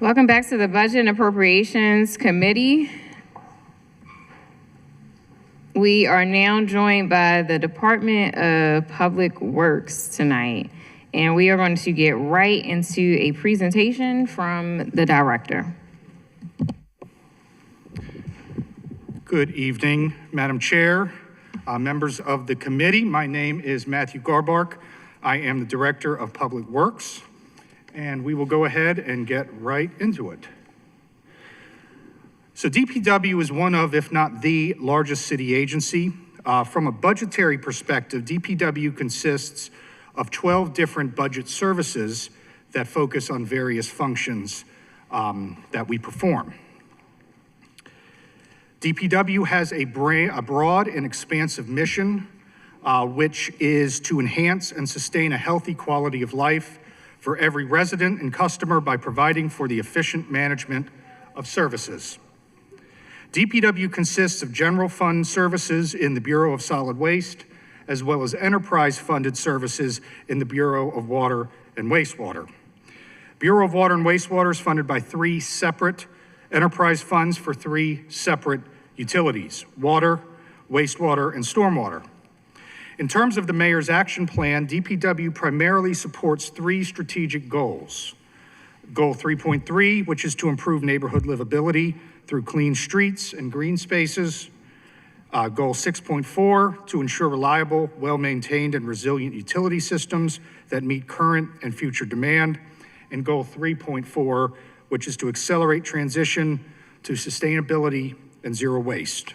Welcome back to the Budget and Appropriations Committee. We are now joined by the Department of Public Works tonight, and we are going to get right into a presentation from the director. Good evening, Madam Chair, members of the committee. My name is Matthew Garbark. I am the Director of Public Works, and we will go ahead and get right into it. So DPW is one of, if not the largest city agency. From a budgetary perspective, DPW consists of 12 different budget services that focus on various functions that we perform. DPW has a broad and expansive mission, which is to enhance and sustain a healthy quality of life for every resident and customer by providing for the efficient management of services. DPW consists of general fund services in the Bureau of Solid Waste, as well as enterprise-funded services in the Bureau of Water and Wastewater. Bureau of Water and Wastewater is funded by 3 separate enterprise funds for 3 separate utilities: water, wastewater, and stormwater. In terms of the Mayor's action plan, DPW primarily supports 3 strategic goals. Goal 3.3, which is to improve neighborhood livability through clean streets and green spaces. Goal 6.4, to ensure reliable, well-maintained, and resilient utility systems that meet current and future demand. And Goal 3.4, which is to accelerate transition to sustainability and zero waste.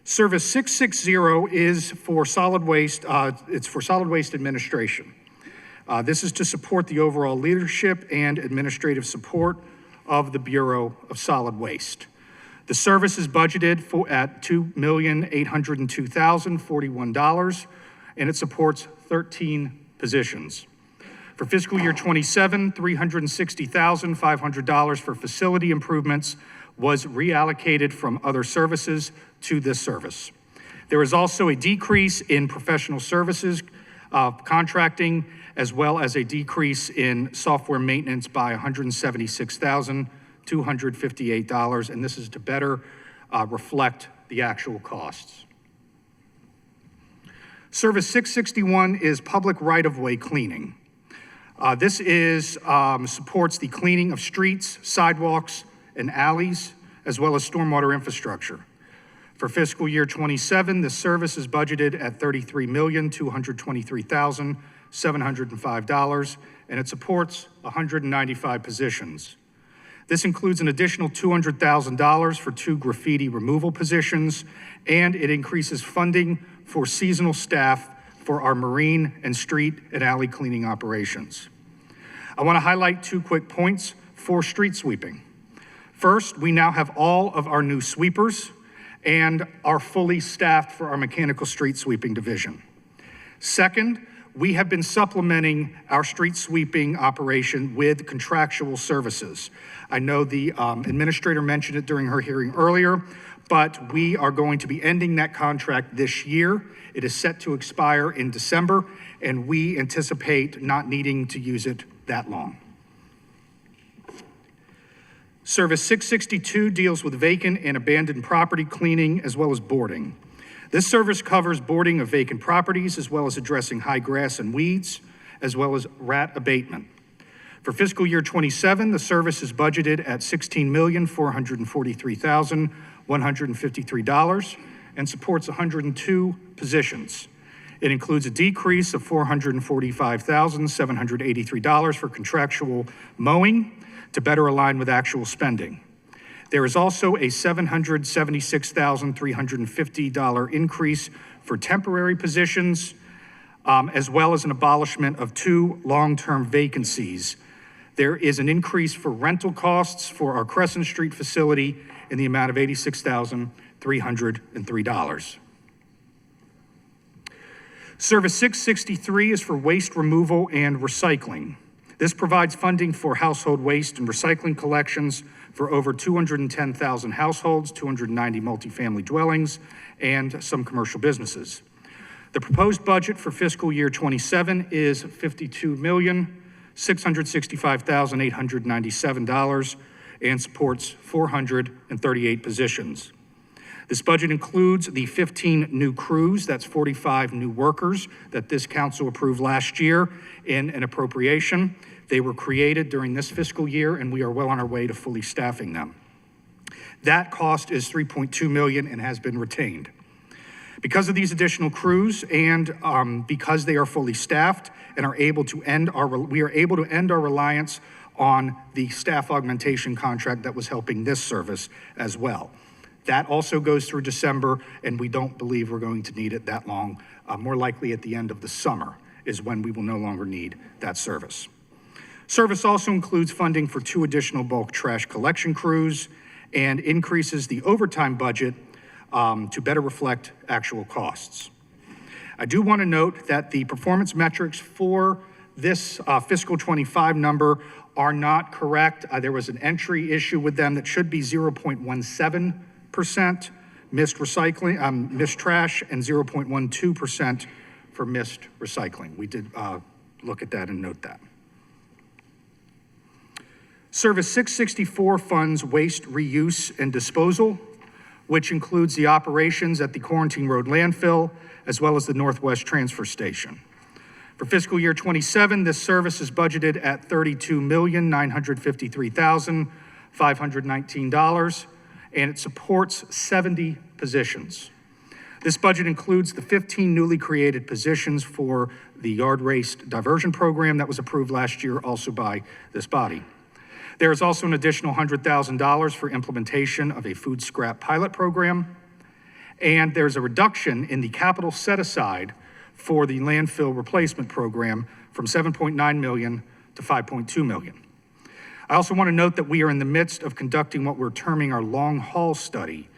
Service 660 is for solid waste. It's for solid waste administration. This is to support the overall leadership and administrative support of the Bureau of Solid Waste. The service is budgeted at $2,802,041, and it supports 13 positions. For fiscal year 27, $360,500 for facility improvements was reallocated from other services to this service. There is also a decrease in professional services contracting, as well as a decrease in software maintenance by $176,258, and this is to better reflect the actual costs. Service 661 is public right-of-way cleaning. This supports the cleaning of streets, sidewalks, and alleys, as well as stormwater infrastructure. For fiscal year 27, this service is budgeted at $33,223,705, and it supports 195 positions. This includes an additional $200,000 for 2 graffiti removal positions, and it increases funding for seasonal staff for our marine and street and alley cleaning operations. I want to highlight 2 quick points for street sweeping. First, we now have all of our new sweepers and are fully staffed for our mechanical street sweeping division. Second, we have been supplementing our street sweeping operation with contractual services. I know the administrator mentioned it during her hearing earlier, but we are going to be ending that contract this year. It is set to expire in December, and we anticipate not needing to use it that long. Service 662 deals with vacant and abandoned property cleaning as well as boarding. This service covers boarding of vacant properties as well as addressing high grass and weeds, as well as rat abatement. For fiscal year 27, the service is budgeted at $16,443,153 and supports 102 positions. It includes a decrease of $445,783 for contractual mowing to better align with actual spending. There is also a $776,350 increase for temporary positions, as well as an abolishment of 2 long-term vacancies. There is an increase for rental costs for our Crescent Street facility in the amount of $86,303. Service 663 is for waste removal and recycling. This provides funding for household waste and recycling collections for over 210,000 households, 290 multifamily dwellings, and some commercial businesses. The proposed budget for fiscal year 27 is $52,200,000 $665,897 and supports 438 positions. This budget includes the 15 new crews, that's 45 new workers that this council approved last year in an appropriation. They were created during this fiscal year, and we are well on our way to fully staffing them. That cost is $3.2 million and has been retained. Because of these additional crews and because they are fully staffed and we are able to end our reliance on the staff augmentation contract that was helping this service as well. That also goes through December, and we don't believe we're going to need it that long. More likely at the end of the summer is when we will no longer need that service. Service also includes funding for 2 additional bulk trash collection crews and increases the overtime budget to better reflect actual costs. I do want to note that the performance metrics for this fiscal 25 number are not correct. There was an entry issue with them that should be 0.17% missed recycling, missed trash, and 0.12% for missed recycling. We did look at that and note that. Service 664 funds waste reuse and disposal, which includes the operations at the Quarantine Road landfill, as well as the Northwest Transfer Station. For fiscal year 27, this service is budgeted at $32,953,519, and it supports 70 positions. This budget includes the 15 newly created positions for the yard waste diversion program that was approved last year, also by this body. There is also an additional $100,000 for implementation of a food scrap pilot program, and there's a reduction in the capital set aside for the landfill replacement program from $7.9 million to $5.2 million. I also want to note that we are in the midst of conducting what we're terming our long haul study.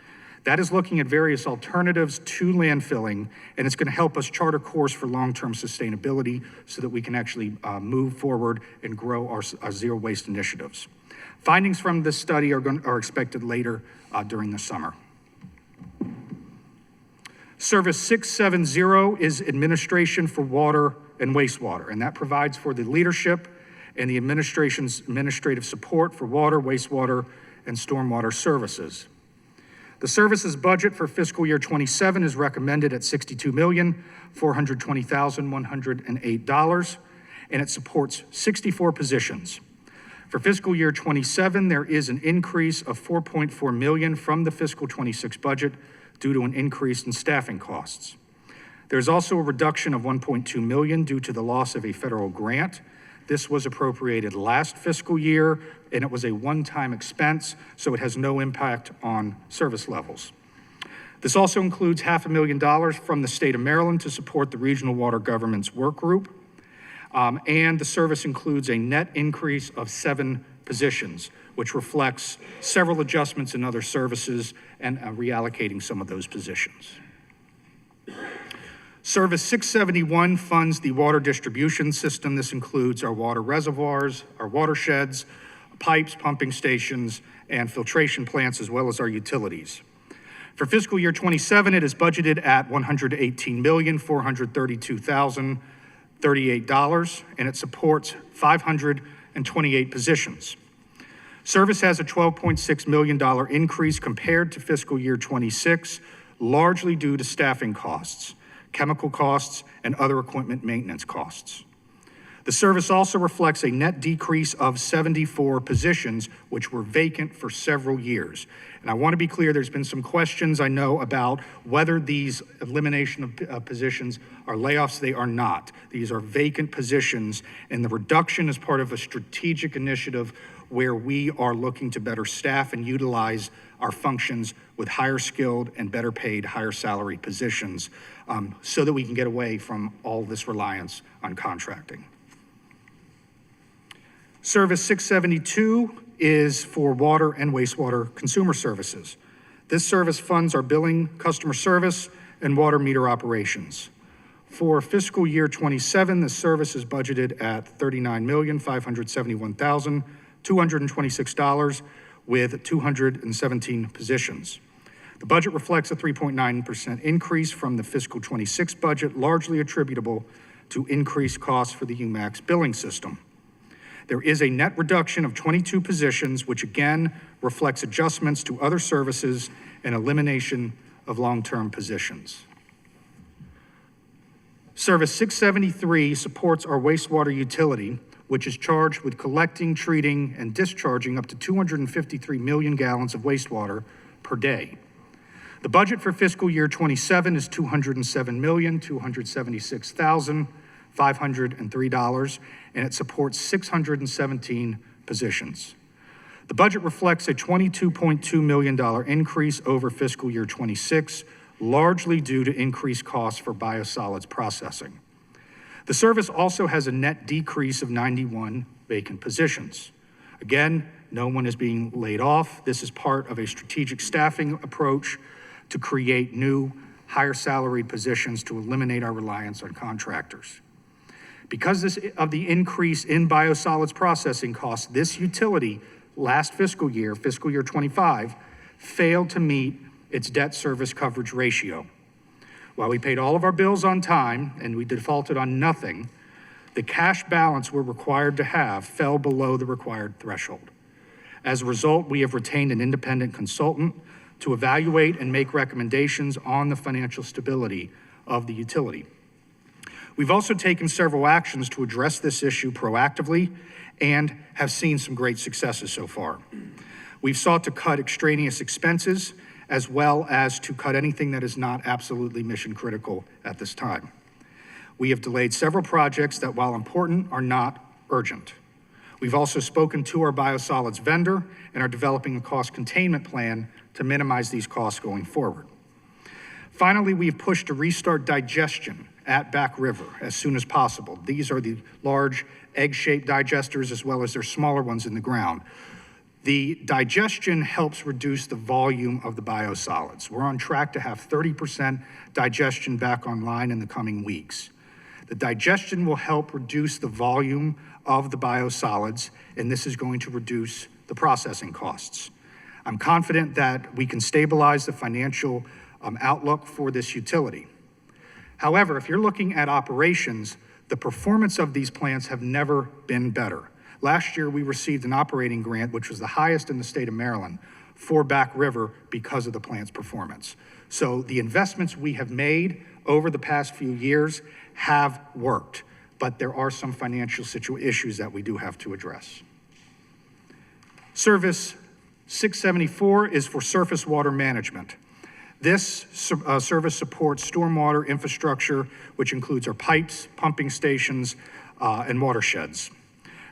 That is looking at various alternatives to landfilling, and it's going to help us chart a course for long-term sustainability so that we can actually move forward and grow our zero waste initiatives. Findings from this study are expected later during the summer. Service 670 is administration for water and wastewater, and that provides for the leadership and the administration's administrative support for water, wastewater, and stormwater services. The services budget for fiscal year 27 is recommended at $62,420,108, and it supports 64 positions. For fiscal year 27, there is an increase of $4.4 million from the fiscal 26 budget due to an increase in staffing costs. There's also a reduction of $1.2 million due to the loss of a federal grant. This was appropriated last fiscal year, and it was a one-time expense, so it has no impact on service levels. This also includes $500,000 from the state of Maryland to support the Regional Water Governments Work Group, and the service includes a net increase of 7 positions, which reflects several adjustments in other services and reallocating some of those positions. Service 671 funds the water distribution system. This includes our water reservoirs, our watersheds, pipes, pumping stations, and filtration plants, as well as our utilities. For fiscal year 27, it is budgeted at $118,432,038, and it supports 528 positions. Service has a $12.6 million increase compared to fiscal year 26, largely due to staffing costs, chemical costs, and other equipment maintenance costs. The service also reflects a net decrease of 74 positions, which were vacant for several years. And I want to be clear, there's been some questions, I know, about whether these elimination of positions are layoffs. They are not. These are vacant positions, and the reduction is part of a strategic initiative where we are looking to better staff and utilize our functions with higher skilled and better paid, higher salary positions so that we can get away from all this reliance on contracting. Service 672 is for water and wastewater consumer services. This service funds our billing, customer service, and water meter operations. For fiscal year 27, the service is budgeted at $39,571,226 with 217 positions. The budget reflects a 3.9% increase from the fiscal 26 budget, largely attributable to increased costs for the UMAX billing system. There is a net reduction of 22 positions, which again reflects adjustments to other services and elimination of long-term positions. Service 673 supports our wastewater utility, which is charged with collecting, treating, and discharging up to 253 million gallons of wastewater per day. The budget for fiscal year 27 is $207,276,503, and it supports 617 positions. The budget reflects a $22.2 million increase over fiscal year 26, largely due to increased costs for biosolids processing. The service also has a net decrease of 91 vacant positions. Again, no one is being laid off. This is part of a strategic staffing approach to create new, higher salaried positions to eliminate our reliance on contractors. Because of the increase in biosolids processing costs, this utility last fiscal year 25, failed to meet its debt service coverage ratio. While we paid all of our bills on time and we defaulted on nothing, the cash balance we're required to have fell below the required threshold. As a result, we have retained an independent consultant to evaluate and make recommendations on the financial stability of the utility. We've also taken several actions to address this issue proactively and have seen some great successes so far. We've sought to cut extraneous expenses as well as to cut anything that is not absolutely mission critical at this time. We have delayed several projects that, while important, are not urgent. We've also spoken to our biosolids vendor and are developing a cost containment plan to minimize these costs going forward. Finally, we've pushed to restart digestion at Back River as soon as possible. These are the large egg-shaped digesters as well as their smaller ones in the ground. The digestion helps reduce the volume of the biosolids. We're on track to have 30% digestion back online in the coming weeks. The digestion will help reduce the volume of the biosolids, and this is going to reduce the processing costs. I'm confident that we can stabilize the financial outlook for this utility. However, if you're looking at operations, the performance of these plants have never been better. Last year, we received an operating grant, which was the highest in the state of Maryland, for Back River because of the plant's performance. So the investments we have made over the past few years have worked, but there are some financial issues that we do have to address. Service 674 is for surface water management. This service supports stormwater infrastructure, which includes our pipes, pumping stations, and watersheds.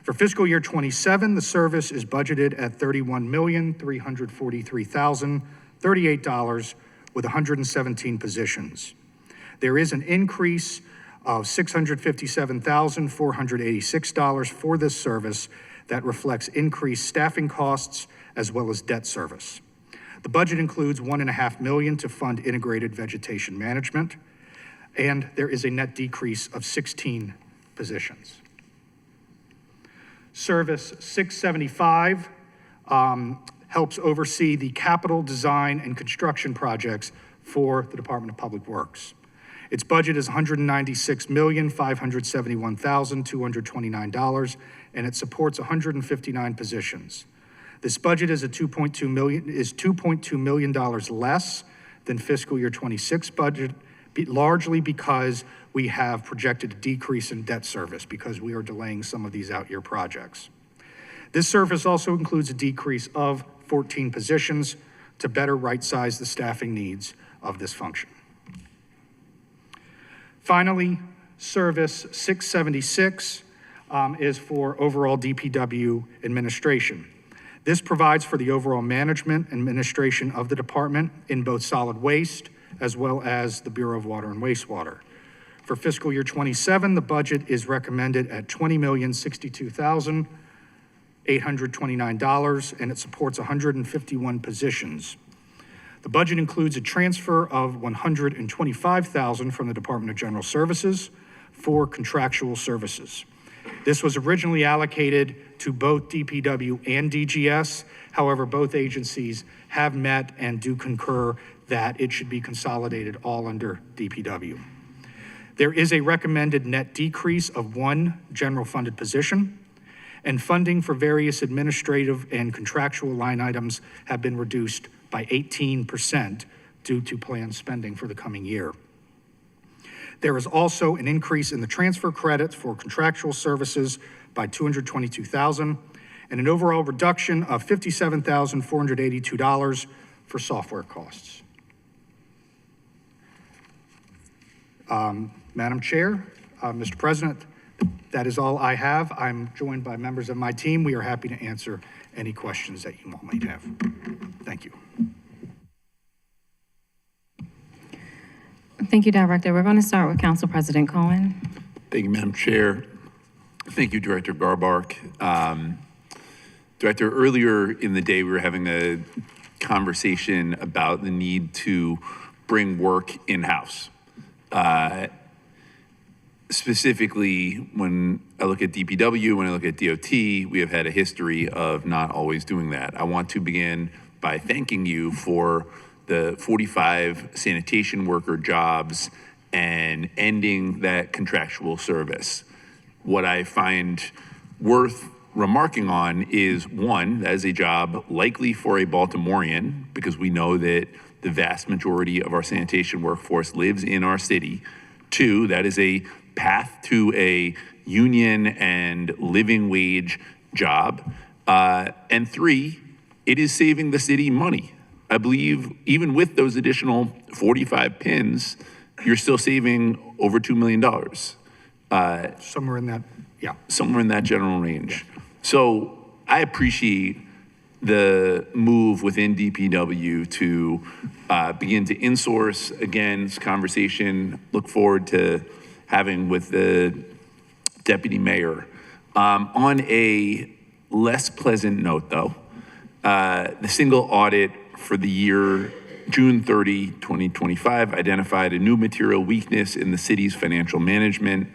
For fiscal year 27, the service is budgeted at $31,343,038 with 117 positions. There is an increase of $657,486 for this service that reflects increased staffing costs as well as debt service. The budget includes $1.5 million to fund integrated vegetation management, and there is a net decrease of 16 positions. Service 675 helps oversee the capital design and construction projects for the Department of Public Works. Its budget is $196,571,229, and it supports 159 positions. This budget is $2.2 million less than fiscal year 26 budget, largely because we have projected a decrease in debt service because we are delaying some of these out-year projects. This service also includes a decrease of 14 positions to better right-size the staffing needs of this function. Finally, Service 676 is for overall DPW administration. This provides for the overall management and administration of the department in both solid waste as well as the Bureau of Water and Wastewater. For fiscal year 27, the budget is recommended at $20,062,829, and it supports 151 positions. The budget includes a transfer of $125,000 from the Department of General Services for contractual services. This was originally allocated to both DPW and DGS. However, both agencies have met and do concur that it should be consolidated all under DPW. There is a recommended net decrease of 1 general funded position, and funding for various administrative and contractual line items have been reduced by 18% due to planned spending for the coming year. There is also an increase in the transfer credits for contractual services by $222,000 and an overall reduction of $57,482 for software costs. Madam Chair, Mr. President, that is all I have. I'm joined by members of my team. We are happy to answer any questions that you all might have. Thank you. Thank you, Director. We're going to start with Council President Cohen. Thank you, Madam Chair. Thank you, Director Garbark. Director, earlier in the day, we were having a conversation about the need to bring work in-house. Specifically, when I look at DPW, when I look at DOT, we have had a history of not always doing that. I want to begin by thanking you for the 45 sanitation worker jobs and ending that contractual service. What I find worth remarking on is, one, that is a job likely for a Baltimorean, because we know that the vast majority of our sanitation workforce lives in our city. Two, that is a path to a union and living wage job. And three, it is saving the city money. I believe even with those additional 45 pins, you're still saving over $2 million. Somewhere in that, yeah. Somewhere in that general range. So I appreciate the move within DPW to begin to insource. Again, this conversation, look forward to having with the deputy mayor. On a less pleasant note though, the single audit for the year June 30, 2025 identified a new material weakness in the city's financial management.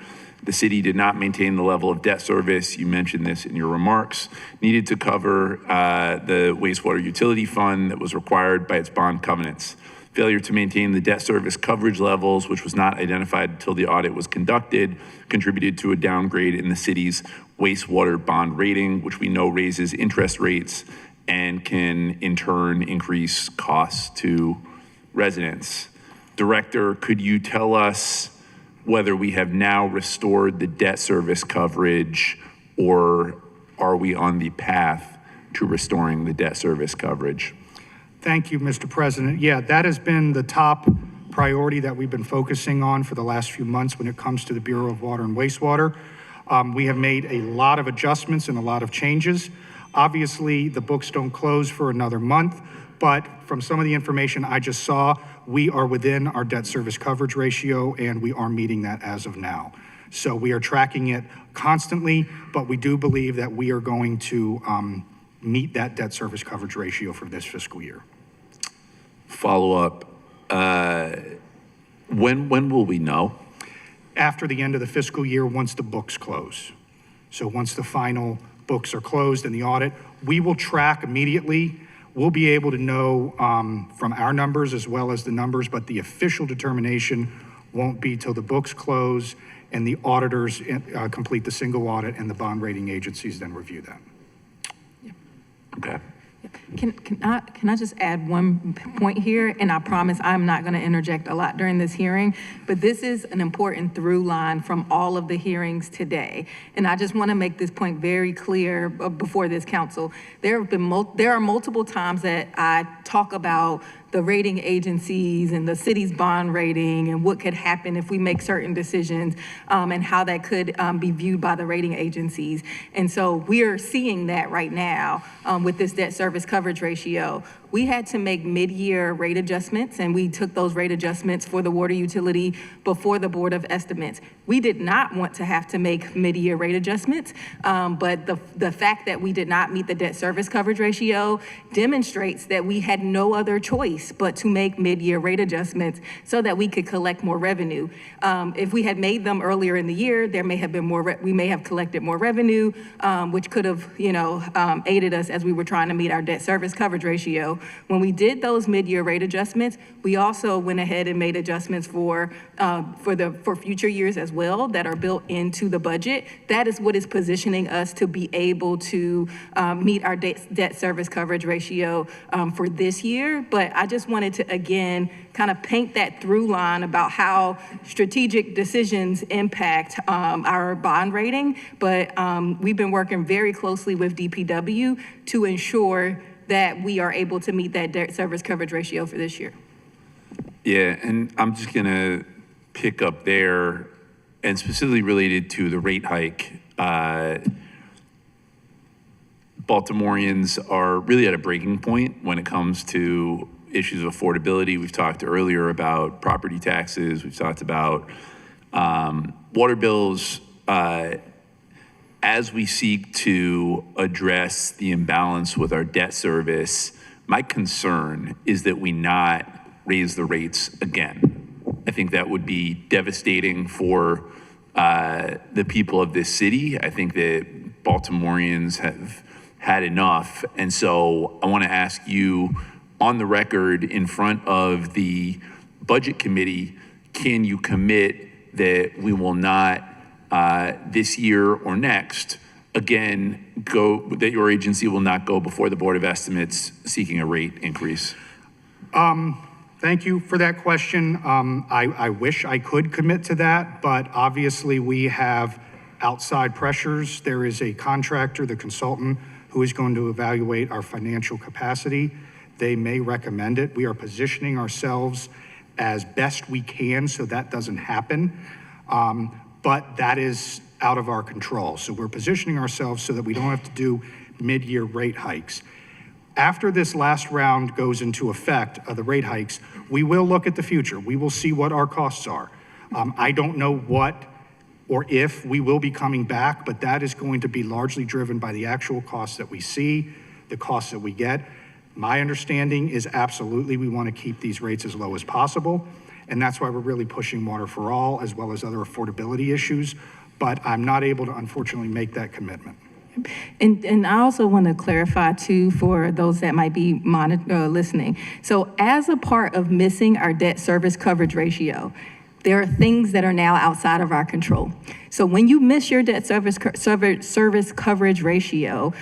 The city did not maintain the level of debt service, you mentioned this in your remarks, needed to cover the wastewater utility fund that was required by its bond covenants. Failure to maintain the debt service coverage levels, which was not identified until the audit was conducted, contributed to a downgrade in the city's wastewater bond rating, which we know raises interest rates and can in turn increase costs to residents. Director, could you tell us whether we have now restored the debt service coverage, or are we on the path to restoring the debt service coverage? Thank you, Mr. President. Yeah, that has been the top priority that we've been focusing on for the last few months when it comes to the Bureau of Water and Wastewater. We have made a lot of adjustments and a lot of changes. Obviously, the books don't close for another month, but from some of the information I just saw, we are within our debt service coverage ratio, and we are meeting that as of now. So we are tracking it constantly, but we do believe that we are going to meet that debt service coverage ratio for this fiscal year. Follow up, when will we know? After the end of the fiscal year, once the books close. So once the final books are closed in the audit, we will track immediately. We'll be able to know from our numbers as well as the numbers, but the official determination won't be till the books close and the auditors complete the single audit and the bond rating agencies then review that. Okay. Can I just add one point here? And I promise I'm not going to interject a lot during this hearing, but this is an important through line from all of the hearings today. And I just want to make this point very clear before this council. There are multiple times that I talk about the rating agencies and the city's bond rating and what could happen if we make certain decisions and how that could be viewed by the rating agencies. And so we are seeing that right now with this debt service coverage ratio. We had to make mid-year rate adjustments, and we took those rate adjustments for the water utility before the Board of Estimates. We did not want to have to make mid-year rate adjustments, but the fact that we did not meet the debt service coverage ratio demonstrates that we had no other choice but to make mid-year rate adjustments so that we could collect more revenue. If we had made them earlier in the year, there may have been more. We may have collected more revenue, which could have, aided us as we were trying to meet our debt service coverage ratio. ratio. When we did those mid-year rate adjustments, we also went ahead and made adjustments for future years as well that are built into the budget. That is what is positioning us to be able to meet our debt service coverage ratio for this year. But I just wanted to, again, kind of paint that through line about how strategic decisions impact our bond rating. But we've been working very closely with DPW to ensure that we are able to meet that debt service coverage ratio for this year. Yeah, and I'm just gonna pick up there, and specifically related to the rate hike. Baltimoreans are really at a breaking point when it comes to issues of affordability. We've talked earlier about property taxes. We've talked about water bills. As we seek to address the imbalance with our debt service, my concern is that we not raise the rates again. I think that would be devastating for the people of this city. I think that Baltimoreans have had enough. And so I want to ask you, on the record in front of the Budget Committee, can you commit that we will not this year or next, again, that your agency will not go before the Board of Estimates seeking a rate increase? Thank you for that question. I wish I could commit to that, but obviously we have outside pressures. There is a contractor, the consultant, who is going to evaluate our financial capacity. They may recommend it. We are positioning ourselves as best we can so that doesn't happen. But that is out of our control. So we're positioning ourselves so that we don't have to do mid-year rate hikes. After this last round goes into effect of the rate hikes, we will look at the future. We will see what our costs are. I don't know what or if we will be coming back, but that is going to be largely driven by the actual costs that we see, the costs that we get. My understanding is absolutely we want to keep these rates as low as possible. And that's why we're really pushing Water for All as well as other affordability issues. But I'm not able to, unfortunately, make that commitment. And I also want to clarify, too, for those that might be listening. So as a part of missing our debt service coverage ratio, there are things that are now outside of our control. So when you miss your debt service coverage ratio,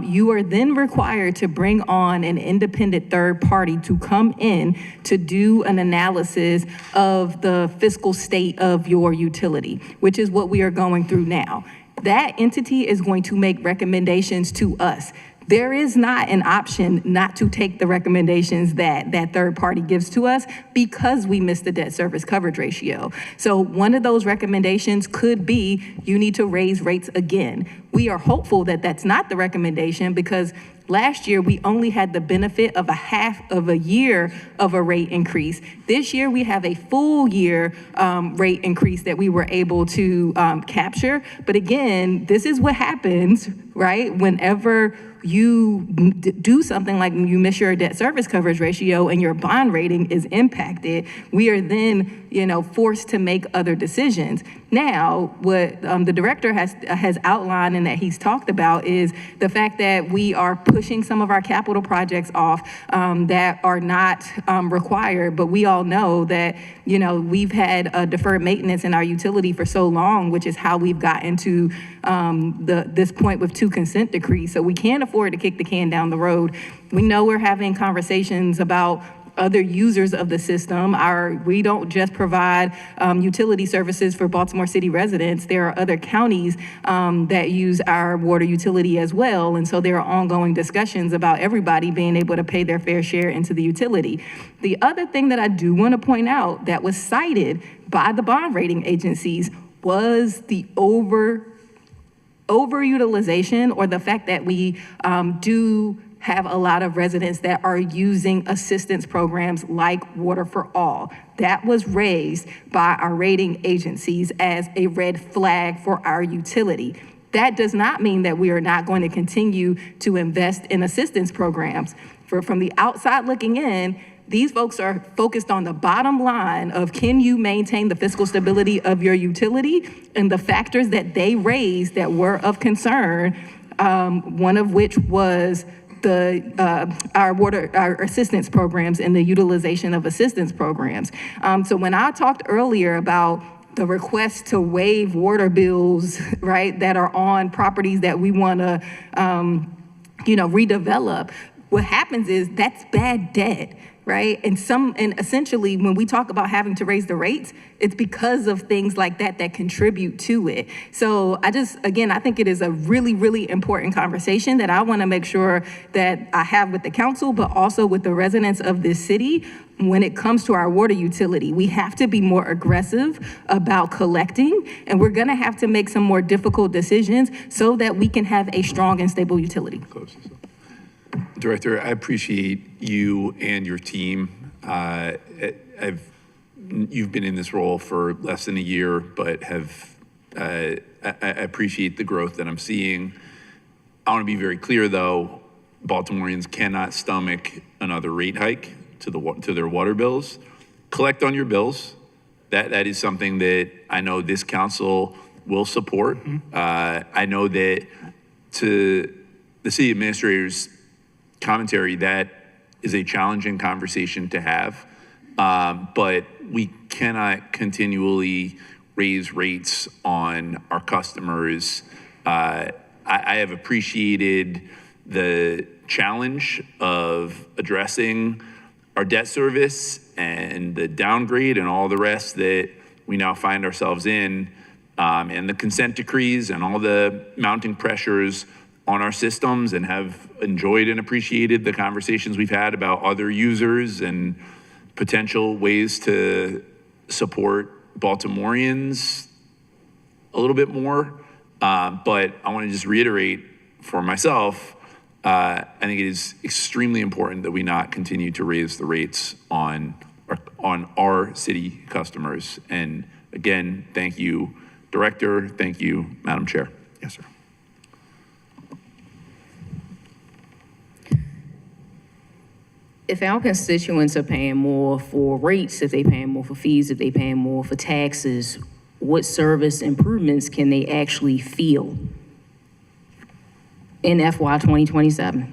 you are then required to bring on an independent third party to come in to do an analysis of the fiscal state of your utility, which is what we are going through now. That entity is going to make recommendations to us. There is not an option not to take the recommendations that that third party gives to us because we missed the debt service coverage ratio. So one of those recommendations could be you need to raise rates again. We are hopeful that that's not the recommendation because last year we only had the benefit of a half of a year of a rate increase. This year we have a full year rate increase that we were able to capture. But again, this is what happens, right? Whenever you do something like you miss your debt service coverage ratio and your bond rating is impacted, we are then, forced to make other decisions. Now, what the director has outlined and that he's talked about is the fact that we are pushing some of our capital projects off that are not required, but we all know that, we've had deferred maintenance in our utility for so long, which is how we've gotten to this point with 2 consent decrees. So we can't afford to kick the can down the road. We know we're having conversations about other users of the system. We don't just provide utility services for Baltimore City residents. There are other counties that use our water utility as well. And so there are ongoing discussions about everybody being able to pay their fair share into the utility. The other thing that I do want to point out that was cited by the bond rating agencies was the overutilization, or the fact that we do have a lot of residents that are using assistance programs like Water for All. That was raised by our rating agencies as a red flag for our utility. That does not mean that we are not going to continue to invest in assistance programs. From the outside looking in, these folks are focused on the bottom line of can you maintain the fiscal stability of your utility, and the factors that they raised that were of concern, one of which was our assistance programs and the utilization of assistance programs. So when I talked earlier about the request to waive water bills, right, that are on properties that we want to, redevelop, what happens is that's bad debt, right? And essentially, when we talk about having to raise the rates, it's because of things like that that contribute to it. So I think it is a really, really important conversation that I want to make sure that I have with the council, but also with the residents of this city. When it comes to our water utility, we have to be more aggressive about collecting, and we're going to have to make some more difficult decisions so that we can have a strong and stable utility. Director, I appreciate you and your team. You've been in this role for less than a year, but I appreciate the growth that I'm seeing. I want to be very clear, though, Baltimoreans cannot stomach another rate hike to their water bills. Collect on your bills. That is something that I know this council will support. I know that to the city administrator's commentary, that is a challenging conversation to have, but we cannot continually raise rates on our customers. I have appreciated the challenge of addressing our debt service and the downgrade and all the rest that we now find ourselves in, and the consent decrees and all the mounting pressures on our systems, and have enjoyed and appreciated the conversations we've had about other users and potential ways to support Baltimoreans a little bit more. But I want to just reiterate for myself, I think it is extremely important that we not continue to raise the rates on our city customers. And again, thank you, Director. Thank you, Madam Chair. Yes, sir. If our constituents are paying more for rates, if they're paying more for fees, if they're paying more for taxes, what service improvements can they actually feel in FY 2027?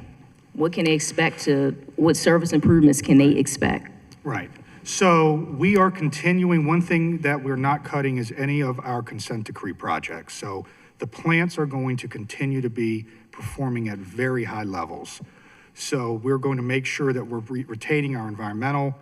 What can they expect what service improvements can they expect? Right. So we are continuing. One thing that we're not cutting is any of our consent decree projects. So the plants are going to continue to be performing at very high levels. So we're going to make sure that we're retaining our environmental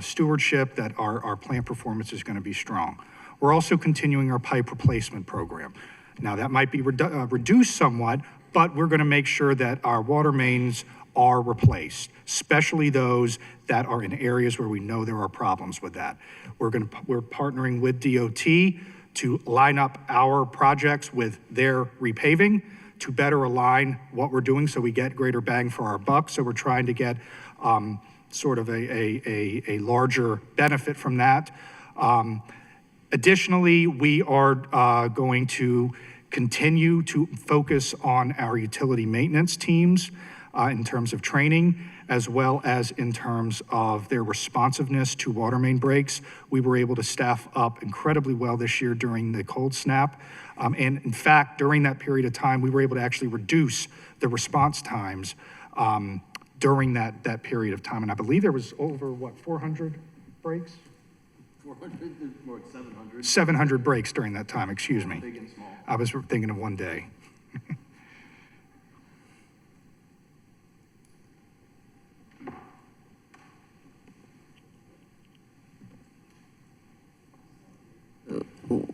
stewardship, that our plant performance is going to be strong. We're also continuing our pipe replacement program. Now that might be reduced somewhat, but we're going to make sure that our water mains are replaced, especially those that are in areas where we know there are problems with that. We're partnering with DOT to line up our projects with their repaving to better align what we're doing so we get greater bang for our buck. So we're trying to get sort of a larger benefit from that. Additionally, we are going to continue to focus on our utility maintenance teams in terms of training, as well as in terms of their responsiveness to water main breaks. We were able to staff up incredibly well this year during the cold snap. And in fact, during that period of time, we were able to actually reduce the response times during that period of time. And I believe there was over, 400 breaks? 400, more 700. 700 breaks during that time, excuse me. Big and small. I was thinking of one day.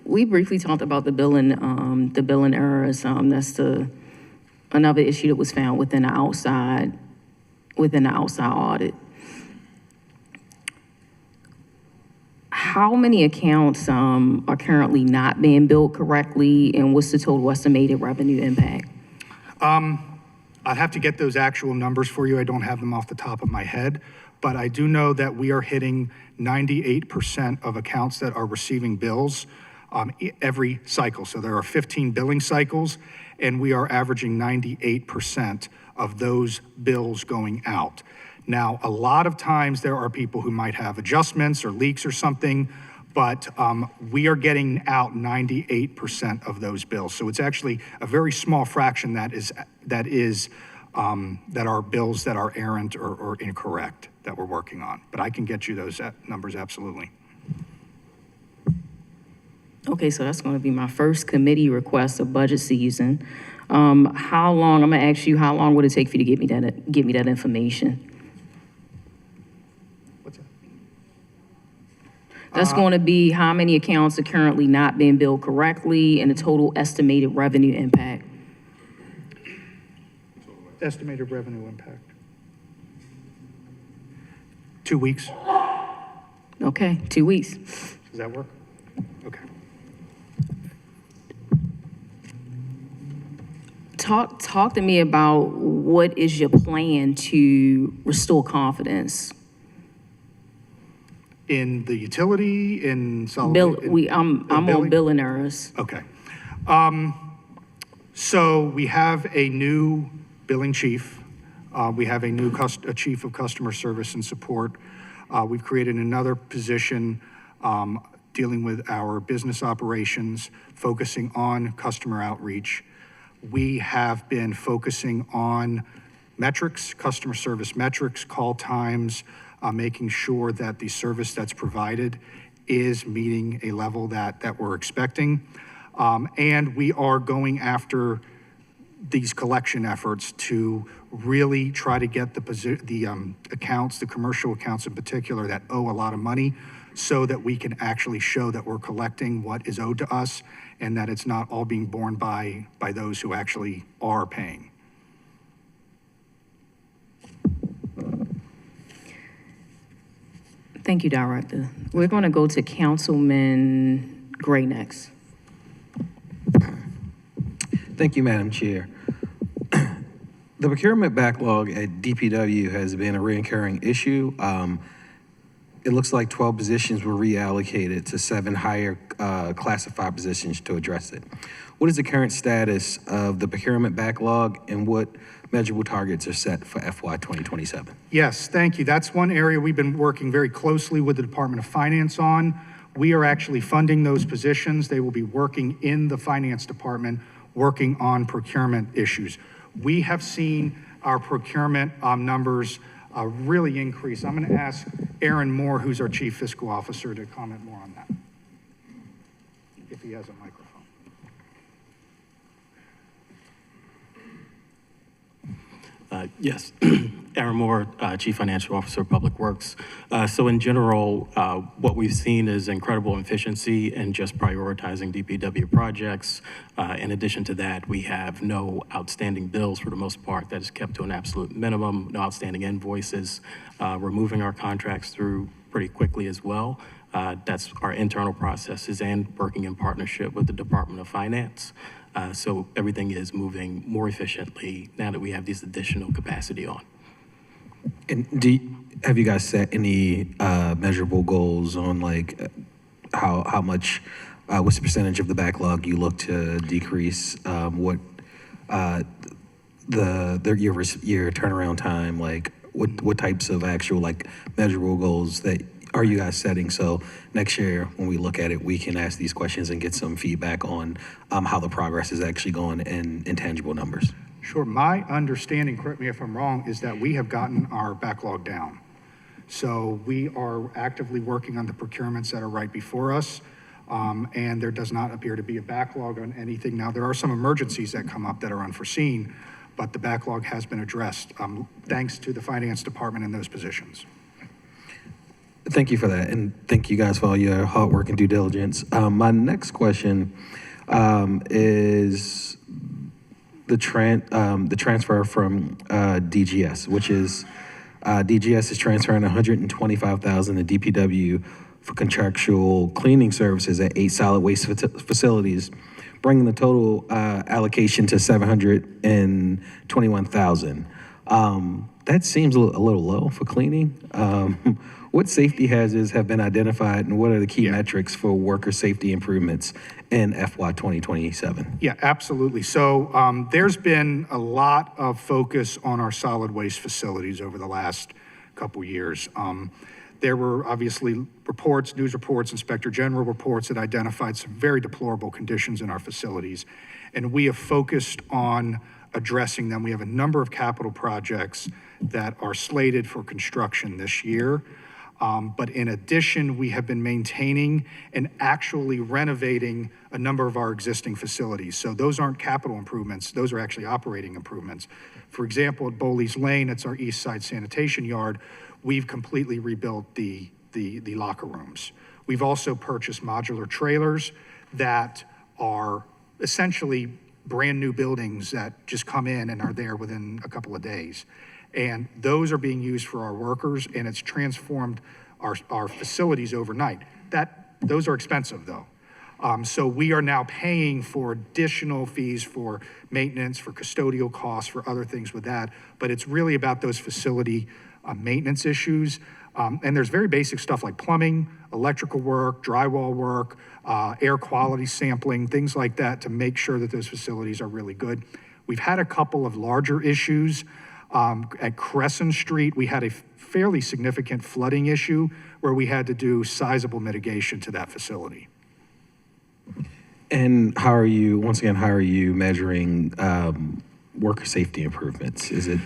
We briefly talked about the billing errors. That's another issue that was found within the outside audit. How many accounts are currently not being billed correctly, and what's the total estimated revenue impact? I'd have to get those actual numbers for you. I don't have them off the top of my head, but I do know that we are hitting 98% of accounts that are receiving bills every cycle. So there are 15 billing cycles, and we are averaging 98% of those bills going out. Now, a lot of times there are people who might have adjustments or leaks or something, but we are getting out 98% of those bills. So it's actually a very small fraction that is that are bills that are errant or incorrect that we're working on. But I can get you those numbers, absolutely. Okay, so that's going to be my first committee request of budget season. How long, I'm going to ask you, how long would it take for you to get me that information? What's that? That's going to be how many accounts are currently not being billed correctly and the total estimated revenue impact. Estimated revenue impact. 2 weeks. Okay, 2 weeks. Does that work? Okay. Talk to me about what is your plan to restore confidence? In the utility, in solid. I'm on billing? billing errors. Okay. So we have a new billing chief. We have a new a chief of customer service and support. We've created another position dealing with our business operations, focusing on customer outreach. We have been focusing on metrics, customer service metrics, call times, making sure that the service that's provided is meeting a level that we're expecting. And we are going after these collection efforts to really try to get the accounts, the commercial accounts in particular, that owe a lot of money, so that we can actually show that we're collecting what is owed to us and that it's not all being borne by those who actually are paying. Thank you, Director. We're going to go to Councilman Gray next. Thank you, Madam Chair. The procurement backlog at DPW has been a recurring issue. It looks like 12 positions were reallocated to 7 higher classified positions to address it. What is the current status of the procurement backlog, and what measurable targets are set for FY 2027? Yes, thank you. That's one area we've been working very closely with the Department of Finance on. We are actually funding those positions. They will be working in the Finance Department, working on procurement issues. We have seen our procurement numbers really increase. I'm going to ask Aaron Moore, who's our Chief Fiscal Officer, to comment more on that, if he has a microphone. Yes, Aaron Moore, Chief Financial Officer of Public Works. So in general, what we've seen is incredible efficiency in just prioritizing DPW projects. In addition to that, we have no outstanding bills for the most part. That is kept to an absolute minimum, no outstanding invoices. We're moving our contracts through pretty quickly as well. That's our internal processes and working in partnership with the Department of Finance. So everything is moving more efficiently now that we have these additional capacity on. And have you guys set any measurable goals on like how much, what's the percentage of the backlog you look to decrease? What your turnaround time, like what types of actual like measurable goals that are you guys setting? So next year, when we look at it, we can ask these questions and get some feedback on how the progress is actually going in tangible numbers. Sure. My understanding, correct me if I'm wrong, is that we have gotten our backlog down. So we are actively working on the procurements that are right before us, and there does not appear to be a backlog on anything. Now, there are some emergencies that come up that are unforeseen, but the backlog has been addressed thanks to the Finance Department in those positions. Thank you for that, and thank you guys for all your hard work and due diligence. My next question is the transfer from DGS, which is DGS is transferring $125,000 to DPW for contractual cleaning services at 8 solid waste facilities, bringing the total allocation to $721,000. That seems a little low for cleaning. What safety hazards have been identified, and what are the key metrics for worker safety improvements in FY 2027? Yeah, absolutely. So there's been a lot of focus on our solid waste facilities over the last couple years. There were obviously reports, news reports, Inspector General reports that identified some very deplorable conditions in our facilities. And we have focused on addressing them. We have a number of capital projects that are slated for construction this year. But in addition, we have been maintaining and actually renovating a number of our existing facilities. So those aren't capital improvements, those are actually operating improvements. For example, at Bowley's Lane, it's our east side sanitation yard, we've completely rebuilt the locker rooms. We've also purchased modular trailers that are essentially brand new buildings that just come in and are there within a couple of days. And those are being used for our workers, and it's transformed our facilities overnight. Those are expensive, though. So we are now paying for additional fees for maintenance, for custodial costs, for other things with that. But it's really about those facility maintenance issues. And there's very basic stuff like plumbing, electrical work, drywall work, air quality sampling, things like that to make sure that those facilities are really good. We've had a couple of larger issues. At Crescent Street, we had a fairly significant flooding issue where we had to do sizable mitigation to that facility. And how are you measuring worker safety improvements? Is it?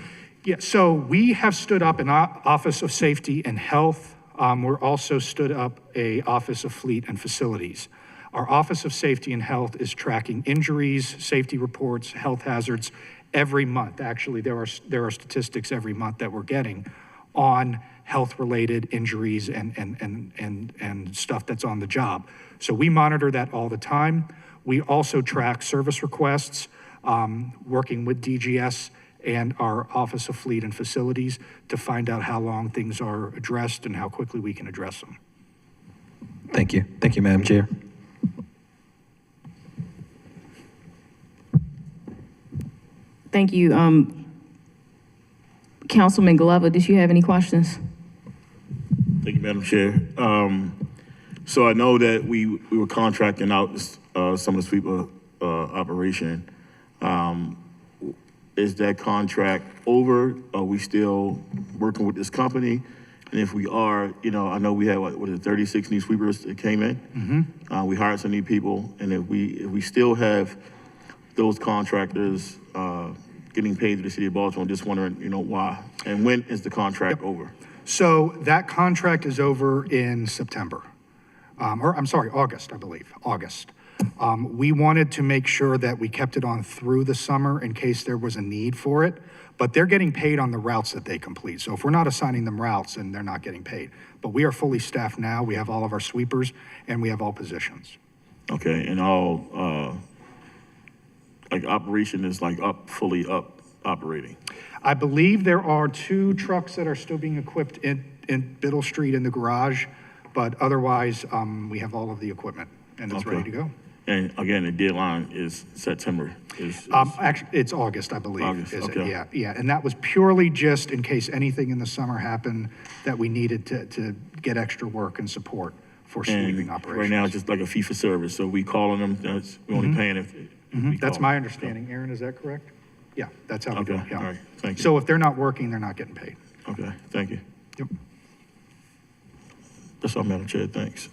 Yeah, so we have stood up an Office of Safety and Health. We're also stood up a Office of Fleet and Facilities. Our Office of Safety and Health is tracking injuries, safety reports, health hazards every month. Actually, there are statistics every month that we're getting on health-related injuries and stuff that's on the job. So we monitor that all the time. We also track service requests, working with DGS and our Office of Fleet and Facilities to find out how long things are addressed and how quickly we can address them. Thank you. Thank you, Madam Chair. Thank you. Councilman Glover, did you have any questions? Thank you, Madam Chair. So I know that we were contracting out some of the sweeper operation. Is that contract over? Are we still working with this company? And if we are, I know we had, 36 new sweepers that came in? We hired some new people, and if we still have those contractors getting paid to the city of Baltimore, I'm just wondering, why? And when is the contract over? So that contract is over in September, August, I believe, August. We wanted to make sure that we kept it on through the summer in case there was a need for it, but they're getting paid on the routes that they complete. So if we're not assigning them routes, then they're not getting paid. But we are fully staffed now. We have all of our sweepers, and we have all positions. Okay, and all, operation is fully up operating? I believe there are 2 trucks that are still being equipped in Biddle Street in the garage, but otherwise, we have all of the equipment, and it's ready to go. And again, the deadline is September. Actually, it's August, I believe. August, is okay. it? Yeah, and that was purely just in case anything in the summer happened that we needed to get extra work and support for sweeping operations. Right now, it's just like a fee for service, so we calling them, we're only paying if we That's call. my understanding. Aaron, is that correct? Yeah, that's how we Okay, do it, yeah. all right, thank you. So if they're not working, they're not getting paid. Okay, thank you. Yep. That's all, Madam Chair, thanks.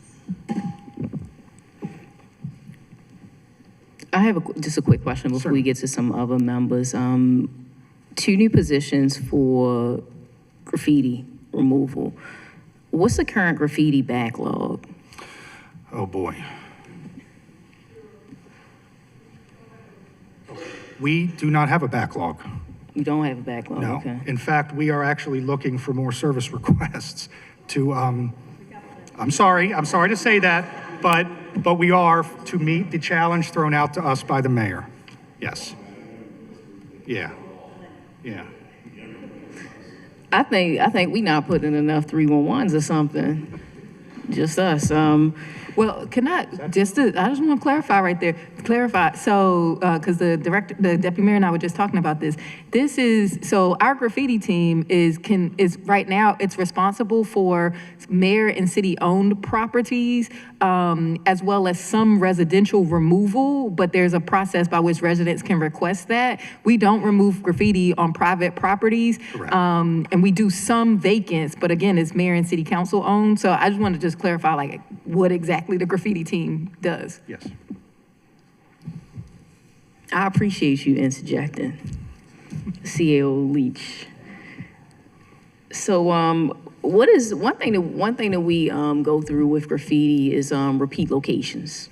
I have just a quick question before we get to some other members. 2 new positions for graffiti removal. What's the current graffiti backlog? Oh, boy. We do not have a backlog. You don't have a backlog, No. okay. In fact, we are actually looking for more service requests to, I'm sorry to say that, but we are to meet the challenge thrown out to us by the mayor. Yes. Yeah. I think we not putting enough 311s or something. Just us. Well, I just want to clarify right there, so, because the deputy mayor and I were just talking about this. So our graffiti team is right now, it's responsible for mayor and city-owned properties, as well as some residential removal, but there's a process by which residents can request that. We don't remove graffiti on private properties. Correct. And we do some vacants, but again, it's mayor and city council owned. So I just wanted to just clarify like what exactly the graffiti team does. Yes. I appreciate you interjecting, CAO Leach. So, what is one thing that we go through with graffiti is repeat locations.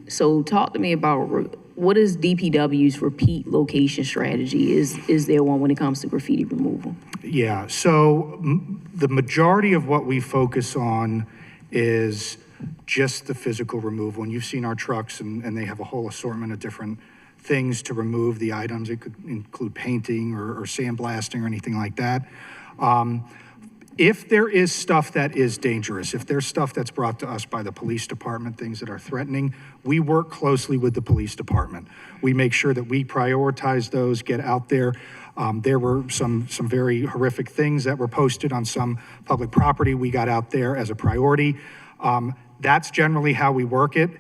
So, talk to me about what is DPW's repeat location strategy? Is there one when it comes to graffiti removal? Yeah, so the majority of what we focus on is just the physical removal. And you've seen our trucks, and they have a whole assortment of different things to remove the items. It could include painting or sandblasting or anything like that. If there is stuff that is dangerous, if there's stuff that's brought to us by the police department, things that are threatening, we work closely with the police department. We make sure that we prioritize those, get out there. There were some very horrific things that were posted on some public property. We got out there as a priority. That's generally how we work it.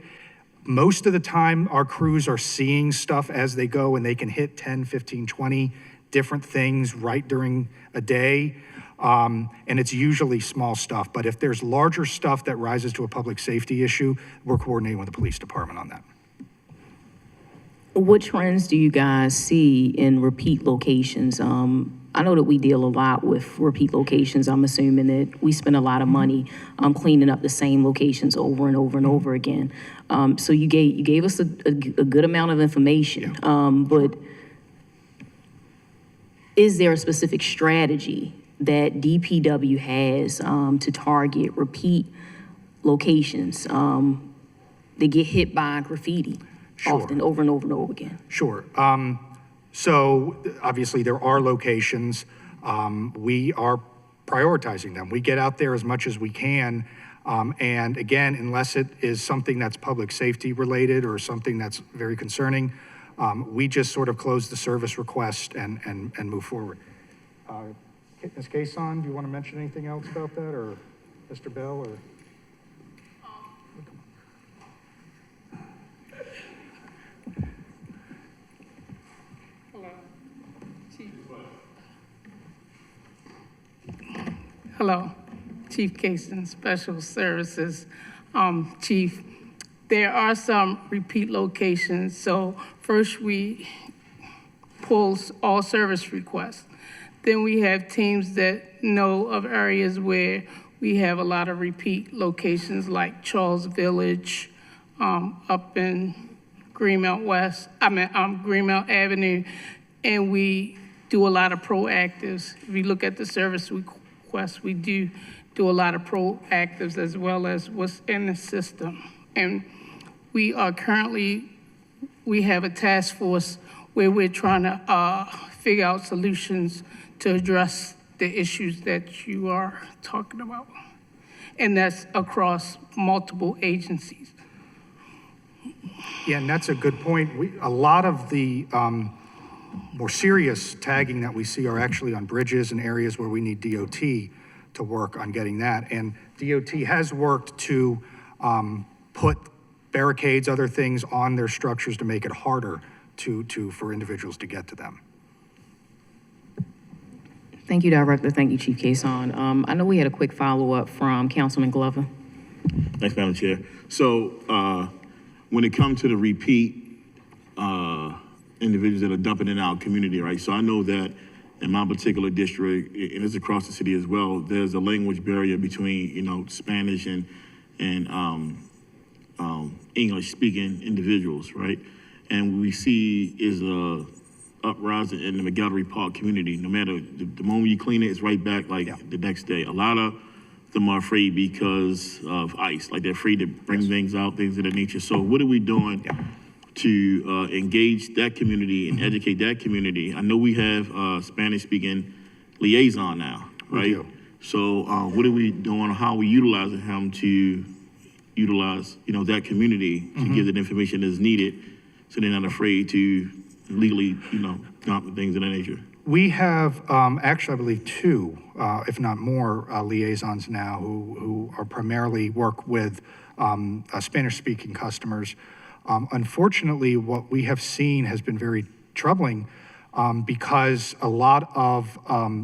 Most of the time, our crews are seeing stuff as they go, and they can hit 10, 15, 20 different things right during a day. And it's usually small stuff. But if there's larger stuff that rises to a public safety issue, we're coordinating with the police department on that. What trends do you guys see in repeat locations? I know that we deal a lot with repeat locations. I'm assuming that we spend a lot of money cleaning up the same locations over and over and over again. So you gave us a good amount of information, but is there a specific strategy that DPW has to target repeat locations that get hit by graffiti often over and over and over again? Sure. So obviously there are locations. We are prioritizing them. We get out there as much as we can. And again, unless it is something that's public safety related or something that's very concerning, we just sort of close the service request and move forward. Ms. Cason, do you want to mention anything else about that, or Mr. Bell, or? Hello, Chief Cason, Special Services. Chief, there are some repeat locations. So first we pull all service requests. Then we have teams that know of areas where we have a lot of repeat locations like Charles Village, up in Greenmount Greenmount Avenue, and we do a lot of proactives. If you look at the service requests, we do a lot of proactives as well as what's in the system. And we are we have a task force where we're trying to figure out solutions to address the issues that you are talking about. And that's across multiple agencies. Yeah, and that's a good point. A lot of the more serious tagging that we see are actually on bridges and areas where we need DOT to work on getting that. And DOT has worked to put barricades, other things on their structures to make it harder for individuals to get to them. Thank you, Director. Thank you, Chief Cason. I know we had a quick follow-up from Councilman Glover. Thanks, Madam Chair. So when it comes to the repeat individuals that are dumping in our community, right? So I know that in my particular district, and it's across the city as well, there's a language barrier between, Spanish and English-speaking individuals, right? And what we see is a uprising in the McGalloway Park community. No matter the moment you clean it, it's right back the next day. A lot of them are afraid because of ICE, like they're afraid to bring things out, things of that nature. So what are we doing to engage that community and educate that community? I know we have Spanish-speaking liaison now, right? So what are we doing? How are we utilizing him to, utilize, that community to give that information as needed, so they're not afraid to legally, dump things of that nature. We have, actually, I believe two, if not more, liaisons now who are primarily work with Spanish-speaking customers. Unfortunately, what we have seen has been very troubling because a lot of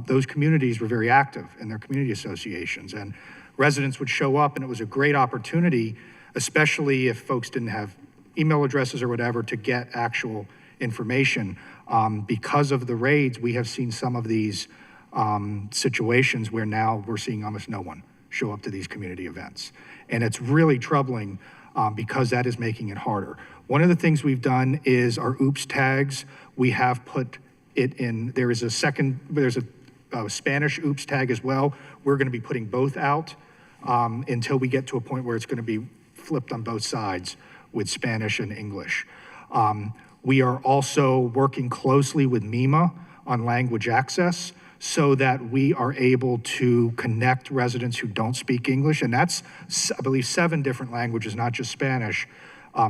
those communities were very active in their community associations, and residents would show up, and it was a great opportunity, especially if folks didn't have email addresses or whatever, to get actual information. Because of the raids, we have seen some of these situations where now we're seeing almost no one show up to these community events. And it's really troubling because that is making it harder. One of the things we've done is our oops tags. We have put it in, there's a Spanish oops tag as well. We're gonna be putting both out until we get to a point where it's gonna be flipped on both sides with Spanish and English. We are also working closely with MEMA on language access so that we are able to connect residents who don't speak English, and that's, I believe, 7 different languages, not just Spanish,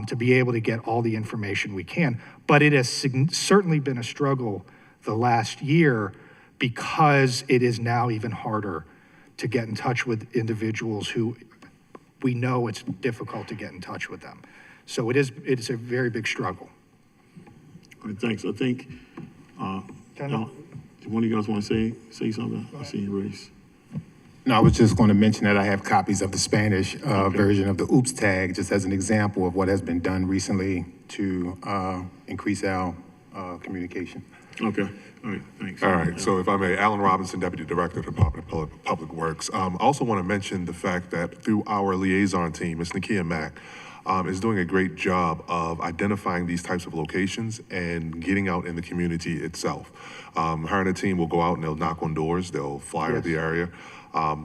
to be able to get all the information we can. But it has certainly been a struggle the last year because it is now even harder to get in touch with individuals who we know it's difficult to get in touch with them. So it's a very big struggle. All right, thanks. I think, one of you guys want to say something? I see you raise. No, I was just going to mention that I have copies of the Spanish version of the oops tag, just as an example of what has been done recently to increase our communication. Okay, all right, thanks. All right, so if I may, Alan Robinson, Deputy Director of the Department of Public Works. I also want to mention the fact that through our liaison team, Ms. Nakia Mack, is doing a great job of identifying these types of locations and getting out in the community itself. Her and her team will go out and they'll knock on doors, they'll flyer the area.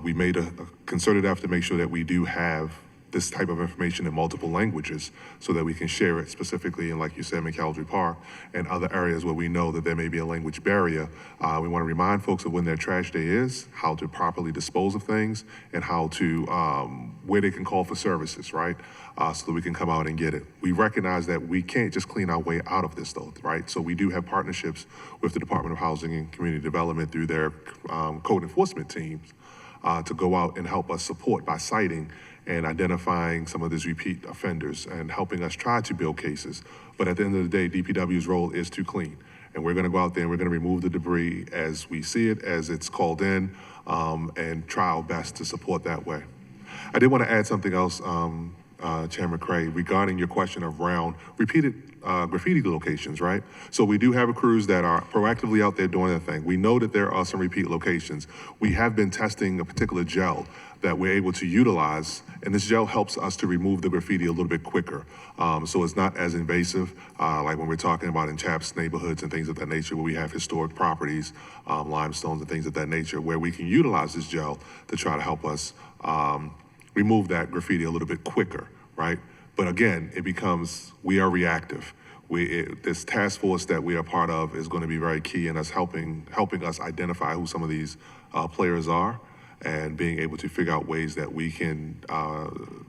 We made a concerted effort to make sure that we do have this type of information in multiple languages so that we can share it specifically in, like you said, McAlderry Park and other areas where we know that there may be a language barrier. We want to remind folks of when their trash day is, how to properly dispose of things, and how to, where they can call for services, right? So that we can come out and get it. We recognize that we can't just clean our way out of this though, right? So we do have partnerships with the Department of Housing and Community Development through their code enforcement teams to go out and help us support by citing and identifying some of these repeat offenders and helping us try to build cases. But at the end of the day, DPW's role is to clean. And we're gonna go out there and we're gonna remove the debris as we see it, as it's called in, and try our best to support that way. I did wanna add something else, Chairman Cray, regarding your question around repeated graffiti locations, right? So we do have crews that are proactively out there doing their thing. We know that there are some repeat locations. We have been testing a particular gel that we're able to utilize, and this gel helps us to remove the graffiti a little bit quicker. So it's not as invasive, like when we're talking about in CHAPS neighborhoods and things of that nature, where we have historic properties, limestones and things of that nature, where we can utilize this gel to try to help us remove that graffiti a little bit quicker, right? But again, it becomes, we are reactive. This task force that we are part of is going to be very key in us helping us identify who some of these players are and being able to figure out ways that we can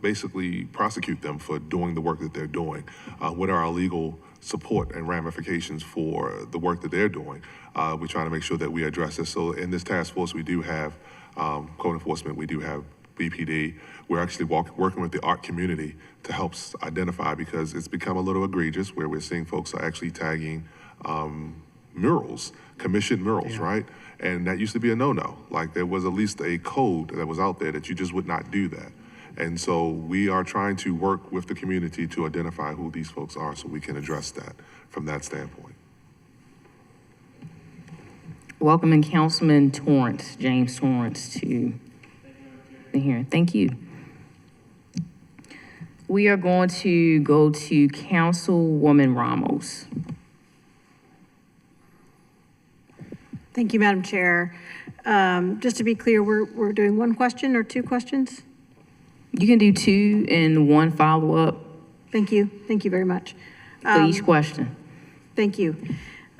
basically prosecute them for doing the work that they're doing. What are our legal support and ramifications for the work that they're doing? We're trying to make sure that we address this. So in this task force, we do have code enforcement, we do have BPD. We're actually working with the art community to help identify, because it's become a little egregious where we're seeing folks are actually tagging murals, commissioned murals, right? And that used to be a no-no. Like there was at least a code that was out there that you just would not do that. And so we are trying to work with the community to identify who these folks are so we can address that from that standpoint. Welcoming Councilman Torrance, James Torrance, to the hearing. Thank you. We are going to go to Councilwoman Ramos. Thank you, Madam Chair. Just to be clear, we're doing one question or two questions? You can do 2 and 1 follow-up. Thank you. Thank you very much. For each question. Thank you.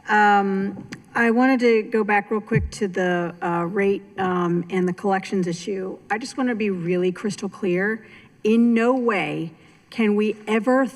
I wanted to go back real quick to the rate and the collections issue. I just want to be really crystal clear. in no way can we ever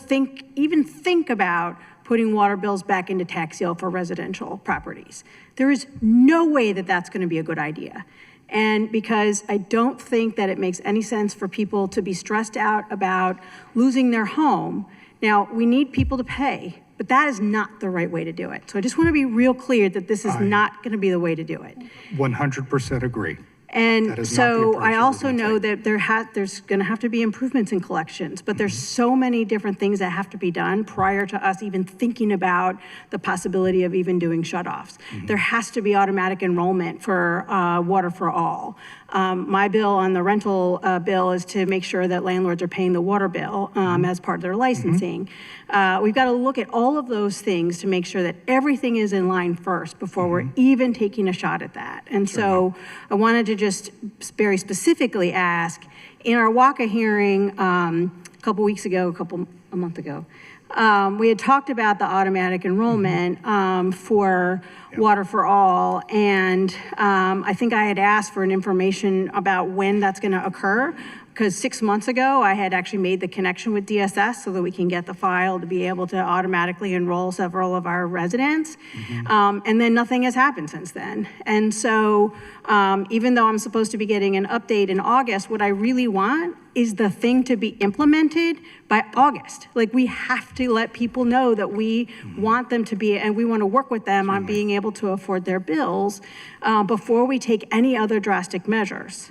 even think about putting water bills back into tax sale for residential properties. There is no way that that's going to be a good idea. And because I don't think that it makes any sense for people to be stressed out about losing their home. Now, we need people to pay, but that is not the right way to do it. So I just want to be real clear that this is not going to be the way to do it. 100% agree. That And is not the so approach I that we're also gonna know take. that there's going to have to be improvements in collections, but there's so many different things that have to be done prior to us even thinking about the possibility of even doing shut-offs. There has to be automatic enrollment for water for all. My bill on the rental bill is to make sure that landlords are paying the water bill as part of their licensing. We've got to look at all of those things to make sure that everything is in line first before we're even taking a shot at that. And so I wanted to just very specifically ask, in our WACA hearing a month ago, we had talked about the automatic enrollment for Water for All, and I think I had asked for an information about when that's going to occur, because 6 months ago, I had actually made the connection with DSS so that we can get the file to be able to automatically enroll several of our residents. And then nothing has happened since then. And so even though I'm supposed to be getting an update in August, what I really want is the thing to be implemented by August. Like, we have to let people know that we want them to be, and we want to work with them on being able to afford their bills before we take any other drastic measures.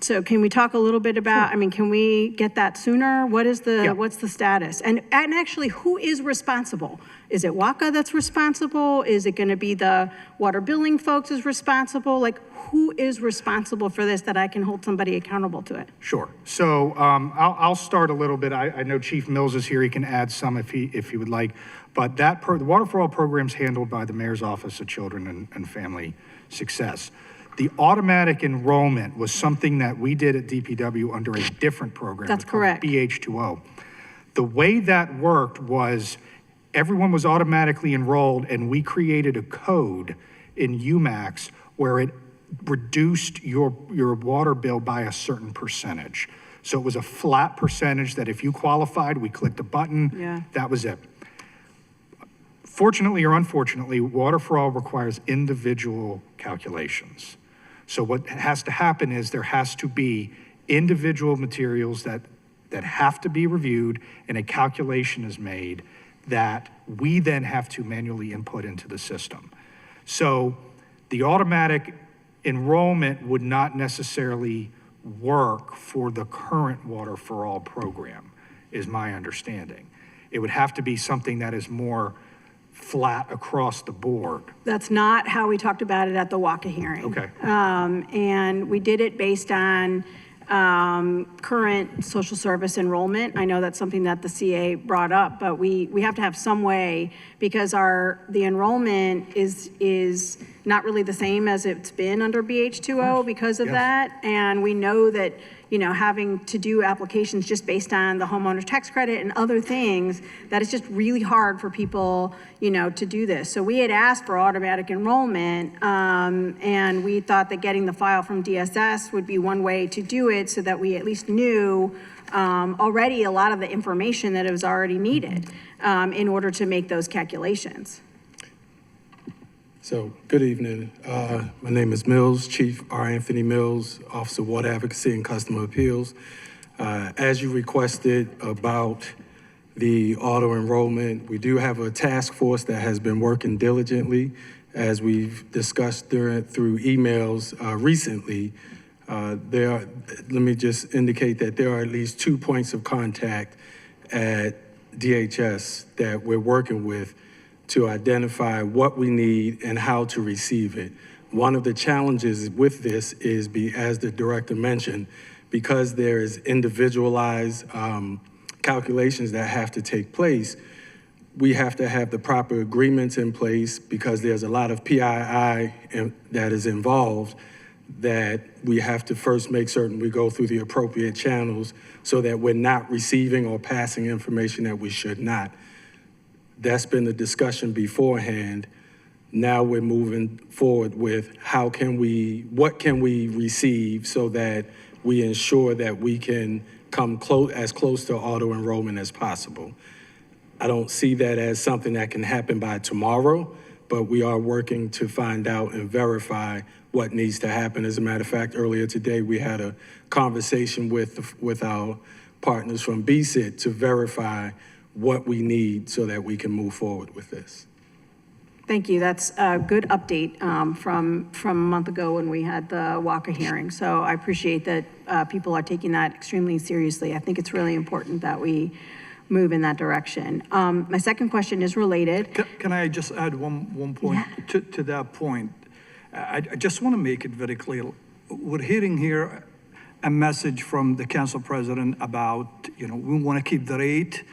So can we talk a little bit about, I mean, can we get that sooner? What's the status? And actually, who is responsible? Is it WACA that's responsible? Is it going to be the water billing folks is responsible? Like, who is responsible for this that I can hold somebody accountable to it? Sure. So I'll start a little bit. I know Chief Mills is here. He can add some if he would like. But the Water for All program is handled by the Mayor's Office of Children and Family Success. The automatic enrollment was something that we did at DPW under a different program. That's It's called correct. BH2O. The way that worked was everyone was automatically enrolled, and we created a code in UMAX where it reduced your water bill by a certain percentage. So it was a flat percentage that if you qualified, we clicked a button. Yeah. That was it. Fortunately or unfortunately, Water for All requires individual calculations. So what has to happen is there has to be individual materials that have to be reviewed, and a calculation is made that we then have to manually input into the system. So the automatic enrollment would not necessarily work for the current Water for All program, is my understanding. It would have to be something that is more flat across the board. That's not how we talked about it at the WACA hearing. Okay. And we did it based on current social service enrollment. I know that's something that the CA brought up, but we have to have some way, because the enrollment is not really the same as it's been under BH2O because of Yes. that. And we know that, having to do applications just based on the homeowner's tax credit and other things, that it's just really hard for people, to do this. So we had asked for automatic enrollment, and we thought that getting the file from DSS would be one way to do it, so that we at least knew already a lot of the information that was already needed in order to make those calculations. So, good evening. My name is Mills, Chief R. Anthony Mills, Officer of Water Advocacy and Customer Appeals. As you requested about the auto enrollment, we do have a task force that has been working diligently, as we've discussed through emails recently. Let me just indicate that there are at least 2 points of contact at DHS that we're working with to identify what we need and how to receive it. One of the challenges with this is, as the director mentioned, because there is individualized calculations that have to take place, we have to have the proper agreements in place, because there's a lot of PII that is involved, that we have to first make certain we go through the appropriate channels so that we're not receiving or passing information that we should not. That's been the discussion beforehand. Now we're moving forward with what can we receive so that we ensure that we can come as close to auto enrollment as possible. I don't see that as something that can happen by tomorrow, but we are working to find out and verify what needs to happen. As a matter of fact, earlier today, we had a conversation with our partners from BSIT to verify what we need so that we can move forward with this. Thank you. That's a good update from a month ago when we had the WACA hearing. So I appreciate that people are taking that extremely seriously. I think it's really important that we move in that direction. My second question is related. Can I just add one point to that point? I just want to make it very clear. We're hearing here a message from the council president about, we want to keep the rate.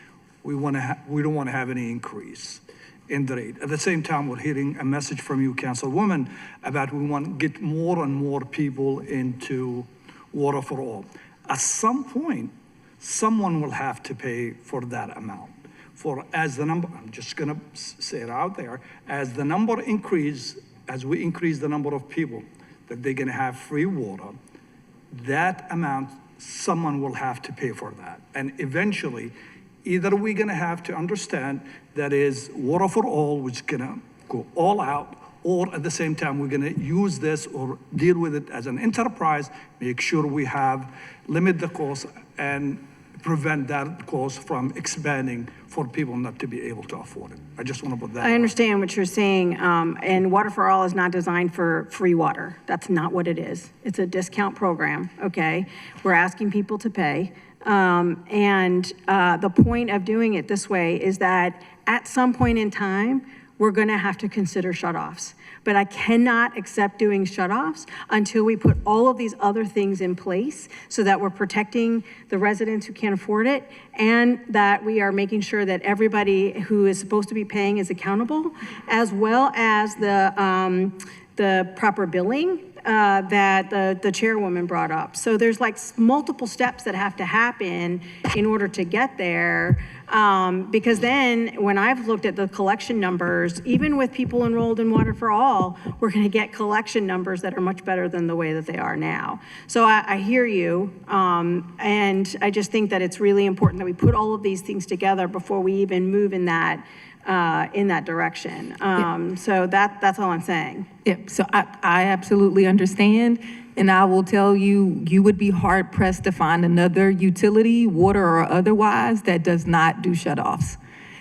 We don't want to have any increase in the rate. At the same time, we're hearing a message from you, Councilwoman, about we want to get more and more people into water for all. At some point, someone will have to pay for that amount. I'm just going to say it out there, as we increase the number of people that they're going to have free water, that amount, someone will have to pay for that. And eventually, either we're going to have to understand that is water for all, which is going to go all out, or at the same time, we're going to use this or deal with it as an enterprise, make sure we limit the cost and prevent that cost from expanding for people not to be able to afford it. I just want to put that. I understand what you're saying, and Water for All is not designed for free water. That's not what it is. It's a discount program, okay? We're asking people to pay. The point of doing it this way is that at some point in time, we're going to have to consider shutoffs. But I cannot accept doing shutoffs until we put all of these other things in place so that we're protecting the residents who can't afford it and that we are making sure that everybody who is supposed to be paying is accountable, as well as the proper billing that the chairwoman brought up. So there's like multiple steps that have to happen in order to get there. Because then when I've looked at the collection numbers, even with people enrolled in Water for All, we're going to get collection numbers that are much better than the way that they are now. So I hear you. And I just think that it's really important that we put all of these things together before we even move in that direction. So that's all I'm saying. Yep, so I absolutely understand, and I will tell you, you would be hard pressed to find another utility, water or otherwise, that does not do shutoffs.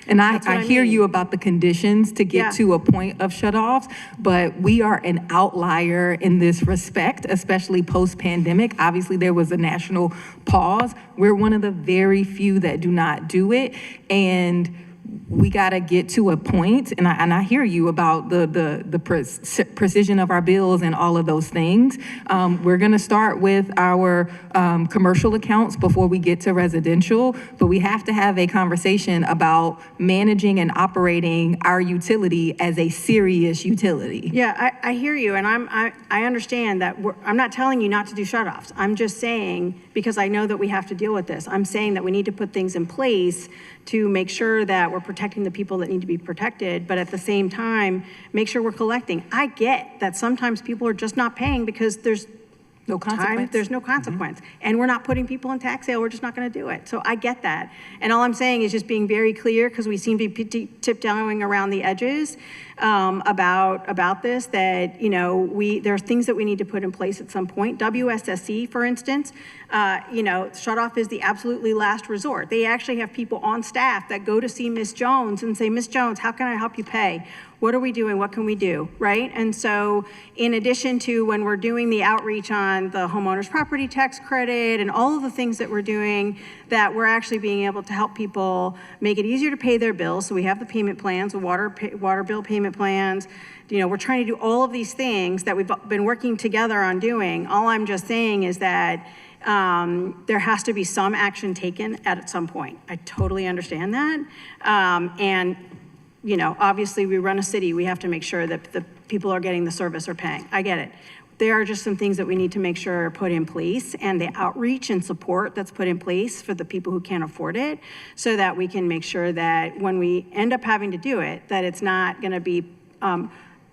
And I hear you about the conditions to get to a point of shutoffs, but we are an outlier in this respect, especially post-pandemic. Obviously, there was a national pause. We're one of the very few that do not do it, and we got to get to a point, and I hear you about the precision of our bills and all of those things. We're going to start with our commercial accounts before we get to residential, but we have to have a conversation about managing and operating our utility as a serious utility. Yeah, I hear you, and I understand that I'm not telling you not to do shutoffs. I'm just saying, because I know that we have to deal with this, I'm saying that we need to put things in place to make sure that we're protecting the people that need to be protected, but at the same time, make sure we're collecting. I get that sometimes people are just not paying because there's no consequence. There's no consequence. And we're not putting people in tax sale, we're just not gonna do it. So I get that. And all I'm saying is just being very clear, because we seem to be tiptoeing around the edges about this, that, there are things that we need to put in place at some point. WSSC, for instance, shutoff is the absolutely last resort. They actually have people on staff that go to see Ms. Jones and say, Ms. Jones, how can I help you pay? What are we doing? What can we do, right? And so in addition to when we're doing the outreach on the homeowner's property tax credit and all of the things that we're doing, that we're actually being able to help people make it easier to pay their bills. So we have the payment plans, the water bill payment plans. We're trying to do all of these things that we've been working together on doing. All I'm just saying is that there has to be some action taken at some point. I totally understand that. Obviously we run a city, we have to make sure that the people are getting the service or paying. I get it. There are just some things that we need to make sure are put in place, and the outreach and support that's put in place for the people who can't afford it, so that we can make sure that when we end up having to do it, that it's not gonna be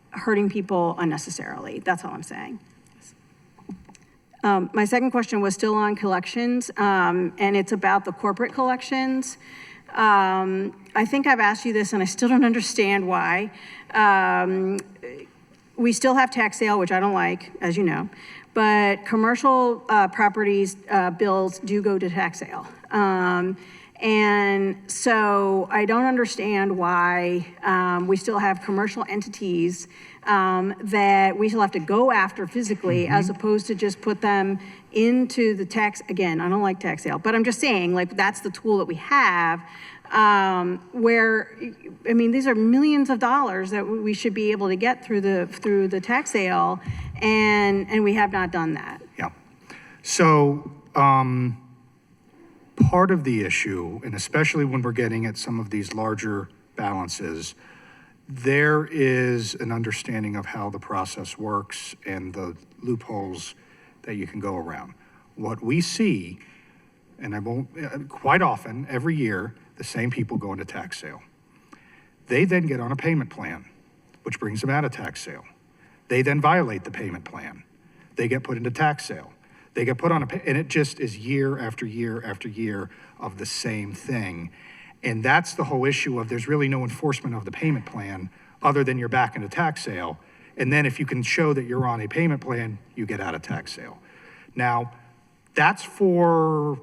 hurting people unnecessarily. That's all I'm saying. My second question was still on collections, and it's about the corporate collections. I think I've asked you this, and I still don't understand why. We still have tax sale, which I don't like, as you know, but commercial properties bills do go to tax sale. And so I don't understand why we still have commercial entities that we still have to go after physically as opposed to just put them into the tax. Again, I don't like tax sale, but I'm just saying, like, that's the tool that we have where, I mean, these are millions of dollars that we should be able to get through the tax sale, and we have not done that. Yeah. So part of the issue, and especially when we're getting at some of these larger balances, there is an understanding of how the process works and the loopholes that you can go around. What we see, and I won't, quite often, every year, the same people go into tax sale. They then get on a payment plan, which brings them out of tax sale. They then violate the payment plan. They get put into tax sale. They get put on and it just is year after year after year of the same thing. And that's the whole issue of there's really no enforcement of the payment plan other than you're back into tax sale. And then if you can show that you're on a payment plan, you get out of tax sale. Now, that's for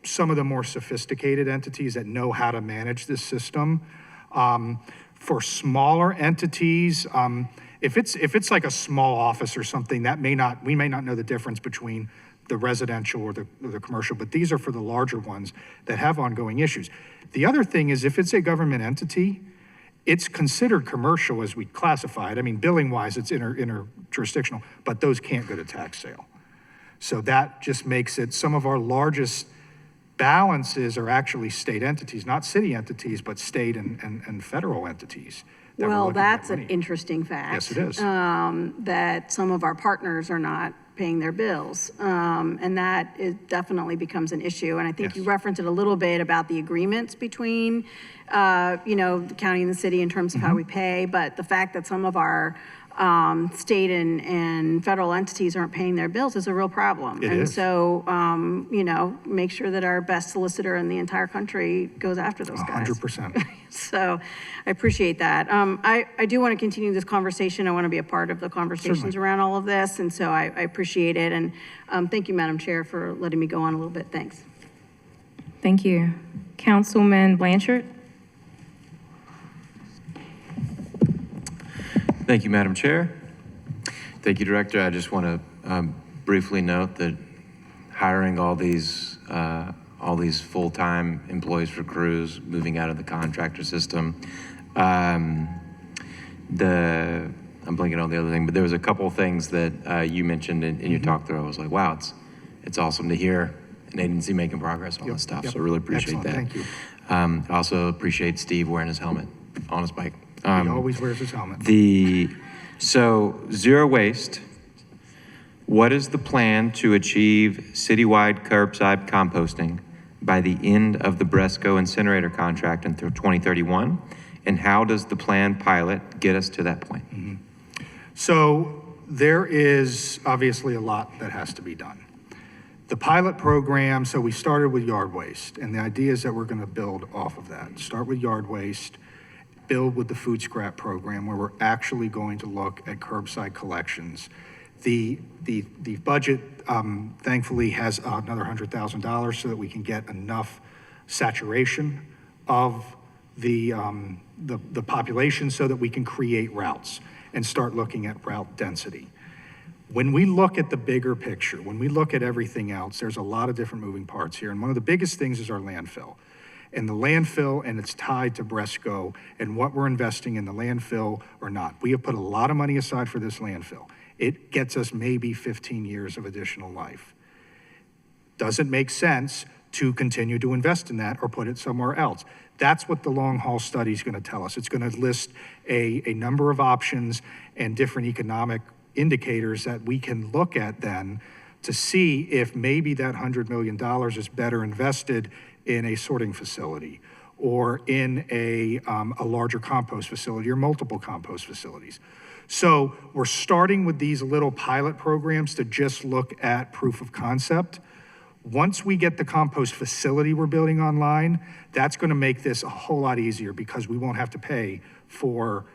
some of the more sophisticated entities that know how to manage this system. For smaller entities, if it's like a small office or something, we may not know the difference between the residential or the commercial, but these are for the larger ones that have ongoing issues. The other thing is if it's a government entity, it's considered commercial as we classify it. I mean, billing wise, it's inter-jurisdictional, but those can't go to tax sale. So that just makes it, some of our largest balances are actually state entities, not city entities, but state and federal entities. Well, that's an interesting fact. Yes, it is. That some of our partners are not paying their bills. And that definitely becomes an issue. And I think you referenced it a little bit about the agreements between, the county and the city in terms of how we pay. But the fact that some of our state and federal entities aren't paying their bills is a real problem. It is. So, make sure that our best solicitor in the entire country goes after those guys. 100%. So I appreciate that. I do want to continue this conversation. I want to be a part of the conversations around all of this. And so I appreciate it. And thank you, Madam Chair, for letting me go on a little bit. Thanks. Thank you. Councilman Blanchard? Thank you, Madam Chair. Thank you, Director. I just want to briefly note that hiring all these full-time employees for crews, moving out of the contractor system. I'm blanking on the other thing, but there was a couple of things that you mentioned in your talk through. I was like, wow, it's awesome to hear an agency making progress on this stuff. So I really appreciate that. Thank you. I also appreciate Steve wearing his helmet on his bike. He always wears his helmet. So zero waste. What is the plan to achieve citywide curbside composting by the end of the Bresco incinerator contract in 2031? And how does the planned pilot get us to that point? So there is obviously a lot that has to be done. The pilot program, so we started with yard waste, and the idea is that we're going to build off of that. Start with yard waste, build with the food scrap program, where we're actually going to look at curbside collections. The budget, thankfully, has another $100,000 so that we can get enough saturation of the population so that we can create routes and start looking at route density. When we look at the bigger picture, when we look at everything else, there's a lot of different moving parts here. And one of the biggest things is our landfill. And the landfill, and it's tied to Bresco and what we're investing in the landfill or not. We have put a lot of money aside for this landfill. It gets us maybe 15 years of additional life. Doesn't make sense to continue to invest in that or put it somewhere else. That's what the long haul study is going to tell us. It's going to list a number of options and different economic indicators that we can look at then to see if maybe that $100 million is better invested in a sorting facility or in a larger compost facility or multiple compost facilities. So we're starting with these little pilot programs to just look at proof of concept. Once we get the compost facility we're building online, that's going to make this a whole lot easier because we won't have to pay for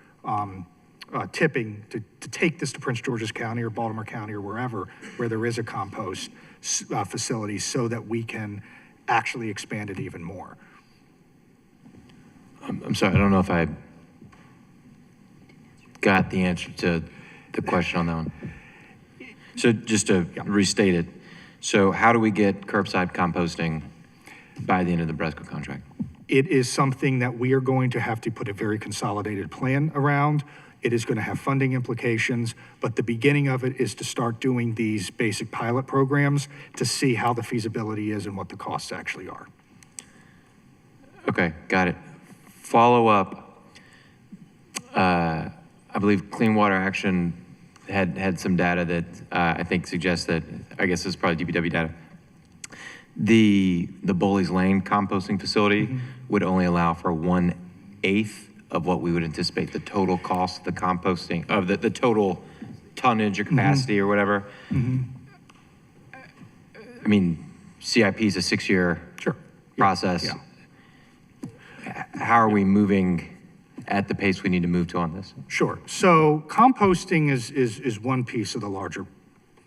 tipping to take this to Prince George's County or Baltimore County or wherever where there is a compost facility so that we can actually expand it even more. I'm sorry, I don't know if I got the answer to the question on that one. So just to restate it, so how do we get curbside composting by the end of the Bresco contract? It is something that we are going to have to put a very consolidated plan around. It is going to have funding implications, but the beginning of it is to start doing these basic pilot programs to see how the feasibility is and what the costs actually are. Okay, got it. Follow up, I believe Clean Water Action had some data that I think suggests that, I guess this is probably DPW data, the Bowley's Lane composting facility would only allow for 1/8 of what we would anticipate the total cost of the composting, of the total tonnage or capacity or whatever. I mean, CIP is a 6-year process. How are we moving at the pace we need to move to on this? Sure. So composting is one piece of the larger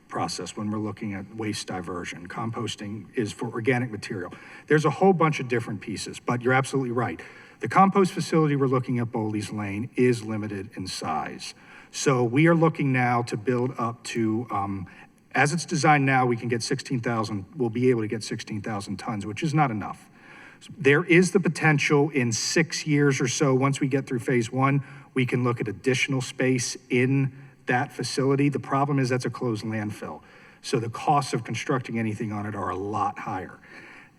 process when we're looking at waste diversion. Composting is for organic material. There's a whole bunch of different pieces, but you're absolutely right. The compost facility we're looking at Bowley's Lane is limited in size. So we are looking now to build up to, as it's designed now, we can get 16,000, we'll be able to get 16,000 tons, which is not enough. There is the potential in 6 years or so, once we get through phase 1, we can look at additional space in that facility. The problem is that's a closed landfill. So the costs of constructing anything on it are a lot higher.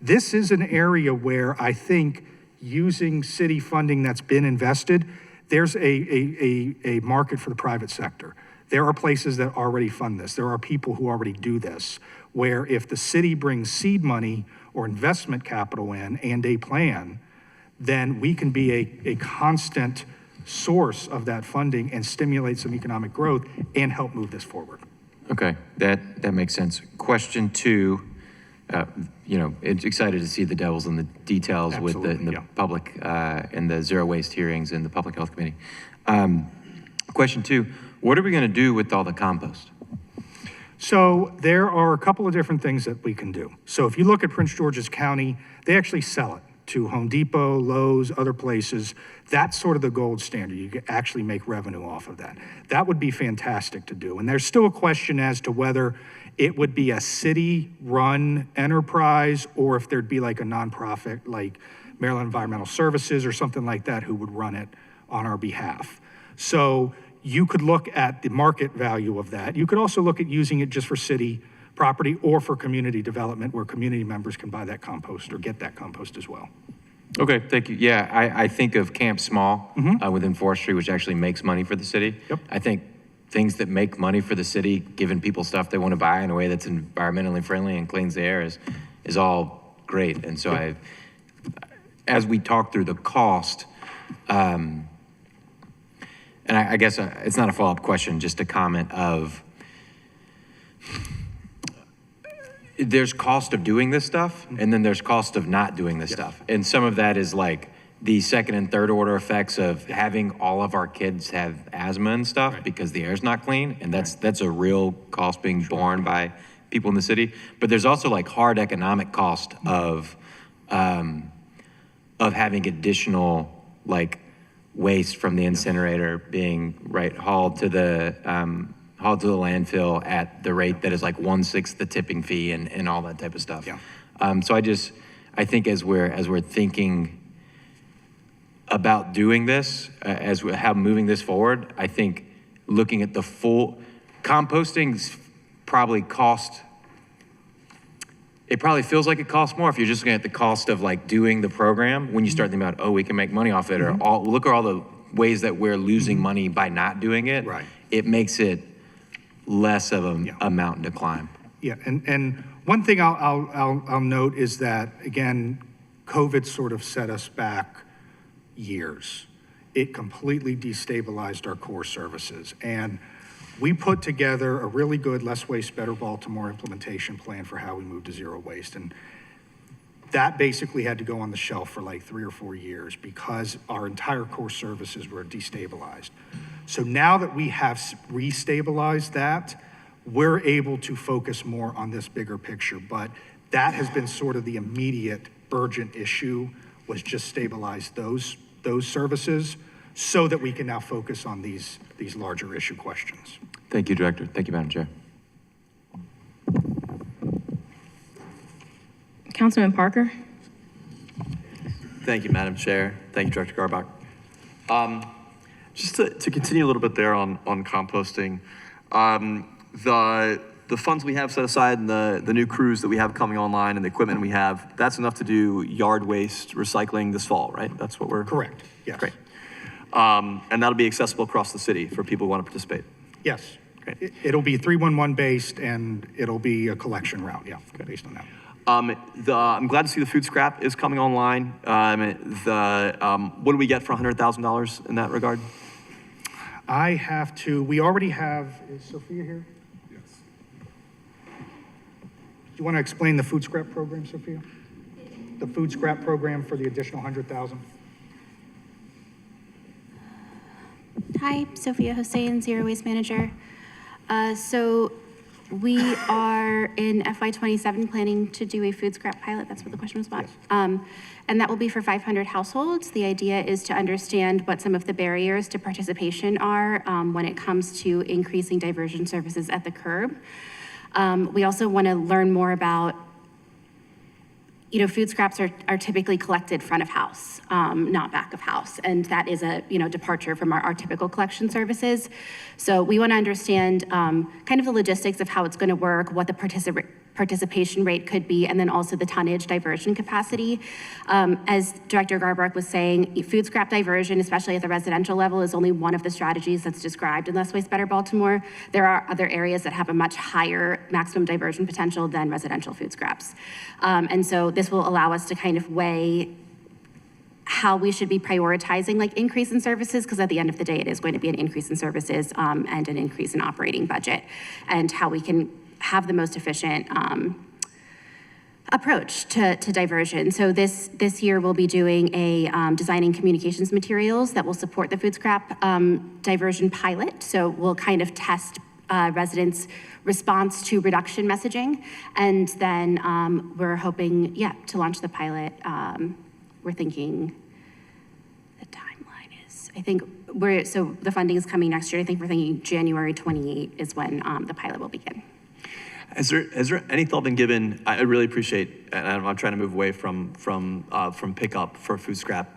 This is an area where I think using city funding that's been invested, there's a market for the private sector. There are places that already fund this. There are people who already do this, where if the city brings seed money or investment capital in and a plan, then we can be a constant source of that funding and stimulate some economic growth and help move this forward. Okay, that makes sense. Question 2, it's excited to see the devils in the details Absolutely, with the public and the zero waste hearings in the Public Health Committee. Question 2, what are we going to do with all the compost? So there are a couple of different things that we can do. So if you look at Prince George's County, they actually sell it to Home Depot, Lowe's, other places. That's sort of the gold standard. You can actually make revenue off of that. That would be fantastic to do. And there's still a question as to whether it would be a city-run enterprise or if there'd be like a nonprofit like Maryland Environmental Services or something like that who would run it on our behalf. So you could look at the market value of that. You could also look at using it just for city property or for community development where community members can buy that compost or get that compost as well. Okay, thank you. Yeah, I think of Camp Small within forestry, which actually makes money for the city. Yep. I think things that make money for the city, giving people stuff they want to buy in a way that's environmentally friendly and cleans the air is all great. And so as we talk through the cost, and I guess it's not a follow-up question, just a comment of, there's cost of doing this stuff, and then there's cost of not doing this stuff. And some of that is like the second and third order effects of having all of our kids have asthma and stuff because the air's not clean, and that's a real cost being borne by people in the city. But there's also like hard economic cost of having additional like waste from the incinerator being hauled to the landfill at the rate that is like 1/6 the tipping fee and all that type of stuff. Yeah. So I think as we're thinking about doing this, as we have moving this forward, I think looking at the full composting's probably cost. It probably feels like it costs more if you're just looking at the cost of like doing the program. When you start thinking about, we can make money off it, or look at all the ways that we're losing money by not doing it. Right. It makes it less of a mountain to climb. Yeah, and one thing I'll note is that, again, COVID sort of set us back years. It completely destabilized our core services. And we put together a really good Less Waste, Better Baltimore implementation plan for how we move to zero waste. And that basically had to go on the shelf for like 3 or 4 years because our entire core services were destabilized. So now that we have restabilized that, we're able to focus more on this bigger picture. But that has been sort of the immediate urgent issue, was just stabilize those services so that we can now focus on these larger issue questions. Thank you, Director. Thank you, Madam Chair. Councilman Parker? Thank you, Madam Chair. Thank you, Director Garbach. Just to continue a little bit there on composting, the funds we have set aside and the new crews that we have coming online and the equipment we have, that's enough to do yard waste recycling this fall, right? That's what we're... Correct, yes. Great. And that'll be accessible across the city for people who want to participate? Yes. Great. It'll be 311 based and it'll be a collection route, yeah, based on that. I'm glad to see the food scrap is coming online. What do we get for $100,000 in that regard? We already have, is Sophia here? Yes. Do you want to explain the food scrap program, Sophia? The food scrap program for the additional 100,000? Hi, Sophia Hossein, Zero Waste Manager. So we are in FY2027 planning to do a food scrap pilot. That's what the question was about. Yes. And that will be for 500 households. The idea is to understand what some of the barriers to participation are when it comes to increasing diversion services at the curb. We also want to learn more about, food scraps are typically collected front of house, not back of house. And that is a, departure from our typical collection services. So we want to understand kind of the logistics of how it's going to work, what the participation rate could be, and then also the tonnage diversion capacity. As Director Garbach was saying, food scrap diversion, especially at the residential level, is only one of the strategies that's described in Less Waste, Better Baltimore. There are other areas that have a much higher maximum diversion potential than residential food scraps. And so this will allow us to kind of weigh how we should be prioritizing like increase in services, because at the end of the day, it is going to be an increase in services and an increase in operating budget, and how we can have the most efficient approach to diversion. So this year we'll be doing a designing communications materials that will support the food scrap diversion pilot. So we'll kind of test residents' response to reduction messaging. And then we're hoping, to launch the pilot. We're thinking the timeline is, I think so the funding is coming next year. I think we're thinking January 28 is when the pilot will begin. Has there any thought been given? I really appreciate, and I'm trying to move away from pickup for food scrap.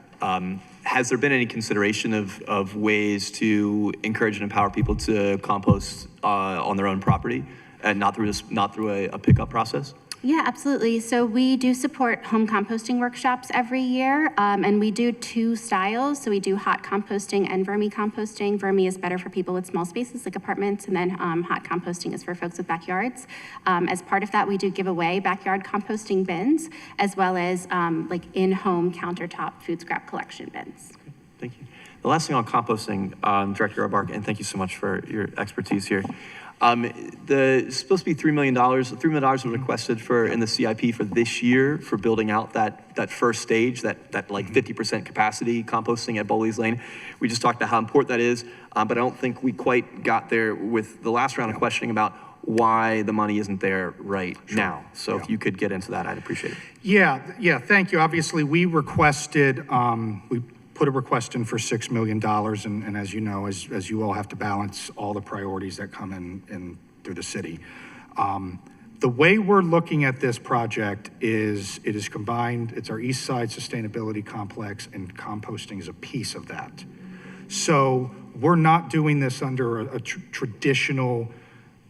Has there been any consideration of ways to encourage and empower people to compost on their own property, and not through a pickup process? Yeah, absolutely. So we do support home composting workshops every year, and we do 2 styles. So we do hot composting and vermicomposting. Vermi is better for people with small spaces like apartments, and then hot composting is for folks with backyards. As part of that, we do give away backyard composting bins, as well as like in-home countertop food scrap collection bins. Okay, thank you. The last thing on composting, Director Garbach, and thank you so much for your expertise here. It's supposed to be $3 million. $3 million was requested in the CIP for this year for building out that first stage, that like 50% capacity composting at Bowley's Lane. We just talked about how important that is, but I don't think we quite got there with the last round of questioning about why the money isn't there right now. So if you could get into that, I'd appreciate it. Yeah, thank you. Obviously, we requested, we put a request in for $6 million, and as you know, as you all have to balance all the priorities that come in through the city. The way we're looking at this project is it is combined. It's our East Side Sustainability Complex, and composting is a piece of that. So we're not doing this under a traditional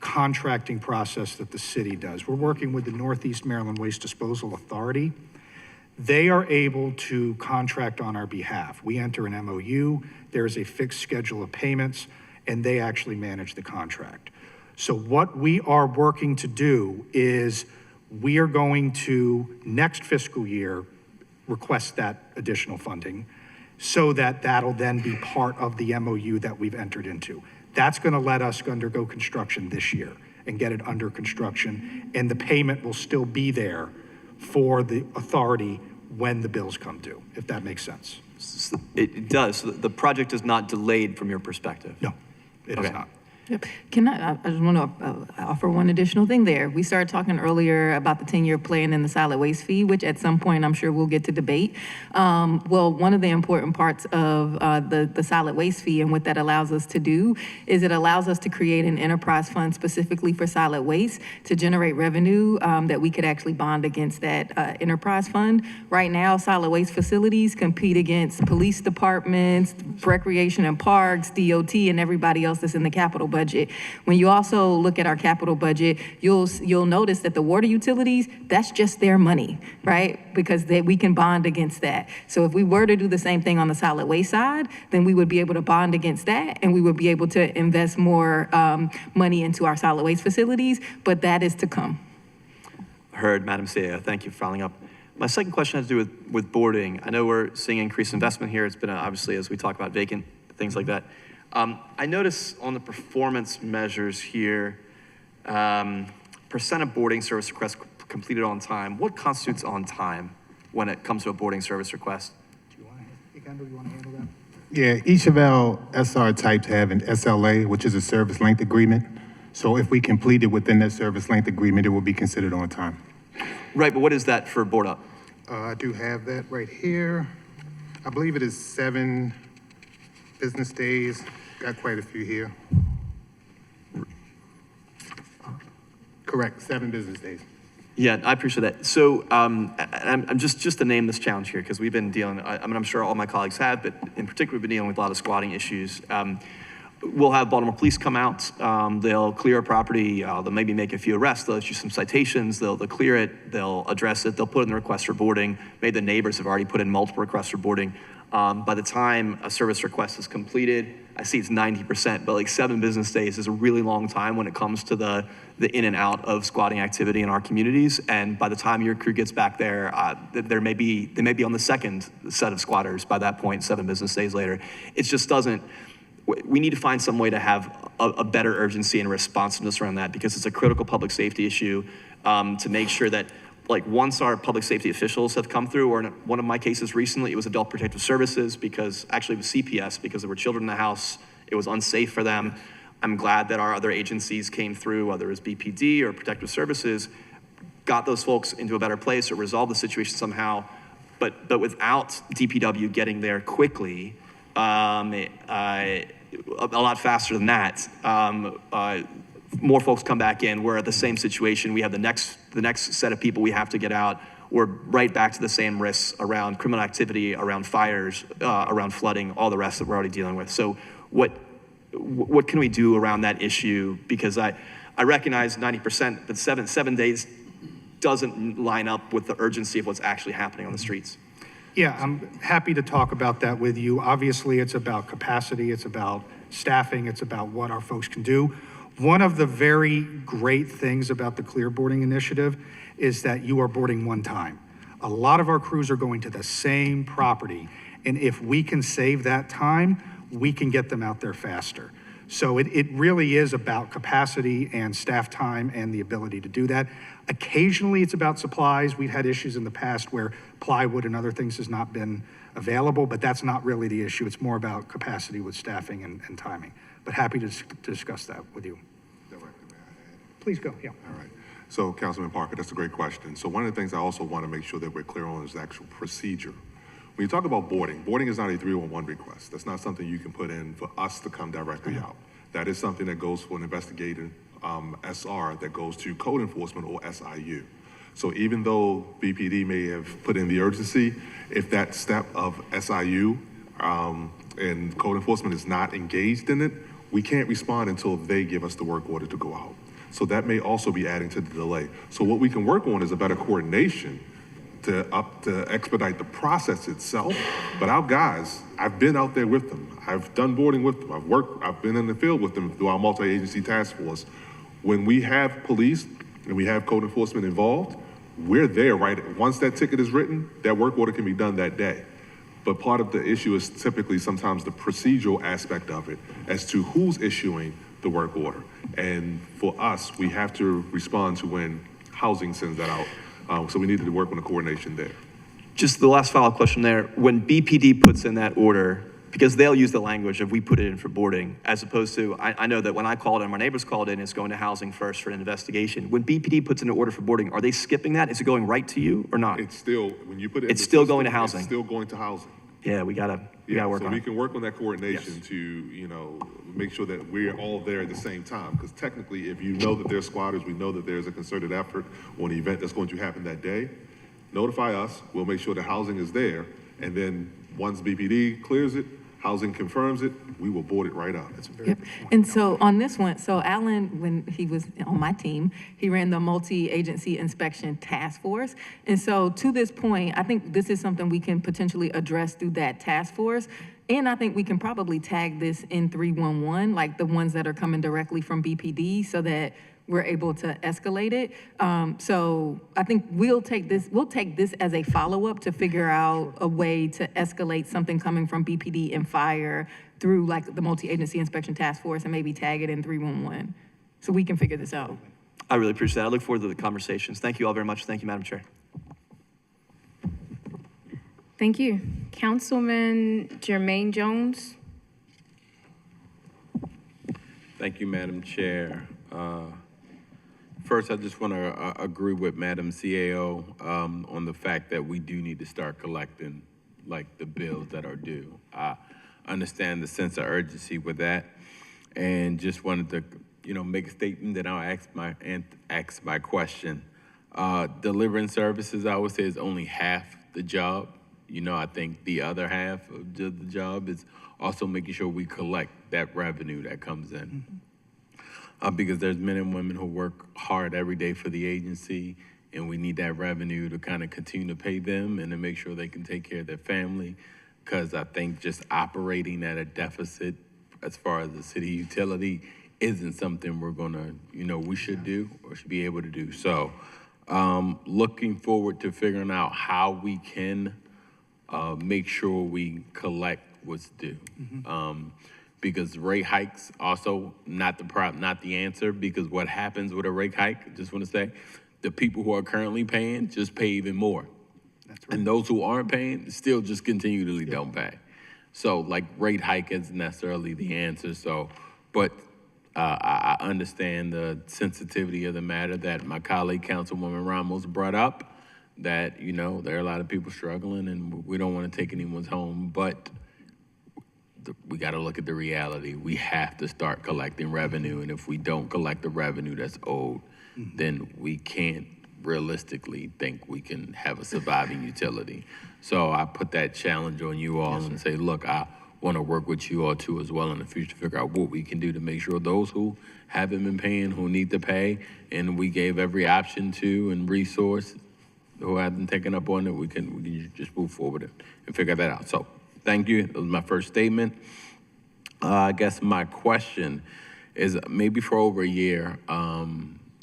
contracting process that the city does. We're working with the Northeast Maryland Waste Disposal Authority. They are able to contract on our behalf. We enter an MOU, there's a fixed schedule of payments, and they actually manage the contract. So what we are working to do is we are going to, next fiscal year, request that additional funding so that that'll then be part of the MOU that we've entered into. That's going to let us undergo construction this year and get it under construction, and the payment will still be there for the authority when the bills come due, if that makes sense. It does. So the project is not delayed from your perspective? No, it is not. Yep. I just want to offer one additional thing there. We started talking earlier about the 10-year plan and the solid waste fee, which at some point I'm sure we'll get to debate. Well, one of the important parts of the solid waste fee and what that allows us to do is it allows us to create an enterprise fund specifically for solid waste to generate revenue that we could actually bond against that enterprise fund. Right now, solid waste facilities compete against police departments, recreation and parks, DOT, and everybody else that's in the capital budget. When you also look at our capital budget, you'll notice that the water utilities, that's just their money, right? Because we can bond against that. So if we were to do the same thing on the solid waste side, then we would be able to bond against that, and we would be able to invest more money into our solid waste facilities, but that is to come. Heard, Madam CEO. Thank you for following up. My second question has to do with boarding. I know we're seeing increased investment here. It's been obviously, as we talk about vacant, things like that. I notice on the performance measures here, percent of boarding service requests completed on time. What constitutes on time when it comes to a boarding service request? Do you want to handle that? Yeah, each of our SR types have an SLA, which is a service length agreement. So if we complete it within that service length agreement, it will be considered on time. Right, but what is that for board up? I do have that right here. I believe it is 7 business days. Got quite a few here. Correct, 7 business days. Yeah, I appreciate that. So I'm just to name this challenge here, because we've been dealing, I mean, I'm sure all my colleagues have, but in particular, we've been dealing with a lot of squatting issues. We'll have Baltimore police come out, they'll clear a property, they'll maybe make a few arrests, they'll issue some citations, they'll clear it, they'll address it, they'll put in the request for boarding. Maybe the neighbors have already put in multiple requests for boarding. By the time a service request is completed, I see it's 90%, but like 7 business days is a really long time when it comes to the in and out of squatting activity in our communities. And by the time your crew gets back there, they may be on the second set of squatters by that point, 7 business days later. It just doesn't, we need to find some way to have a better urgency and responsiveness around that, because it's a critical public safety issue to make sure that, like, once our public safety officials have come through, or in one of my cases recently, it was Adult Protective Services, because actually it was CPS, because there were children in the house, it was unsafe for them. I'm glad that our other agencies came through, whether it was BPD or Protective Services, got those folks into a better place or resolved the situation somehow. But without DPW getting there quickly, a lot faster than that, more folks come back in. We're at the same situation. We have the next set of people we have to get out. We're right back to the same risks around criminal activity, around fires, around flooding, all the rest that we're already dealing with. So what can we do around that issue? Because I recognize 90%, but 7 days doesn't line up with the urgency of what's actually happening on the streets. Yeah, I'm happy to talk about that with you. Obviously, it's about capacity, it's about staffing, it's about what our folks can do. One of the very great things about the Clear Boarding Initiative is that you are boarding one time. A lot of our crews are going to the same property, and if we can save that time, we can get them out there faster. So it really is about capacity and staff time and the ability to do that. Occasionally, it's about supplies. We've had issues in the past where plywood and other things has not been available, but that's not really the issue. It's more about capacity with staffing and timing. But happy to discuss that with you. Please go, yeah. All right. So, Councilman Parker, that's a great question. So one of the things I also want to make sure that we're clear on is the actual procedure. When you talk about boarding is not a 311 request. That's not something you can put in for us to come directly out. That is something that goes for an investigative SR that goes to code enforcement or SIU. So even though BPD may have put in the urgency, if that step of SIU and code enforcement is not engaged in it, we can't respond until they give us the work order to go out. So that may also be adding to the delay. So what we can work on is a better coordination to expedite the process itself. But our guys, I've been out there with them. I've done boarding with them. I've been in the field with them through our multi-agency task force. When we have police and we have code enforcement involved, we're there, right? Once that ticket is written, that work order can be done that day. But part of the issue is typically sometimes the procedural aspect of it as to who's issuing the work order. And for us, we have to respond to when housing sends that out. So we needed to work on the coordination there. Just the last follow-up question there. When BPD puts in that order, because they'll use the language of we put it in for boarding, as opposed to, I know that when I called in, my neighbors called in, it's going to housing first for an investigation. When BPD puts in an order for boarding, are they skipping that? Is it going right to you or not? It's still, when you put it in It's the still system, going to housing. It's still going to housing. Yeah, we gotta work so on we it. can work on that coordination to, make sure that we're all there at the same time. Because technically, if you know that there's squatters, we know that there's a concerted effort on an event that's going to happen that day, notify us, we'll make sure that housing is there, and then once BPD clears it, housing confirms it, we will board it right up. That's a very Yep. And so on this one, so Alan, when he was on my team, he ran the multi-agency inspection task force. And so to this point, I think this is something we can potentially address through that task force. And I think we can probably tag this in 311, like the ones that are coming directly from BPD, so that we're able to escalate it. So I think we'll take this as a follow-up to figure out a way to escalate something coming from BPD and fire through like the multi-agency inspection task force and maybe tag it in 311. So we can figure this out. I really appreciate that. I look forward to the conversations. Thank you all very much. Thank you, Madam Chair. Thank you. Councilman Jermaine Jones. Thank you, Madam Chair. First, I just want to agree with Madam CAO on the fact that we do need to start collecting like the bills that are due. I understand the sense of urgency with that, and just wanted to, make a statement that I'll ask my question. Delivering services, I would say, is only half the job. I think the other half of the job is also making sure we collect that revenue that comes in. Because there's men and women who work hard every day for the agency, and we need that revenue to kind of continue to pay them and to make sure they can take care of their family. Because I think just operating at a deficit as far as the city utility isn't something we're gonna, we should do or should be able to do. So looking forward to figuring out how we can make sure we collect what's due. Because rate hikes also not the answer, because what happens with a rate hike, just want to say, the people who are currently paying just pay even more. That's right. And those who aren't paying still just continually don't pay. So like rate hike isn't necessarily the answer. So, but I understand the sensitivity of the matter that my colleague Councilwoman Ramos brought up, that, there are a lot of people struggling and we don't want to take anyone's home, but we got to look at the reality. We have to start collecting revenue, and if we don't collect the revenue that's owed, then we can't realistically think we can have a surviving utility. So I put that challenge on you all and say, look, I want to work with you all too as well in the future to figure out what we can do to make sure those who haven't been paying, who need to pay, and we gave every option to and resource who haven't taken up on it, we can just move forward and figure that out. So thank you. That was my first statement. I guess my question is, maybe for over a year,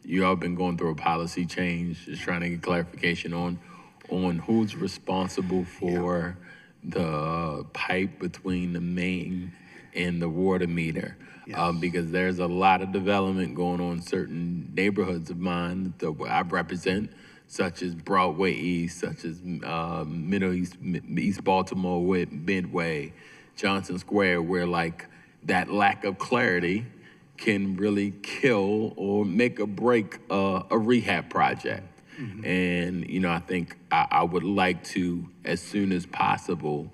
you all have been going through a policy change, just trying to get clarification on who's responsible for the pipe between the main and the water meter. Because there's a lot of development going on in certain neighborhoods of mine that I represent, such as Broadway East, such as Middle East, East Baltimore, Midway, Johnson Square, where like that lack of clarity can really kill or make or break a rehab project. And, I think I would like to, as soon as possible,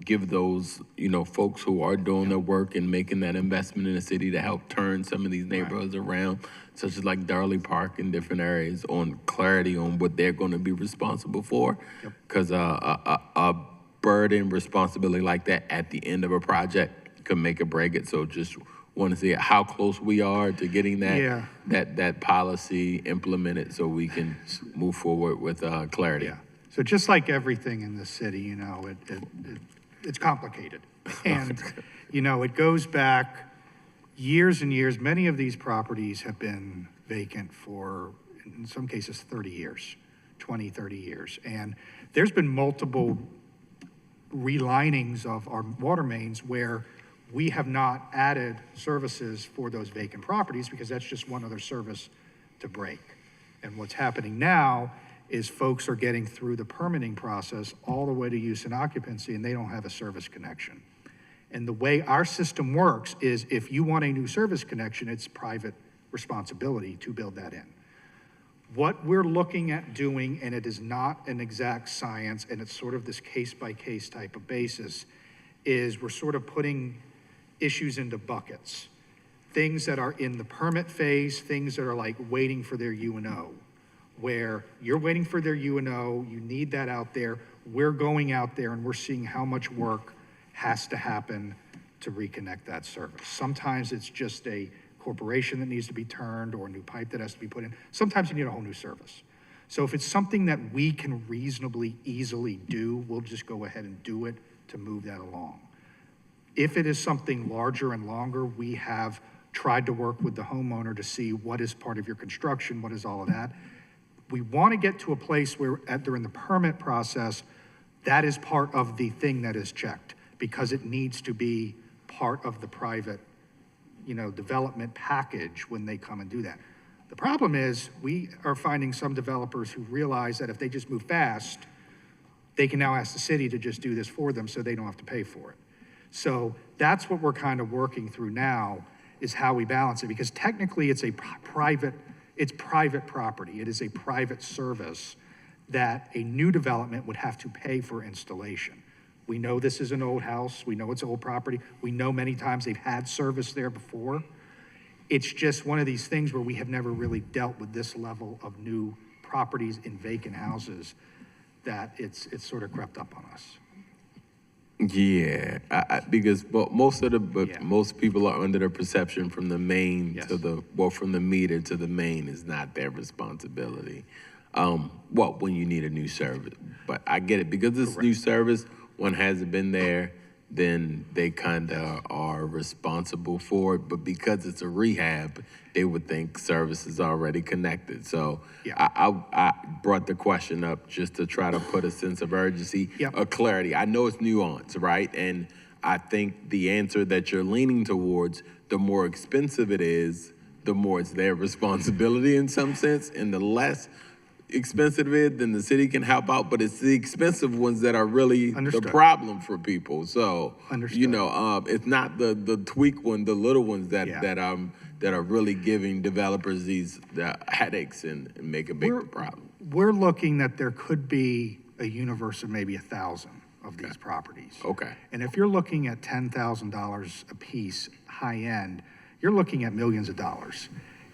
give those, folks who are doing their work and making that investment in the city to help turn some of these neighborhoods around, such as like Darley Park and different areas, on clarity on what they're going to be responsible for. Because a burden responsibility like that at the end of a project can make or break it. So just want to see how close we are to getting that policy implemented so we can move forward with clarity. So just like everything in the city, it's complicated. And, it goes back years and years. Many of these properties have been vacant for in some cases 30 years, 20, 30 years. And there's been multiple relinings of our water mains where we have not added services for those vacant properties because that's just one other service to break. And what's happening now is folks are getting through the permitting process all the way to use and occupancy, and they don't have a service connection. And the way our system works is if you want a new service connection, it's private responsibility to build that in. What we're looking at doing, and it is not an exact science, and it's sort of this case-by-case type of basis, is we're sort of putting issues into buckets. Things that are in the permit phase, things that are like waiting for their UNO, where you're waiting for their UNO, you need that out there, we're going out there and we're seeing how much work has to happen to reconnect that service. Sometimes it's just a corporation that needs to be turned or a new pipe that has to be put in. Sometimes you need a whole new service. So if it's something that we can reasonably easily do, we'll just go ahead and do it to move that along. If it is something larger and longer, we have tried to work with the homeowner to see what is part of your construction, what is all of that. We want to get to a place where during the permit process, that is part of the thing that is checked because it needs to be part of the private, development package when they come and do that. The problem is we are finding some developers who realize that if they just move fast, they can now ask the city to just do this for them so they don't have to pay for it. So that's what we're kind of working through now is how we balance it because technically it's private property. It is a private service that a new development would have to pay for installation. We know this is an old house. We know it's old property. We know many times they've had service there before. It's just one of these things where we have never really dealt with this level of new properties in vacant houses that it's sort of crept up on us. Yeah, because most people are under the perception from the main to from the meter to the main is not their responsibility. When you need a new service, but I get it because this new service, one hasn't been there, then they kind of are responsible for it. But because it's a rehab, they would think service is already connected. So I brought the question up just to try to put a sense of urgency, or clarity. I know it's nuance, right? And I think the answer that you're leaning towards, the more expensive it is, the more it's their responsibility in some sense, and the less expensive it is, then the city can help out, but it's the expensive ones that are really the problem for people. So, it's not the tweak one, the little ones that are really giving developers these headaches and make a big problem. We're looking that there could be a universe of maybe 1,000 of these properties. Okay. And if you're looking at $10,000 a piece, high end, you're looking at millions of dollars.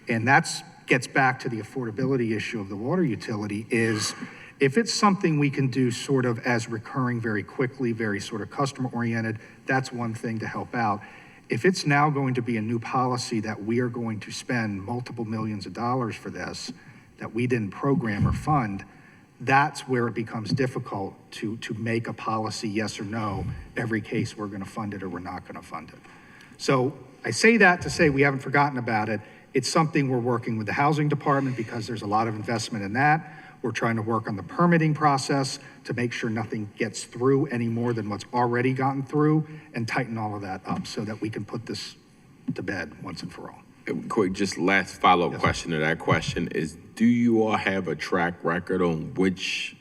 And that's gets back to the affordability issue of the water utility is if it's something we can do sort of as recurring very quickly, very sort of customer oriented, that's one thing to help out. If it's now going to be a new policy that we are going to spend multiple millions of dollars for this, that we didn't program or fund, that's where it becomes difficult to make a policy yes or no, every case we're gonna fund it or we're not gonna fund it. So I say that to say we haven't forgotten about it. It's something we're working with the housing department because there's a lot of investment in that. We're trying to work on the permitting process to make sure nothing gets through any more than what's already gotten through and tighten all of that up so that we can put this to bed once and for all. Quick, just last follow-up question to that question is, do you all have a track record on which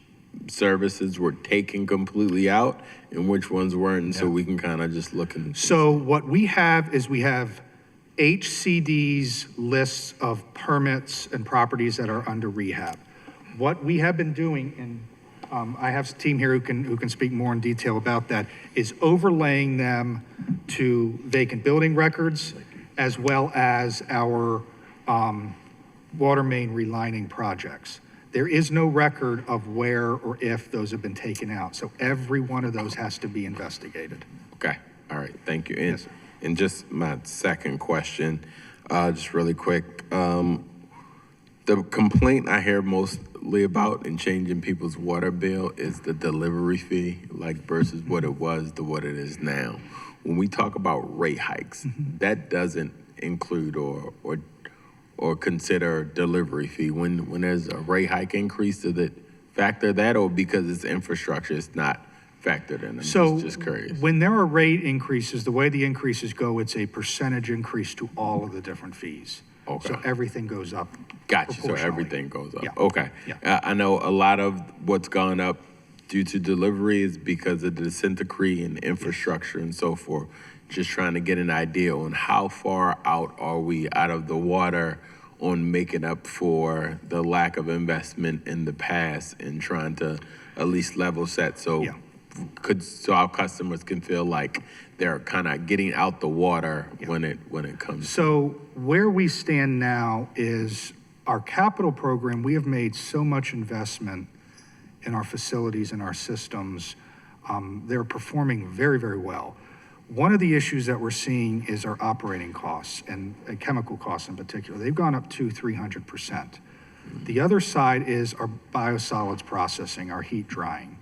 services were taken completely out and which ones weren't? So we can kind of just look and... So what we have is we have HCD's lists of permits and properties that are under rehab. What we have been doing, and I have a team here who can speak more in detail about that, is overlaying them to vacant building records as well as our water main relining projects. There is no record of where or if those have been taken out. So every one of those has to be investigated. Okay, all right, thank you. And, yes, sir. And just my second question, just really quick. The complaint I hear mostly about in changing people's water bill is the delivery fee, versus what it was to what it is now. When we talk about rate hikes, that doesn't include or or consider delivery fee? When there's a rate hike increase, does it factor that, or because it's infrastructure, it's not factored in? I'm just curious. When there are rate increases, the way the increases go, it's a percentage increase to all of the different fees. Okay. So everything goes up. Gotcha, so proportionally. everything goes up. Yeah. Okay. Yeah. I know a lot of what's gone up due to delivery is because of the consent decree and infrastructure and so forth. Just trying to get an idea on how far out are we out of the water on making up for the lack of investment in the past and trying to at least level set so our customers can feel like they're kind of getting out the water when it comes. So where we stand now is our capital program. We have made so much investment in our facilities and our systems. They're performing very, very well. One of the issues that we're seeing is our operating costs and chemical costs in particular. They've gone up 200-300%. The other side is our biosolids processing, our heat drying.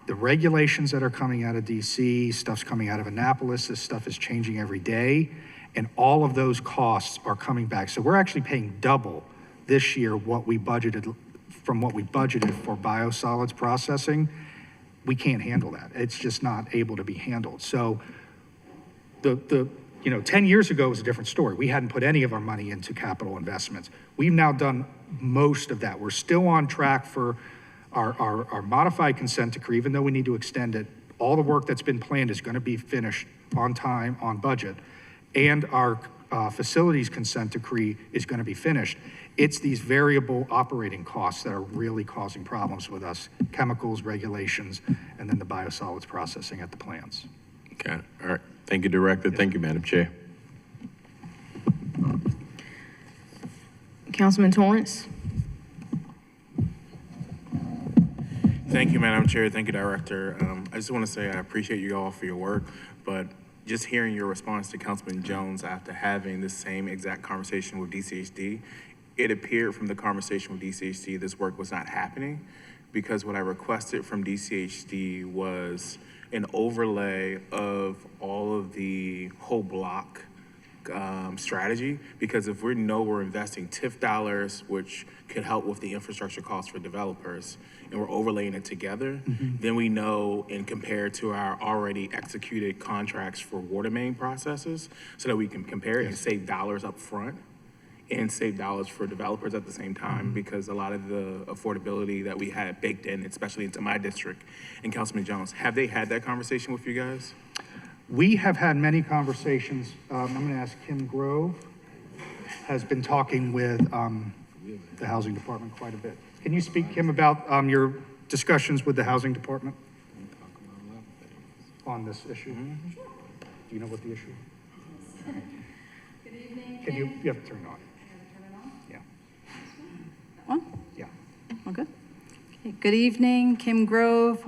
The regulations that are coming out of DC, stuff's coming out of Annapolis, this stuff is changing every day, and all of those costs are coming back. So we're actually paying double this year what we budgeted for biosolids processing. We can't handle that. It's just not able to be handled. So 10 years ago was a different story. We hadn't put any of our money into capital investments. We've now done most of that. We're still on track for our modified consent decree, even though we need to extend it. All the work that's been planned is going to be finished on time, on budget, and our facilities consent decree is going to be finished. It's these variable operating costs that are really causing problems with us: chemicals, regulations, and then the biosolids processing at the plants. Okay, all right. Thank you, Director. Thank you, Madam Chair. Councilman Torrance? Thank you, Madam Chair. Thank you, Director. I just want to say I appreciate you all for your work, but just hearing your response to Councilman Jones after having the same exact conversation with DCHD, it appeared from the conversation with DCHD this work was not happening, because what I requested from DCHD was an overlay of all of the whole block strategy, because if we know we're investing TIF dollars, which could help with the infrastructure costs for developers, and we're overlaying it together, then we know and compare to our already executed contracts for water main processes so that we can compare it and save dollars up front and save dollars for developers at the same time, because a lot of the affordability that we had baked in, especially into my district, and Councilman Jones, have they had that conversation with you guys? We have had many conversations. I'm going to ask Kim Grove, has been talking with the Housing Department quite a bit. Can you speak, Kim, about your discussions with the Housing Department on this issue? Sure. Do you know what the issue is? Good evening. You have to turn it on. Yeah. On? Yeah. All good. Okay. Good evening, Kim Grove,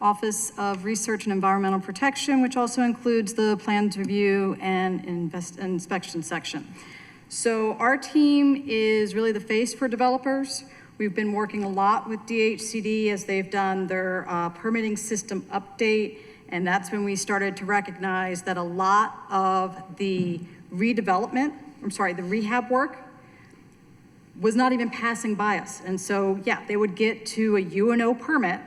Office of Research and Environmental Protection, which also includes the Plans Review and Inspection section. So our team is really the face for developers. We've been working a lot with DHCD as they've done their permitting system update, and that's when we started to recognize that a lot of the the rehab work was not even passing by us. And so, yeah, they would get to a UNO permit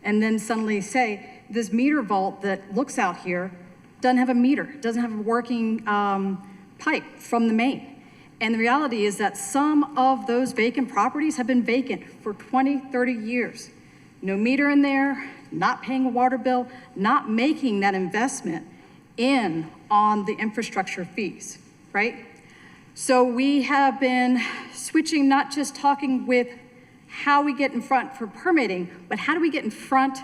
and then suddenly say, this meter vault that looks out here doesn't have a meter, doesn't have a working pipe from the main. And the reality is that some of those vacant properties have been vacant for 20, 30 years. No meter in there, not paying a water bill, not making that investment in on the infrastructure fees, right? So we have been switching, not just talking with how we get in front for permitting, but how do we get in front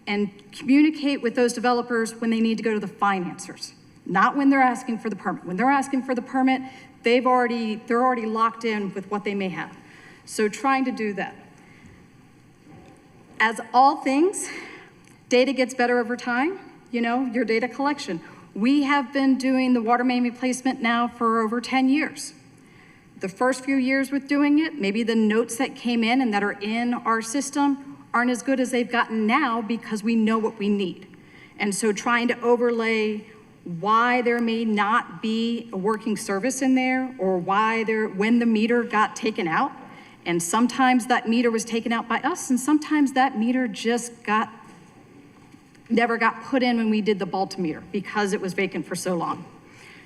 and communicate with those developers when they need to go to the financiers, not when they're asking for the permit. When they're asking for the permit, they're already locked in with what they may have. So trying to do that. As all things, data gets better over time, your data collection. We have been doing the water main replacement now for over 10 years. The first few years with doing it, maybe the notes that came in and that are in our system aren't as good as they've gotten now because we know what we need. And so trying to overlay why there may not be a working service in there, or when the meter got taken out. And sometimes that meter was taken out by us, and sometimes that meter just never got put in when we did the Baltimeter because it was vacant for so long.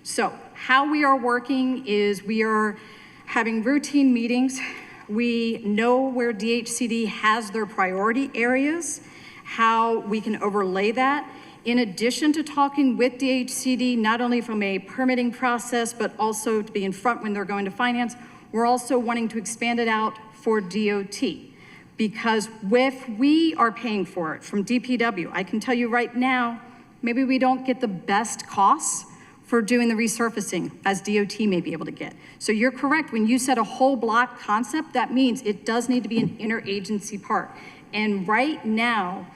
So how we are working is we are having routine meetings. We know where DHCD has their priority areas, how we can overlay that. In addition to talking with DHCD, not only from a permitting process, but also to be in front when they're going to finance, we're also wanting to expand it out for DOT. Because if we are paying for it from DPW, I can tell you right now, maybe we don't get the best costs for doing the resurfacing as DOT may be able to get. So you're correct, when you said a whole block concept, that means it does need to be an interagency part. And right now,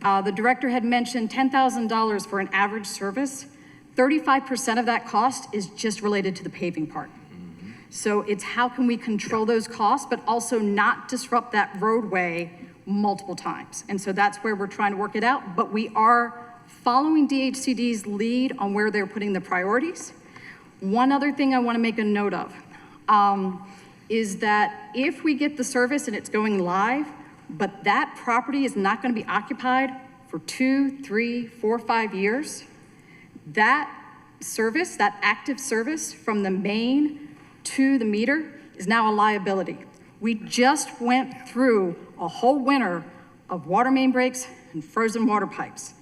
the director had mentioned $10,000 for an average service. 35% of that cost is just related to the paving part. So it's how can we control those costs, but also not disrupt that roadway multiple times. And so that's where we're trying to work it out, but we are following DHCD's lead on where they're putting the priorities. One other thing I want to make a note of is that if we get the service and it's going live, but that property is not going to be occupied for 2, 3, 4, 5 years, that service, that active service from the main to the meter is now a liability. We just went through a whole winter of water main breaks and frozen water pipes.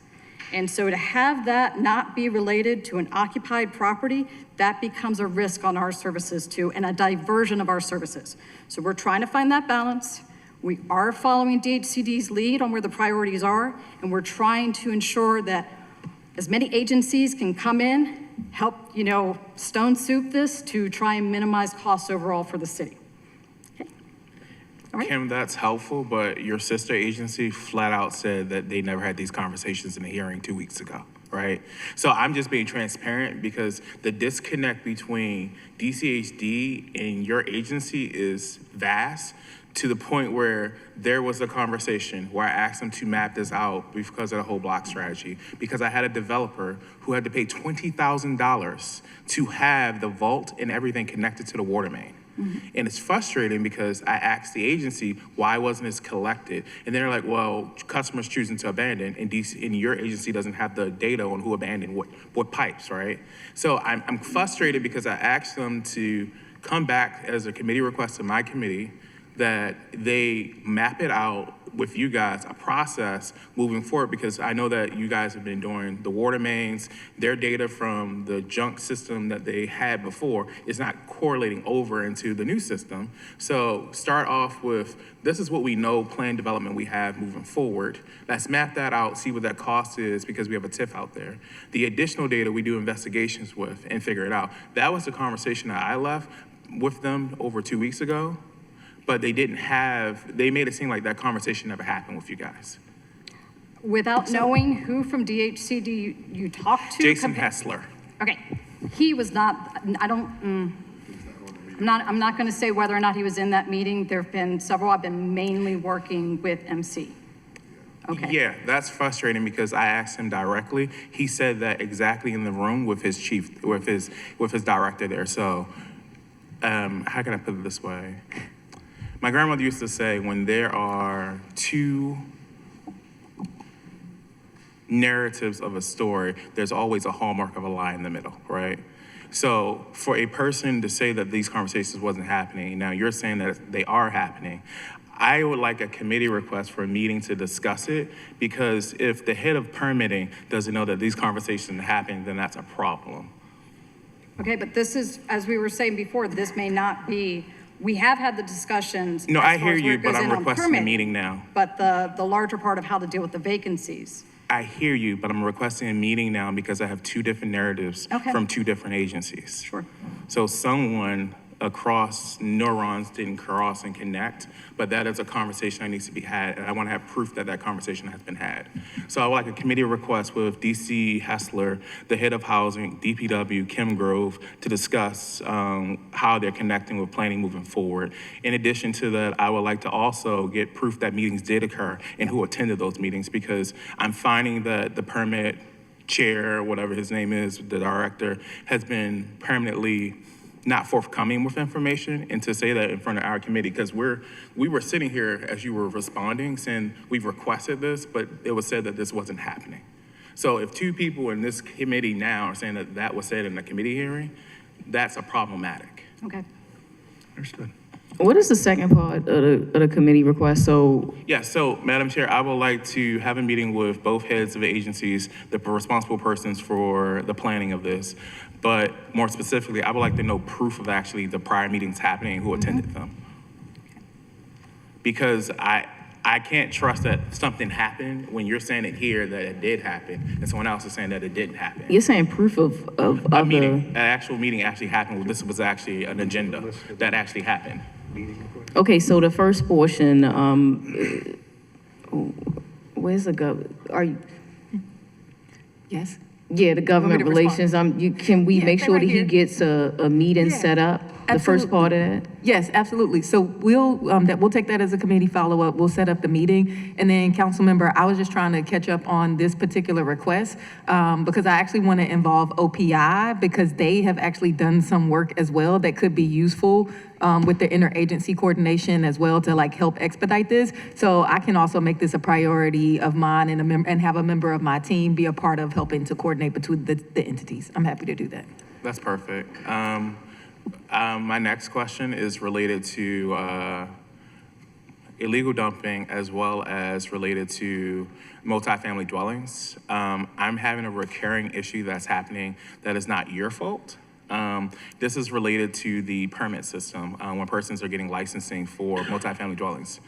And so to have that not be related to an occupied property, that becomes a risk on our services too, and a diversion of our services. So we're trying to find that balance. We are following DHCD's lead on where the priorities are, and we're trying to ensure that as many agencies can come in, help, stone soup this to try and minimize costs overall for the city. Okay. All right. Kim, that's helpful, but your sister agency flat out said that they never had these conversations in a hearing 2 weeks ago, right? So I'm just being transparent because the disconnect between DCHD and your agency is vast, to the point where there was a conversation where I asked them to map this out because of the whole block strategy, because I had a developer who had to pay $20,000 to have the vault and everything connected to the water main. And it's frustrating because I asked the agency, why wasn't this collected? And they're like, well, customers choosing to abandon, and your agency doesn't have the data on who abandoned what pipes, right? So I'm frustrated because I asked them to come back as a committee request to my committee, that they map it out with you guys, a process moving forward, because I know that you guys have been doing the water mains, their data from the junk system that they had before is not correlating over into the new system. So start off with, this is what we know, plan development we have moving forward. Let's map that out, see what that cost is, because we have a TIF out there. The additional data we do investigations with and figure it out. That was the conversation that I left with them over 2 weeks ago. But they made it seem like that conversation never happened with you guys. Without knowing who from DHCD you talked to? Jason Hessler. Okay, he was not, I'm not gonna say whether or not he was in that meeting. There've been several, I've been mainly working with MC. Okay. Yeah, that's frustrating because I asked him directly. He said that exactly in the room with his chief, with his director there. So, how can I put it this way? My grandmother used to say, when there are two narratives of a story, there's always a hallmark of a lie in the middle, right? So for a person to say that these conversations wasn't happening, now you're saying that they are happening. I would like a committee request for a meeting to discuss it, because if the head of permitting doesn't know that these conversations happen, then that's a problem. Okay, but this is, as we were saying before, this may not be, we have had the discussions. No, I hear you, but I'm requesting a meeting now. But the larger part of how to deal with the vacancies. I hear you, but I'm requesting a meeting now because I have two different narratives from two different agencies. Sure. So someone across neurons didn't cross and connect, but that is a conversation that needs to be had, and I want to have proof that that conversation has been had. So I would like a committee request with DC Hessler, the head of housing, DPW, Kim Grove, to discuss how they're connecting with planning moving forward. In addition to that, I would like to also get proof that meetings did occur and who attended those meetings, because I'm finding that the permit chair, whatever his name is, the director, has been permanently not forthcoming with information, and to say that in front of our committee, because we were sitting here as you were responding saying we've requested this, but it was said that this wasn't happening. So if two people in this committee now are saying that that was said in a committee hearing, that's a problematic. Okay. Understood. What is the second part of the committee request? So Yeah, so Madam Chair, I would like to have a meeting with both heads of agencies, the responsible persons for the planning of this. But more specifically, I would like to know proof of actually the prior meetings happening, who attended them. Because I can't trust that something happened when you're saying it here that it did happen, and someone else is saying that it didn't happen. you're saying proof of A meeting, an actual meeting actually happened. This was actually an agenda that actually happened. Okay, so the first portion, where's the are you? Yes? Yeah, the government Want me to relations, can we make stay sure right that he here. gets a meeting set up? The first part of that? Yes, absolutely. So we'll take that as a committee follow-up. We'll set up the meeting. And then, council member, I was just trying to catch up on this particular request because I actually want to involve OPI because they have actually done some work as well that could be useful with the interagency coordination as well to like help expedite this. So I can also make this a priority of mine and have a member of my team be a part of helping to coordinate between the entities. I'm happy to do that. That's perfect. My next question is related to illegal dumping as well as related to multifamily dwellings. I'm having a recurring issue that's happening that is not your fault. This is related to the permit system when persons are getting licensing for multifamily dwellings.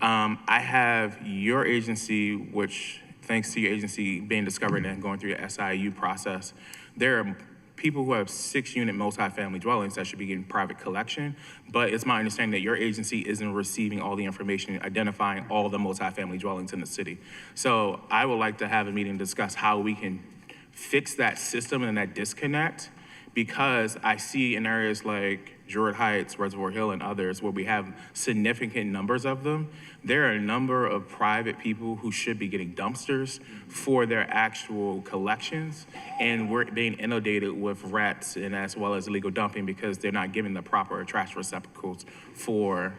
I have your agency, which thanks to your agency being discovered and going through the SIU process, there are people who have 6-unit multifamily dwellings that should be getting private collection, but it's my understanding that your agency isn't receiving all the information identifying all the multifamily dwellings in the city. So I would like to have a meeting to discuss how we can fix that system and that disconnect, because I see in areas like Druid Heights, Reservoir Hill, and others where we have significant numbers of them, there are a number of private people who should be getting dumpsters for their actual collections, and we're being inundated with rats and as well as illegal dumping because they're not giving the proper trash receptacles for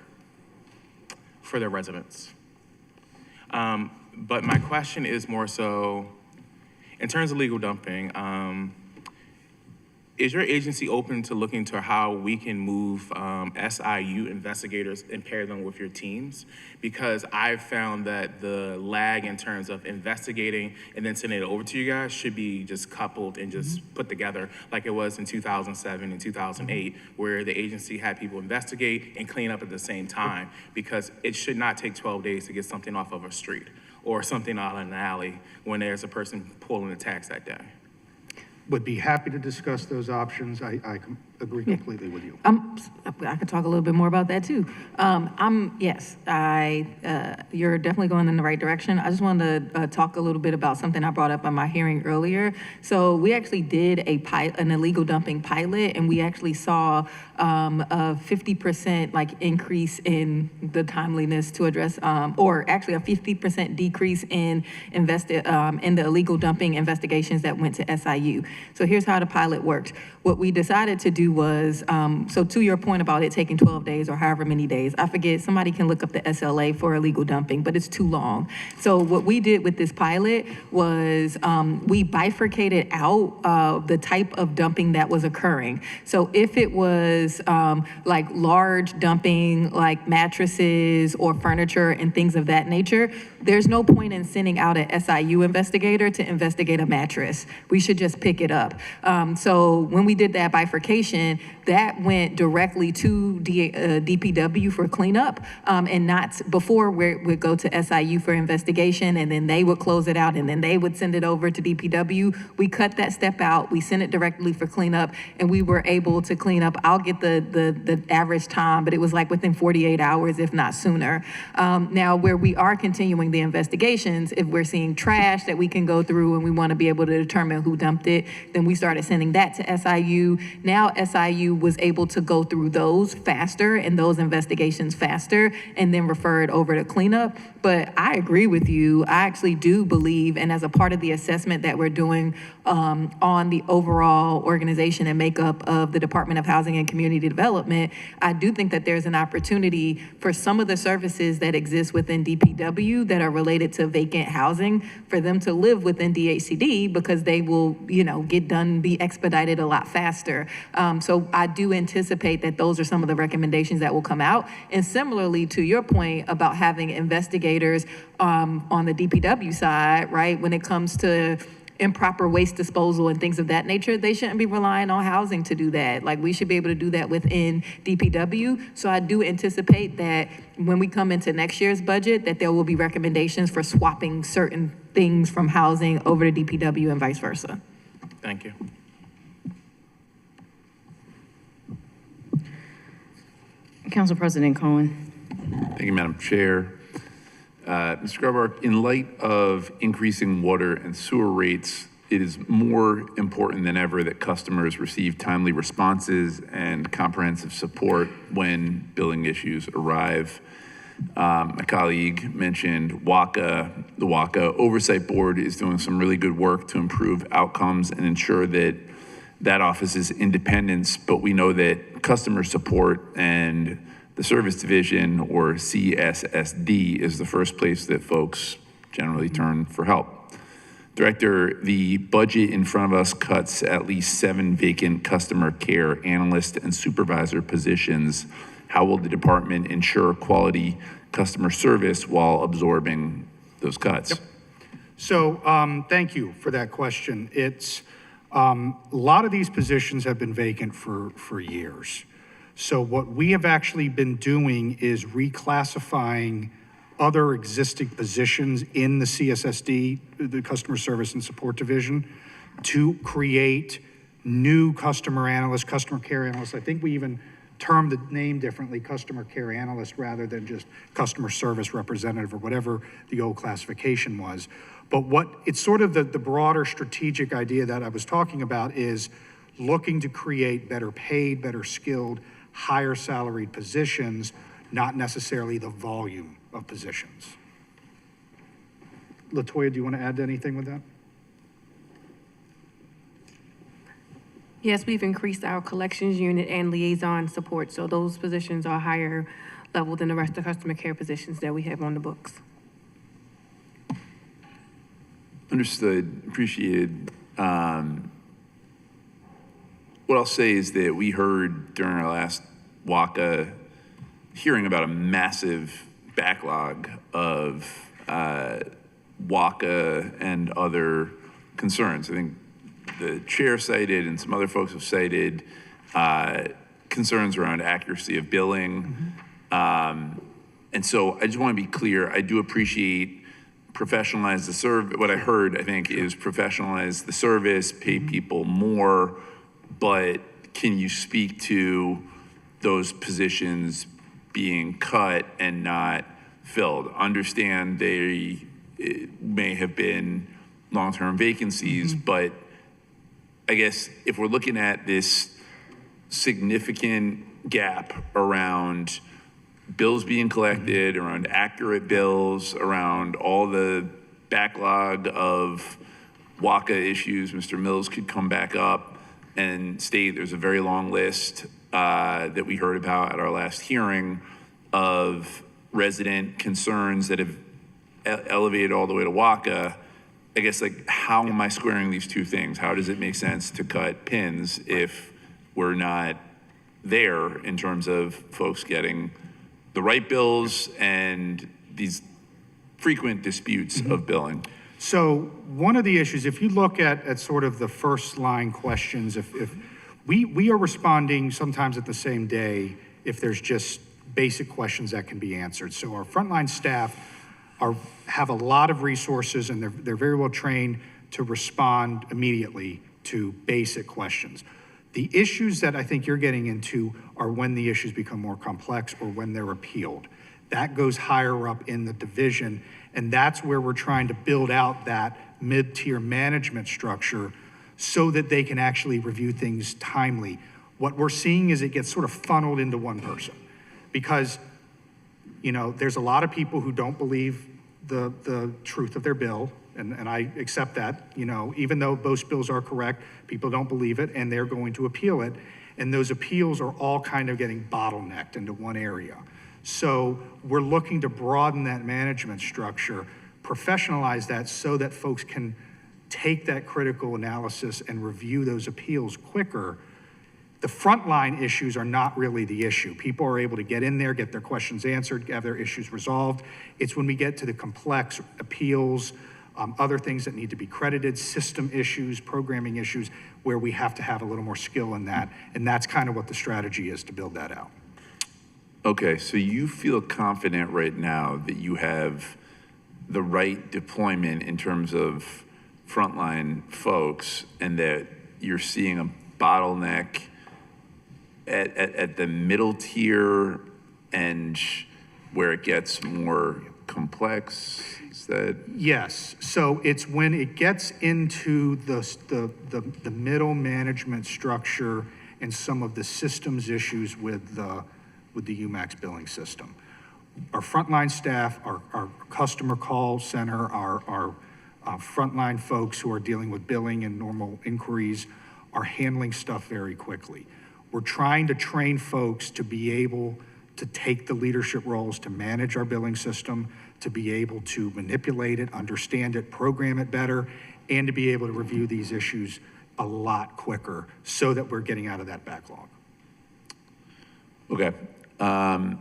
their residents. But my question is more so, in terms of legal dumping, is your agency open to looking to how we can move SIU investigators and pair them with your teams? Because I've found that the lag in terms of investigating and then sending it over to you guys should be just coupled and just put together like it was in 2007 and 2008, where the agency had people investigate and clean up at the same time, because it should not take 12 days to get something off of a street or something out in an alley when there's a person pulling the tax that day. Would be happy to discuss those options. I agree completely with you. I could talk a little bit more about that too. Yes, you're definitely going in the right direction. I just wanted to talk a little bit about something I brought up on my hearing earlier. So we actually did an illegal dumping pilot, and we actually saw a 50% like increase in the timeliness to address, or actually a 50% decrease in the illegal dumping investigations that went to SIU. So here's how the pilot worked. What we decided to do was, so to your point about it taking 12 days or however many days, I forget, somebody can look up the SLA for illegal dumping, but it's too long. So what we did with this pilot was we bifurcated out the type of dumping that was occurring. So if it was like large dumping, like mattresses or furniture and things of that nature, there's no point in sending out an SIU investigator to investigate a mattress. We should just pick it up. So when we did that bifurcation, that went directly to DPW for cleanup, and not before where it would go to SIU for investigation, and then they would close it out, and then they would send it over to DPW. We cut that step out, we sent it directly for cleanup, and we were able to clean up. I'll get the average time, but it was like within 48 hours, if not sooner. Now, where we are continuing the investigations, if we're seeing trash that we can go through and we want to be able to determine who dumped it, Then we started sending that to SIU. Now SIU was able to go through those faster and those investigations faster and then refer it over to cleanup. But I agree with you. I actually do believe, and as a part of the assessment that we're doing on the overall organization and makeup of the Department of Housing and Community Development, I do think that there's an opportunity for some of the services that exist within DPW that are related to vacant housing for them to live within DHCD because they will, get done, be expedited a lot faster. So I do anticipate that those are some of the recommendations that will come out. And similarly to your point about having investigators on the DPW side, right, when it comes to improper waste disposal and things of that nature, they shouldn't be relying on housing to do that. Like, we should be able to do that within DPW. So I do anticipate that when we come into next year's budget, that there will be recommendations for swapping certain things from housing over to DPW and vice versa. Thank you. Council President Cohen. Thank you, Madam Chair. Mr. Garbark, in light of increasing water and sewer rates, it is more important than ever that customers receive timely responses and comprehensive support when billing issues arrive. My colleague mentioned WACA. The WACA Oversight Board is doing some really good work to improve outcomes and ensure that that office's independence, but we know that customer support and the Service Division, or CSSD, is the first place that folks generally turn for help. Director, the budget in front of us cuts at least 7 vacant customer care analyst and supervisor positions. How will the department ensure quality customer service while absorbing those cuts? Yep. So thank you for that question. It's a lot of these positions have been vacant for years. So what we have actually been doing is reclassifying other existing positions in the CSSD, the Customer Service and Support Division, to create new customer analysts, customer care analysts. I think we even termed the name differently, customer care analyst, rather than just customer service representative or whatever the old classification was. But it's sort of the broader strategic idea that I was talking about is looking to create better paid, better skilled, higher salaried positions, not necessarily the volume of positions. LaToya, do you want to add anything with that? Yes, we've increased our collections unit and liaison support, so those positions are higher level than the rest of the customer care positions that we have on the books. Understood, appreciated. What I'll say is that we heard during our last WACA hearing about a massive backlog of WACA and other concerns. I think the chair cited and some other folks have cited concerns around accuracy of billing. And so I just want to be clear, I do appreciate professionalize the service. What I heard, I think, is professionalize the service, pay people more, but can you speak to those positions being cut and not filled? Understand they may have been long-term vacancies, but I guess if we're looking at this significant gap around bills being collected, around accurate bills, around all the backlog of WACA issues, Mr. Mills could come back up and state there's a very long list that we heard about at our last hearing of resident concerns that have elevated all the way to WACA. I guess, like, how am I squaring these two things? How does it make sense to cut pins if we're not there in terms of folks getting the right bills and these frequent disputes of billing? So one of the issues, if you look at sort of the first line questions, if we are responding sometimes at the same day if there's just basic questions that can be answered. So our frontline staff have a lot of resources and they're very well trained to respond immediately to basic questions. The issues that I think you're getting into are when the issues become more complex or when they're appealed. That goes higher up in the division, and that's where we're trying to build out that mid-tier management structure so that they can actually review things timely. What we're seeing is it gets sort of funneled into one person because, you know, there's a lot of people who don't believe the truth of their bill, and I accept that, you know, even though most bills are correct, people don't believe it and they're going to appeal it. And those appeals are all kind of getting bottlenecked into one area. So we're looking to broaden that management structure, professionalize that so that folks can take that critical analysis and review those appeals quicker. The frontline issues are not really the issue. People are able to get in there, get their questions answered, have their issues resolved. It's when we get to the complex appeals, other things that need to be credited, system issues, programming issues, where we have to have a little more skill in that. And that's kind of what the strategy is to build that out. Okay, so you feel confident right now that you have the right deployment in terms of frontline folks and that you're seeing a bottleneck at the middle tier and where it gets more complex? Is that? Yes, so it's when it gets into the middle management structure and some of the systems issues with the UMAX billing system. Our frontline staff, our customer call center, our frontline folks who are dealing with billing and normal inquiries are handling stuff very quickly. We're trying to train folks to be able to take the leadership roles to manage our billing system, to be able to manipulate it, understand it, program it better, and to be able to review these issues a lot quicker so that we're getting out of that backlog. Okay. I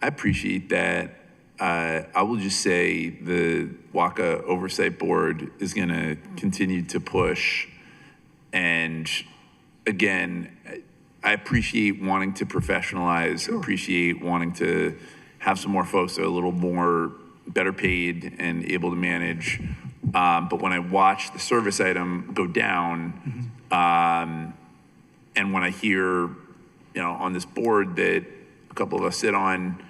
appreciate that. I will just say the WACA Oversight Board is going to continue to push. And again, I appreciate wanting to professionalize, appreciate wanting to have some more folks that are a little more better paid and able to manage. But when I watch the service item go down, and when I hear, you know, on this board that a couple of us sit on,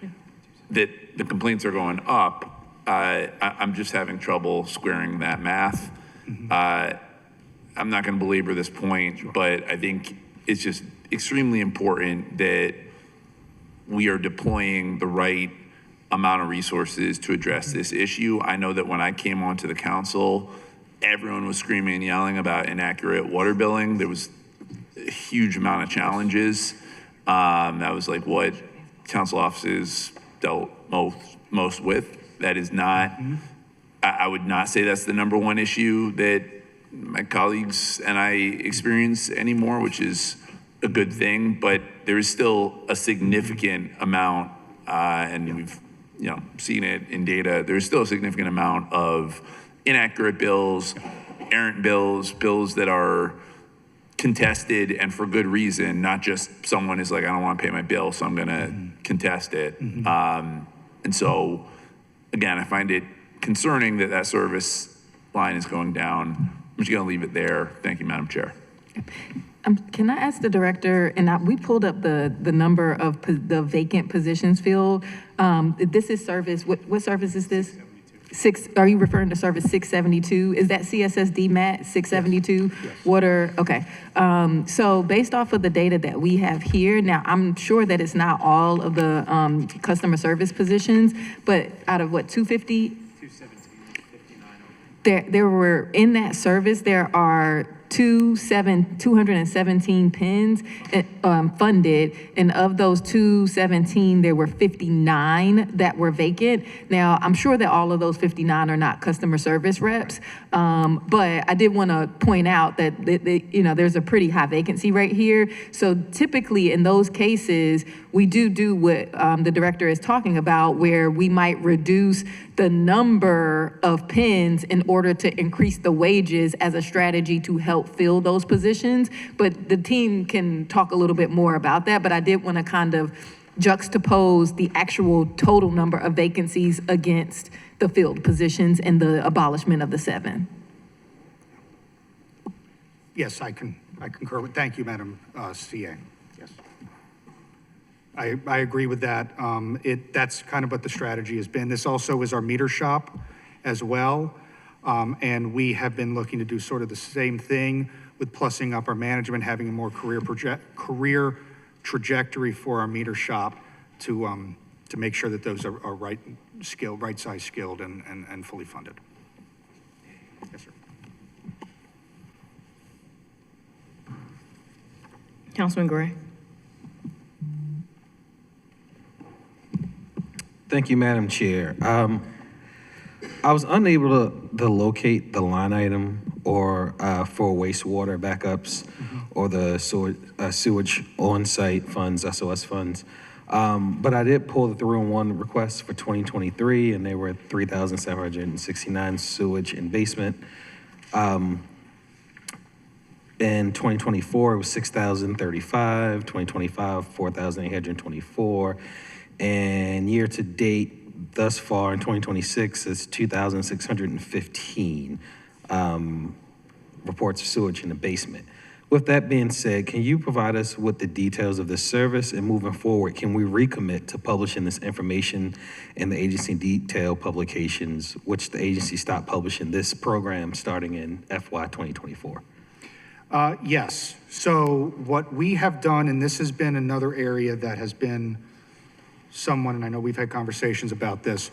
that the complaints are going up, I'm just having trouble squaring that math. I'm not going to belabor this point, but I think it's just extremely important that we are deploying the right amount of resources to address this issue. I know that when I came onto the council, everyone was screaming and yelling about inaccurate water billing. There was a huge amount of challenges. That was like what council offices dealt most with. That is not, I would not say that's the number one issue that my colleagues and I experience anymore, which is a good thing, but there is still a significant amount, and we've seen it in data, there's still a significant amount of inaccurate bills, errant bills, bills that are contested and for good reason, not just someone is like, I don't want to pay my bill, so I'm going to contest it. And so, again, I find it concerning that that service line is going down. I'm just going to leave it there. Thank you, Madam Chair. Can I ask the director, and we pulled up the number of the vacant positions filled. This is service, what service is this? Are you referring to service 672? Is that CSSD MAT 672? Yes. Water, okay. So based off of the data that we have here, now I'm sure that it's not all of the customer service positions, but out of what, 250? 217, there were, in that service, there are 217 pins funded, and of those 217, there were 59 that were vacant. Now, I'm sure that all of those 59 are not customer service reps, but I did want to point out that there's a pretty high vacancy rate here. So typically, in those cases, we do what the director is talking about, where we might reduce the number of pins in order to increase the wages as a strategy to help fill those positions. But the team can talk a little bit more about that, but I did want to kind of juxtapose the actual total number of vacancies against the filled positions and the abolishment of the 7. Yes, I concur with, thank you, Madam CA. Yes. I agree with that. That's kind of what the strategy has been. This also is our meter shop as well. And we have been looking to do sort of the same thing with plussing up our management, having a more career trajectory for our meter shop to make sure that those are right skilled, right size skilled and fully funded. Yes, sir. Councilman Gray. Thank you, Madam Chair. I was unable to locate the line item or for wastewater backups or the sewage on-site funds, SOS funds. But I did pull the 301 requests for 2023, and they were 3,769 sewage and basement. In 2024, it was 6,035, 2025, 4,824, and year to date, thus far in 2026, it's 2,615 reports of sewage in the basement. With that being said, can you provide us with the details of this service, and moving forward, can we recommit to publishing this information in the agency detail publications, which the agency stopped publishing this program starting in FY 2024? Yes. So what we have done, and this has been another area that has been someone, and I know we've had conversations about this,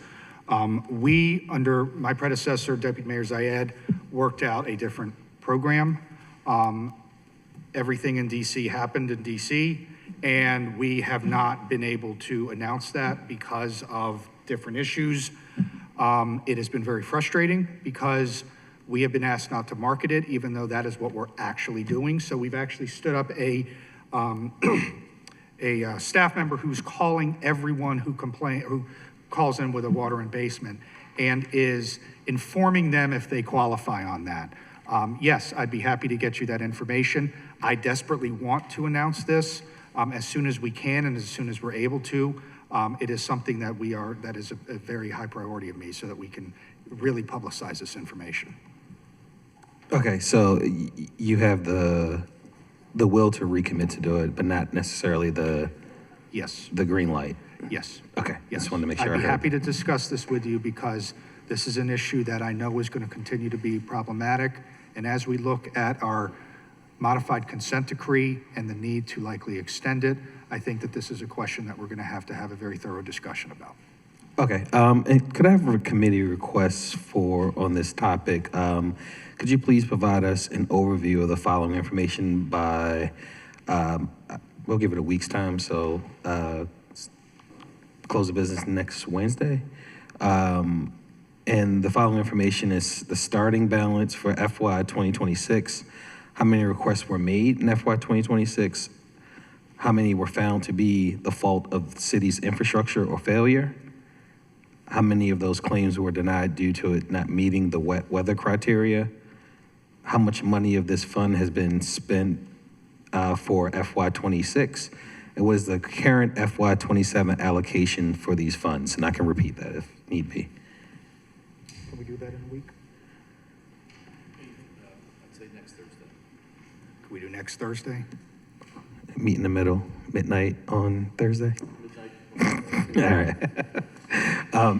we, under my predecessor, Deputy Mayor Zayed, worked out a different program. Everything in DC happened in DC, and we have not been able to announce that because of different issues. It has been very frustrating because we have been asked not to market it, even though that is what we're actually doing. So we've actually stood up a staff member who's calling everyone who calls in with a water and basement and is informing them if they qualify on that. Yes, I'd be happy to get you that information. I desperately want to announce this as soon as we can and as soon as we're able to. It is something that that is a very high priority of me so that we can really publicize this information. Okay, so you have the will to recommit to do it, but not necessarily the green light. Yes. Okay. Yes. Just wanted to make sure. I'd be happy to discuss this with you because this is an issue that I know is going to continue to be problematic. And as we look at our modified consent decree and the need to likely extend it, I think that this is a question that we're going to have a very thorough discussion about. Okay. And could I have a committee request on this topic? Could you please provide us an overview of the following information by, we'll give it a week's time, so close the business next Wednesday. And the following information is the starting balance for FY 2026, how many requests were made in FY 2026, how many were found to be the fault of the city's infrastructure or failure, how many of those claims were denied due to it not meeting the wet weather criteria, how much money of this fund has been spent for FY 26, and what is the current FY 27 allocation for these funds? And I can repeat that if need be. Can we do that in a week? I'd say next Thursday. Can we do next Thursday? Meet in the middle, midnight on Thursday? All right.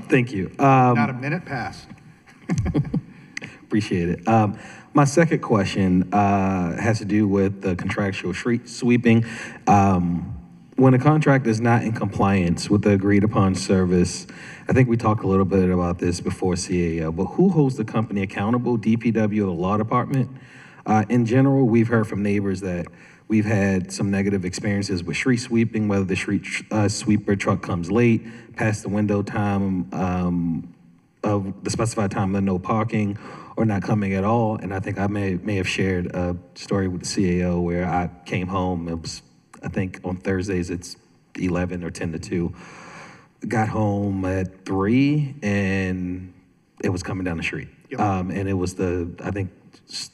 Thank you. Not a minute passed. Appreciate it. My second question has to do with the contractual street sweeping. When a contract is not in compliance with the agreed upon service, I think we talked a little bit about this before CAO, but who holds the company accountable, DPW or the law department? In general, we've heard from neighbors that we've had some negative experiences with street sweeping, whether the street sweeper truck comes late, past the window time of the specified time of no parking, or not coming at all. And I think I may have shared a story with the CAO where I came home. It was, I think on Thursdays it's 11 or 10 to 2. Got home at 3 and it was coming down the street. Yep. And it was I think,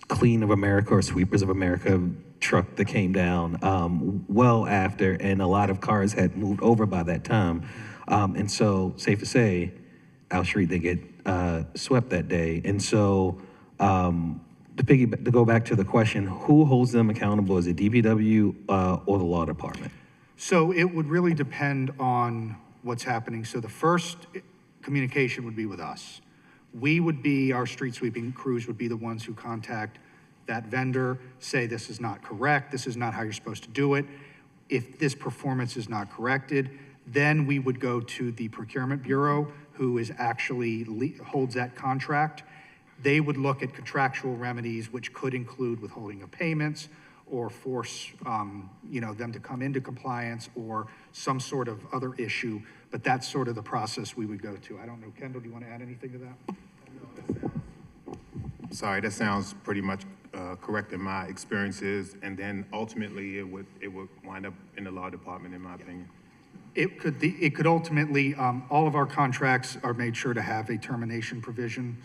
Clean of America or Sweepers of America truck that came down well after, and a lot of cars had moved over by that time. And so, safe to say, our street did get swept that day. And so, to go back to the question, who holds them accountable? Is it DPW or the law department? So it would really depend on what's happening. So the first communication would be with us. Our street sweeping crews would be the ones who contact that vendor, say this is not correct, this is not how you're supposed to do it. If this performance is not corrected, then we would go to the Procurement Bureau, who is actually holds that contract. They would look at contractual remedies, which could include withholding of payments or force them to come into compliance or some sort of other issue. But that's sort of the process we would go to. I don't know, Kendall, do you want to add anything to that? Sorry, that sounds pretty much correct in my experiences, and then ultimately it would wind up in the law department, in my opinion. It could ultimately, all of our contracts are made sure to have a termination provision,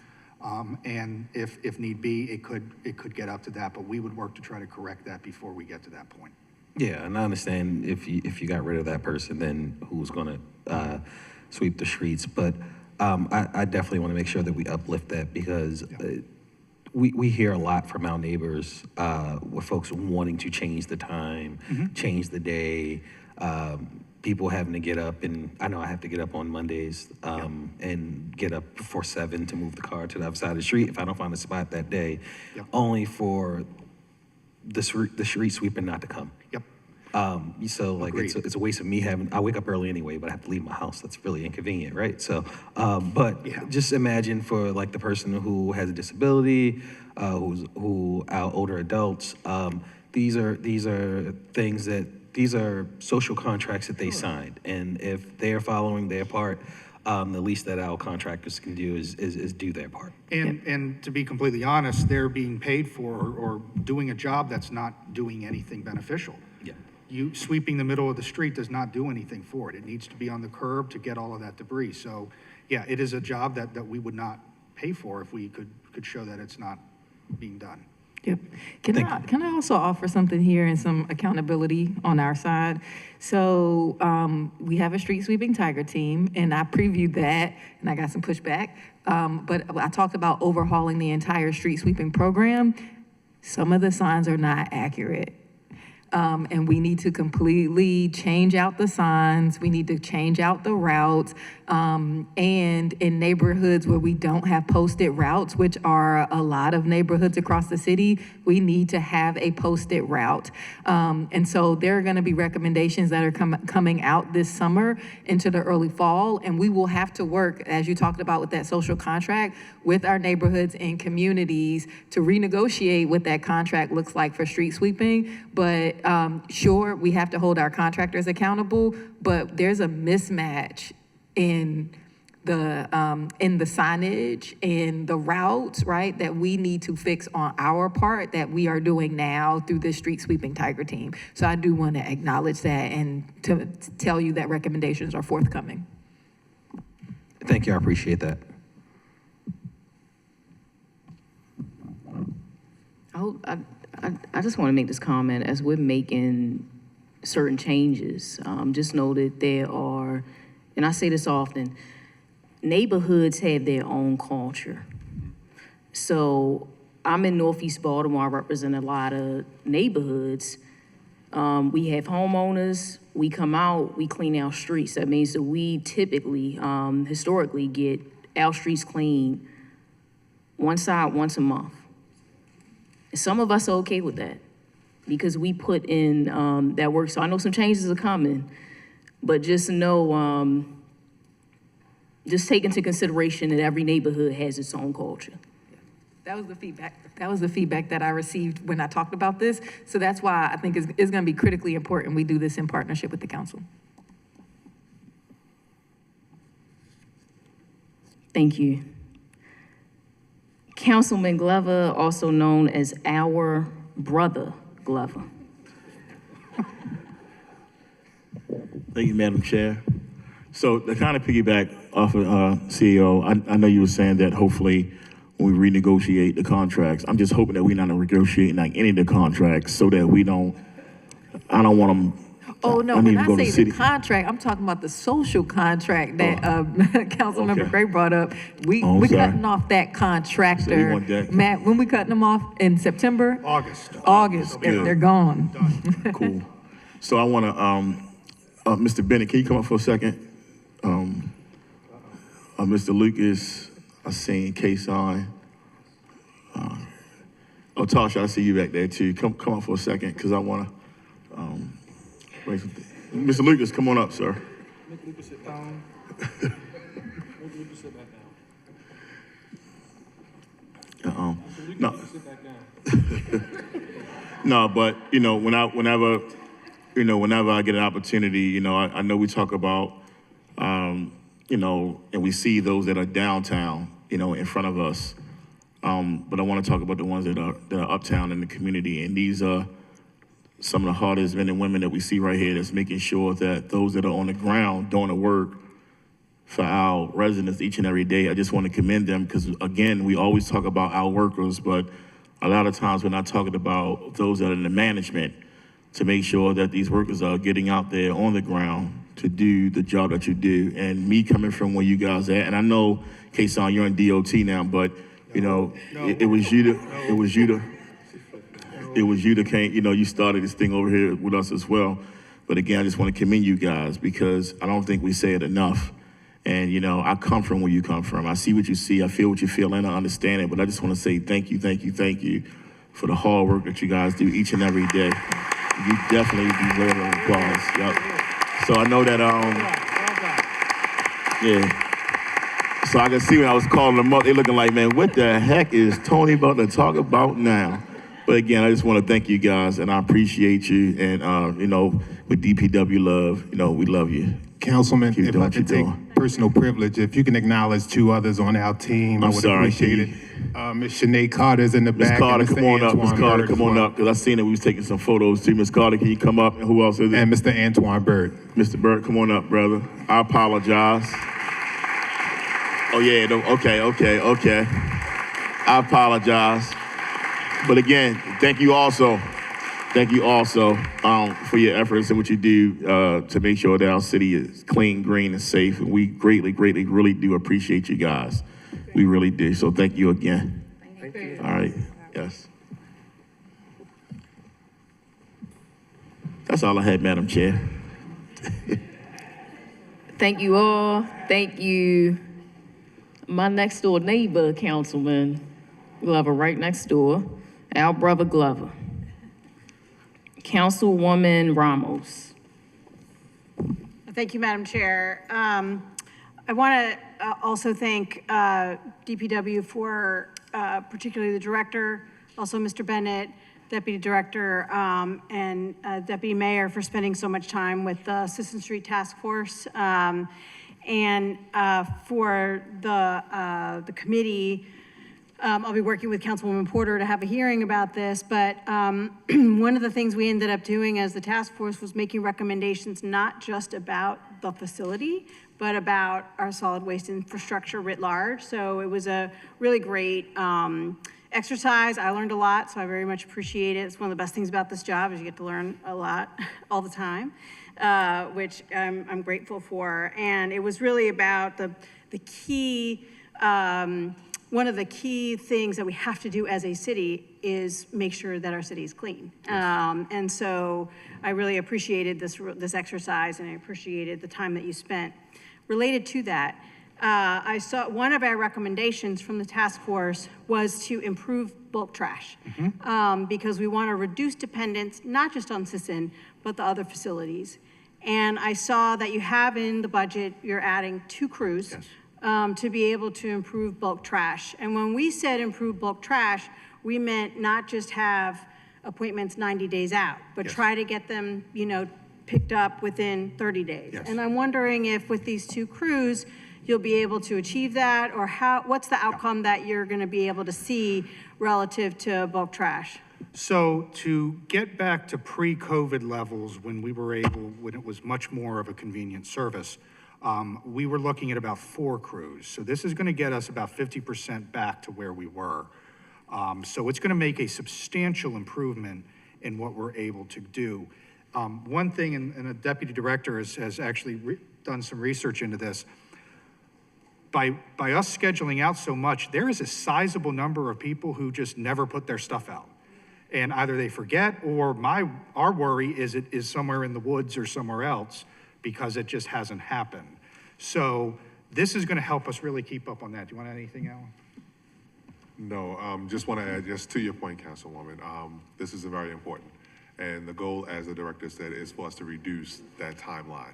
and if need be, it could get up to that, but we would work to try to correct that before we get to that point. Yeah, and I understand if you got rid of that person, then who's going to sweep the streets? But I definitely want to make sure that we uplift that, because we hear a lot from our neighbors with folks wanting to change the time, change the day, people having to get up, and I know I have to get up on Mondays and get up before 7 to move the car to the other side of the street if I don't find a spot that day, only for the street sweeping not to come. So like it's a waste of me I wake up early anyway, but I have to leave my house. That's really inconvenient, right? So, just imagine for like the person who has a disability, who are older adults. These are things that, these are social contracts that they signed, and if they are following their part, the least that our contractors can do is do their part. And to be completely honest, they're being paid for or doing a job that's not doing anything beneficial. You sweeping the middle of the street does not do anything for it. It needs to be on the curb to get all of that debris. So, yeah, it is a job that we would not pay for if we could show that it's not being done. Yep. Can I also offer something here and some accountability on our side? So we have a street sweeping tiger team, and I previewed that, and I got some pushback. But I talked about overhauling the entire street sweeping program. Some of the signs are not accurate. And we need to completely change out the signs. We need to change out the routes. And in neighborhoods where we don't have posted routes, which are a lot of neighborhoods across the city, we need to have a posted route. And so there are going to be recommendations that are coming out this summer into the early fall. And we will have to work, as you talked about with that social contract, with our neighborhoods and communities to renegotiate what that contract looks like for street sweeping. But sure, we have to hold our contractors accountable, but there's a mismatch in the signage and the routes, right, that we need to fix on our part that we are doing now through the street sweeping tiger team. So I do want to acknowledge that and to tell you that recommendations are forthcoming. Thank you, I appreciate that. I just want to make this comment as we're making certain changes. Just know that there are, and I say this often, neighborhoods have their own culture. So I'm in Northeast Baltimore. I represent a lot of neighborhoods. We have homeowners. We come out, we clean our streets. That means that we typically, historically, get our streets cleaned one side once a month. Some of us are okay with that because we put in that work. So I know some changes are coming, but just know, just take into consideration that every neighborhood has its own culture. That was the feedback. That was the feedback that I received when I talked about this. So that's why I think it's going to be critically important we do this in partnership with the council. Thank you. Councilman Glover, also known as our brother Glover. Thank you, Madam Chair. So to kind of piggyback off of CEO, I know you were saying that hopefully when we renegotiate the contracts, I'm just hoping that we're not negotiating like any of the contracts so that we don't, I don't want them. Oh, no, when I say the contract, I'm talking about the social contract that Councilmember Gray brought up. We cutting off that contractor. Matt, when we cutting them off in September? August, they're gone. Cool. So I want to, Mr. Bennett, can you come up for a second? Mr. Lucas, I seen Kason. Oh, Tasha, I see you back there too. Come up for a second, because I want to, Mr. Lucas, come on up, sir. Make Lucas sit down. Make Lucas sit back down. No. Sit back down. No, but, whenever I get an opportunity, I know we talk about, and we see those that are downtown, in front of us. But I want to talk about the ones that are uptown in the community. And these are some of the hardest men and women that we see right here that's making sure that those that are on the ground doing the work for our residents each and every day. I just want to commend them because, again, we always talk about our workers, but a lot of times we're not talking about those that are in the management to make sure that these workers are getting out there on the ground to do the job that you do. And me coming from where you guys are at, and I know, Kason, you're in DOT now, but it was you that came, you started this thing over here with us as well. But again, I just want to commend you guys because I don't think we say it enough. And, I come from where you come from. I see what you see. I feel what you feel, and I understand it. But I just want to say thank you for the hard work that you guys do each and every day. You definitely deserve an applause. Yep. So I know that, yeah. So I can see when I was calling them up, they looking like, man, what the heck is Tony about to talk about now? But again, I just want to thank you guys, and I appreciate you. And, with DPW love, we love you. Councilman, Keep if doing I what you're could take doing. personal privilege, if you can acknowledge two others on our team, I I'm would sorry, appreciate it. Ms. Shanae Carter's in the Miss back. Carter, and Mr. come on up. Miss Antoine Carter, Bird come as on well. up, because I seen that we was taking some photos too. Miss Carter, can you come up? And who else is it? And Mr. Antoine Bird. Mr. Bird, come on up, brother. I apologize. Oh, yeah, okay. I apologize. But again, thank you also for your efforts and what you do to make sure that our city is clean, green, and safe. And we greatly, really do appreciate you guys. We really do. So thank you again. Thank you. All right, yes. That's all I had, Madam Chair. Thank you all. Thank you, my next door neighbor, Councilman Glover, right next door, our brother Glover. Councilwoman Ramos. Thank you, Madam Chair. I want to also thank DPW for particularly the director, also Mr. Bennett, Deputy Director, and Deputy Mayor for spending so much time with the Sisson Street Task Force, and for the committee. I'll be working with Councilwoman Porter to have a hearing about this, but one of the things we ended up doing as the task force was making recommendations not just about the facility, but about our solid waste infrastructure writ large. So it was a really great exercise. I learned a lot, so I very much appreciate it. It's one of the best things about this job is you get to learn a lot all the time, which I'm grateful for. And it was really about the key, one of the key things that we have to do as a city is make sure that our city is clean. Yes. And so I really appreciated this exercise, and I appreciated the time that you spent. Related to that, I saw one of our recommendations from the task force was to improve bulk trash, because we want to reduce dependence, not just on Sisson, but the other facilities. And I saw that you have in the budget, you're adding 2 crews. Yes. To be able to improve bulk trash. And when we said improve bulk trash, we meant not just have appointments 90 days out, but yes, try to get them, picked up within 30 days. Yes. And I'm wondering if with these 2 crews, you'll be able to achieve that, or what's the outcome that you're going to be able to see relative to bulk trash? So to get back to pre-COVID levels when it was much more of a convenient service, we were looking at about 4 crews. So this is going to get us about 50% back to where we were. So it's going to make a substantial improvement in what we're able to do. One thing, and a deputy director has actually done some research into this, by us scheduling out so much, there is a sizable number of people who just never put their stuff out. And either they forget, or our worry is it is somewhere in the woods or somewhere else, because it just hasn't happened. So this is going to help us really keep up on that. Do you want anything, Alan? No, just want to add, just to your point, Councilwoman, this is very important. And the goal, as the director said, is for us to reduce that timeline.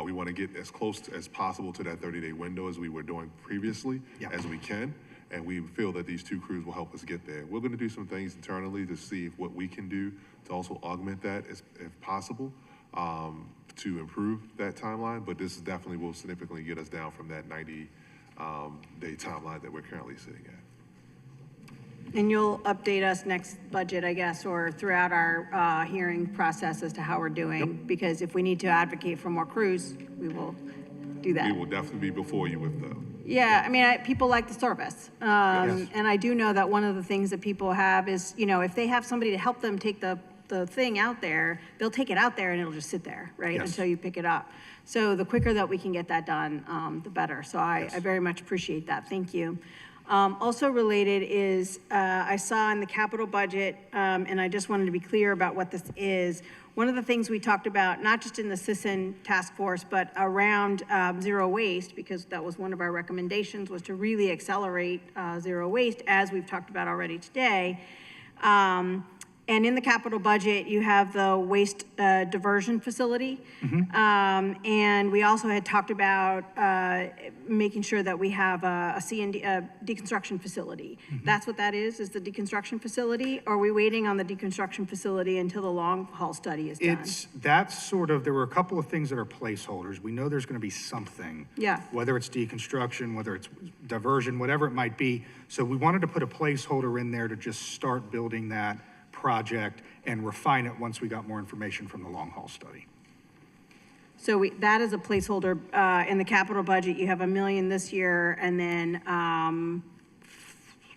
We want to get as close as possible to that 30-day window as we were doing previously, as we can. And we feel that these two crews will help us get there. We're going to do some things internally to see what we can do to also augment that if possible, to improve that timeline. But this definitely will significantly get us down from that 90-day timeline that we're currently sitting at. And you'll update us next budget, I guess, or throughout our hearing process as to how we're doing. Because if we need to advocate for more crews, we will do that. We will definitely be before you with the. Yeah, I mean, people like the service. Yes. And I do know that one of the things that people have is, you know, if they have somebody to help them take the thing out there, they'll take it out there and it'll just sit there, right? Yes. Until you pick it up. So the quicker that we can get that done, the better. So I very much appreciate that. Thank you. Also related is, I saw in the capital budget, and I just wanted to be clear about what this is. One of the things we talked about, not just in the CISN task force, but around zero waste, because that was one of our recommendations, was to really accelerate zero waste, as we've talked about already today. And in the capital budget, you have the waste diversion facility. And we also had talked about making sure that we have a deconstruction facility. That's what that is the deconstruction facility? Or are we waiting on the deconstruction facility until the long haul study is done? That's sort of, there were a couple of things that are placeholders. We know there's going to be something. Yeah. Whether it's deconstruction, whether it's diversion, whatever it might be. So we wanted to put a placeholder in there to just start building that project and refine it once we got more information from the long haul study. So that is a placeholder in the capital budget. You have $1 million this year, and then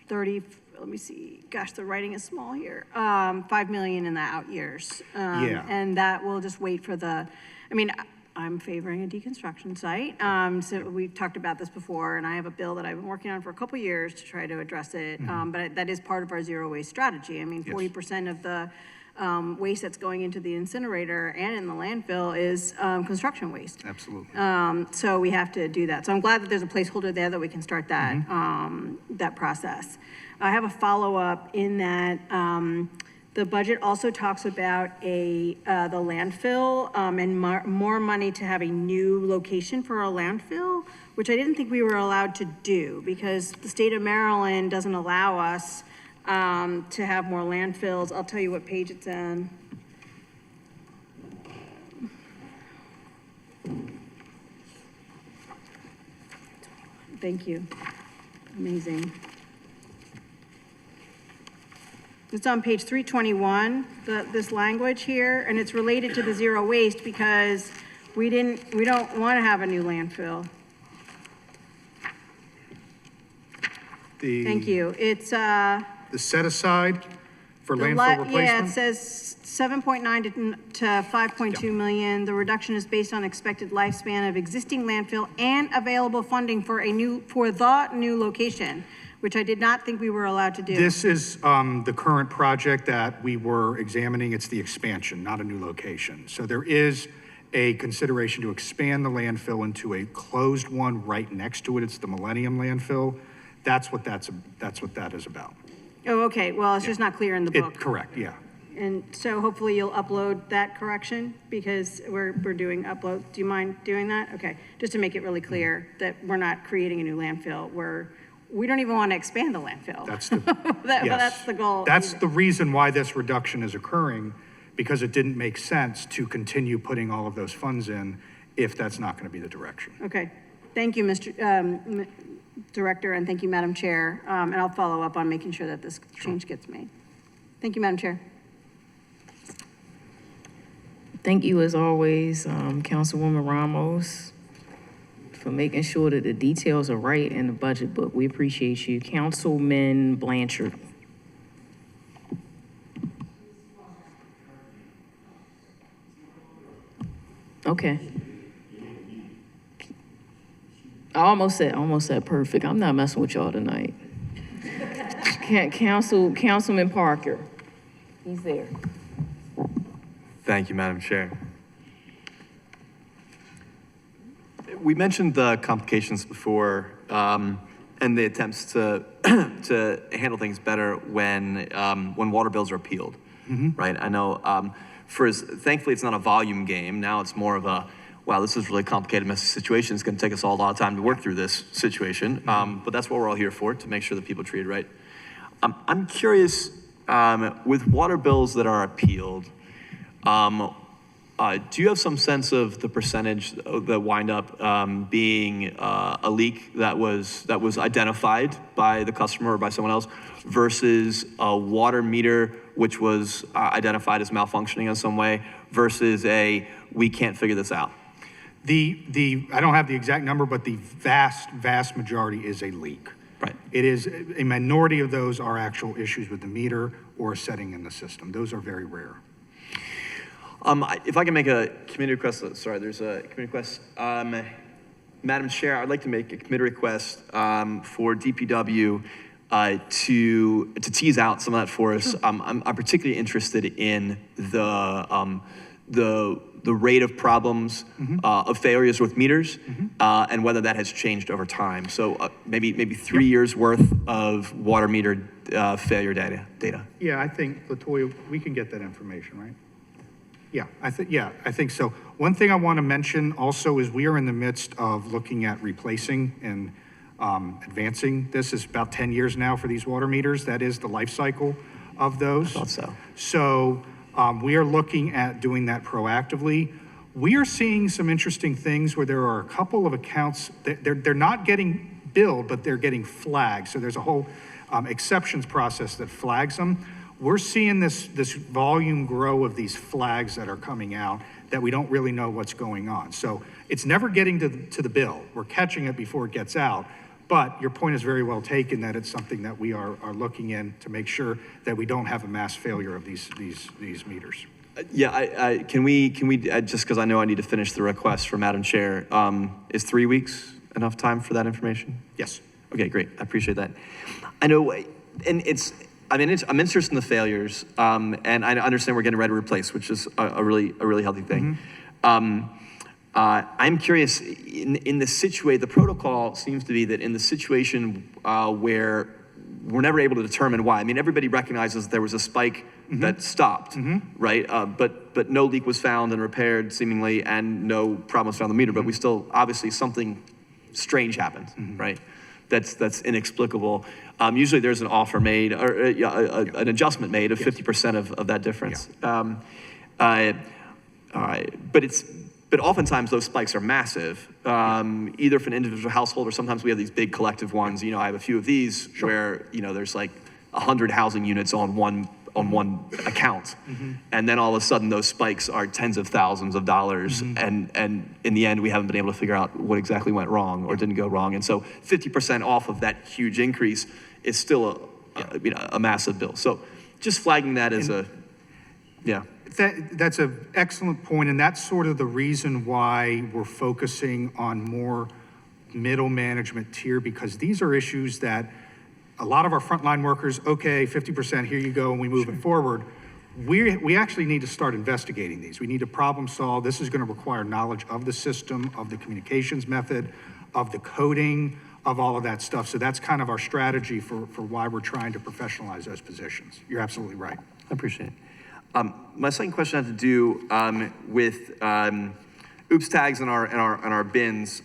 30. Let me see. Gosh, the writing is small here. $5 million in the out years. And that will just wait for the. I mean, I'm favoring a deconstruction site. So we've talked about this before, and I have a bill that I've been working on for a couple years to try to address it. But that is part of our zero waste strategy. I mean, 40% of the waste that's going into the incinerator and in the landfill is construction waste. Absolutely. So we have to do that. So I'm glad that there's a placeholder there that we can start that, that process. I have a follow-up in that the budget also talks about the landfill and more money to have a new location for a landfill, which I didn't think we were allowed to do because the state of Maryland doesn't allow us to have more landfills. I'll tell you what page it's on. Thank you. Amazing. It's on page 321, this language here, and it's related to the zero waste because we don't want to have a new landfill. Thank you. It's the set aside for landfill replacement? Yeah, it says 7.9 to 5.2 million. The reduction is based on expected lifespan of existing landfill and available funding for the new location, which I did not think we were allowed to do. This is the current project that we were examining. It's the expansion, not a new location. So there is a consideration to expand the landfill into a closed one right next to it. It's the Millennium landfill. That's what that is about. Oh, okay. Well, it's just not clear in the book. Correct, yeah. And so hopefully you'll upload that correction because we're doing upload. Do you mind doing that? Okay. Just to make it really clear that we're not creating a new landfill. We don't even want to expand the landfill. That's the, that's the goal. That's the reason why this reduction is occurring, because it didn't make sense to continue putting all of those funds in if that's not going to be the direction. Okay. Thank you, Mr. Director, and thank you, Madam Chair. And I'll follow up on making sure that this change gets made. Thank you, Madam Chair. Thank you, as always, Councilwoman Ramos, for making sure that the details are right in the budget book. We appreciate you. Councilman Blanchard. Okay. I almost said perfect. I'm not messing with y'all tonight. Councilman Parker. He's there. Thank you, Madam Chair. We mentioned the complications before. and the attempts to to handle things better when water bills are appealed, right? I know thankfully it's not a volume game. Now it's more of a, wow, this is really complicated, messy situation. It's going to take us all a lot of time to work through this situation. But that's what we're all here for, to make sure that people are treated right. I'm curious, with water bills that are appealed, do you have some sense of the percentage that wind up being a leak that was identified by the customer or by someone else versus a water meter which was identified as malfunctioning in some way versus we can't figure this out? I don't have the exact number, but the vast majority is a leak. Right. It is, a minority of those are actual issues with the meter or a setting in the system. Those are very rare. If I can make a committee request, sorry, there's a committee request. Madam Chair, I'd like to make a committee request for DPW to tease out some of that for us. I'm particularly interested in the rate of problems of failures with meters and whether that has changed over time. So maybe 3 years worth of water meter failure data. Yeah, I think, LaToya, we can get that information, right? Yeah, I think so. One thing I want to mention also is we are in the midst of looking at replacing and advancing. This is about 10 years now for these water meters. That is the life cycle of those. I thought so. So we are looking at doing that proactively. We are seeing some interesting things where there are a couple of accounts that they're not getting billed, but they're getting flagged. So there's a whole exceptions process that flags them. We're seeing this volume grow of these flags that are coming out that we don't really know what's going on. So it's never getting to the bill. We're catching it before it gets out. But your point is very well taken that it's something that we are looking in to make sure that we don't have a mass failure of these meters. Yeah, can we just because I know I need to finish the request for Madam Chair, is 3 weeks enough time for that information? Yes. Okay, great. I appreciate that. I know, and I'm interested in the failures, and I understand we're getting ready to replace, which is a really healthy thing. I'm curious, in the situation, the protocol seems to be that in the situation where we're never able to determine why. I mean, everybody recognizes there was a spike that stopped, right? But no leak was found and repaired seemingly, and no problems found in the meter, but we still, obviously something strange happened, right? That's inexplicable. Usually there's an offer made or an adjustment made of 50% of that difference. But oftentimes those spikes are massive, either for an individual household or sometimes we have these big collective ones. You know, I have a few of these where, you know, there's like 100 housing units on one account. And then all of a sudden those spikes are tens of thousands of dollars. And in the end, we haven't been able to figure out what exactly went wrong or didn't go wrong. And so 50% off of that huge increase is still a massive bill. So just flagging that as That's an excellent point, and that's sort of the reason why we're focusing on more middle management tier, because these are issues that a lot of our frontline workers, okay, 50%, here you go, and we move it forward. We actually need to start investigating these. We need to problem solve. This is going to require knowledge of the system, of the communications method, of the coding, of all of that stuff. So that's kind of our strategy for why we're trying to professionalize those positions. You're absolutely right. I appreciate it. My second question had to do with OOPS tags in our bins.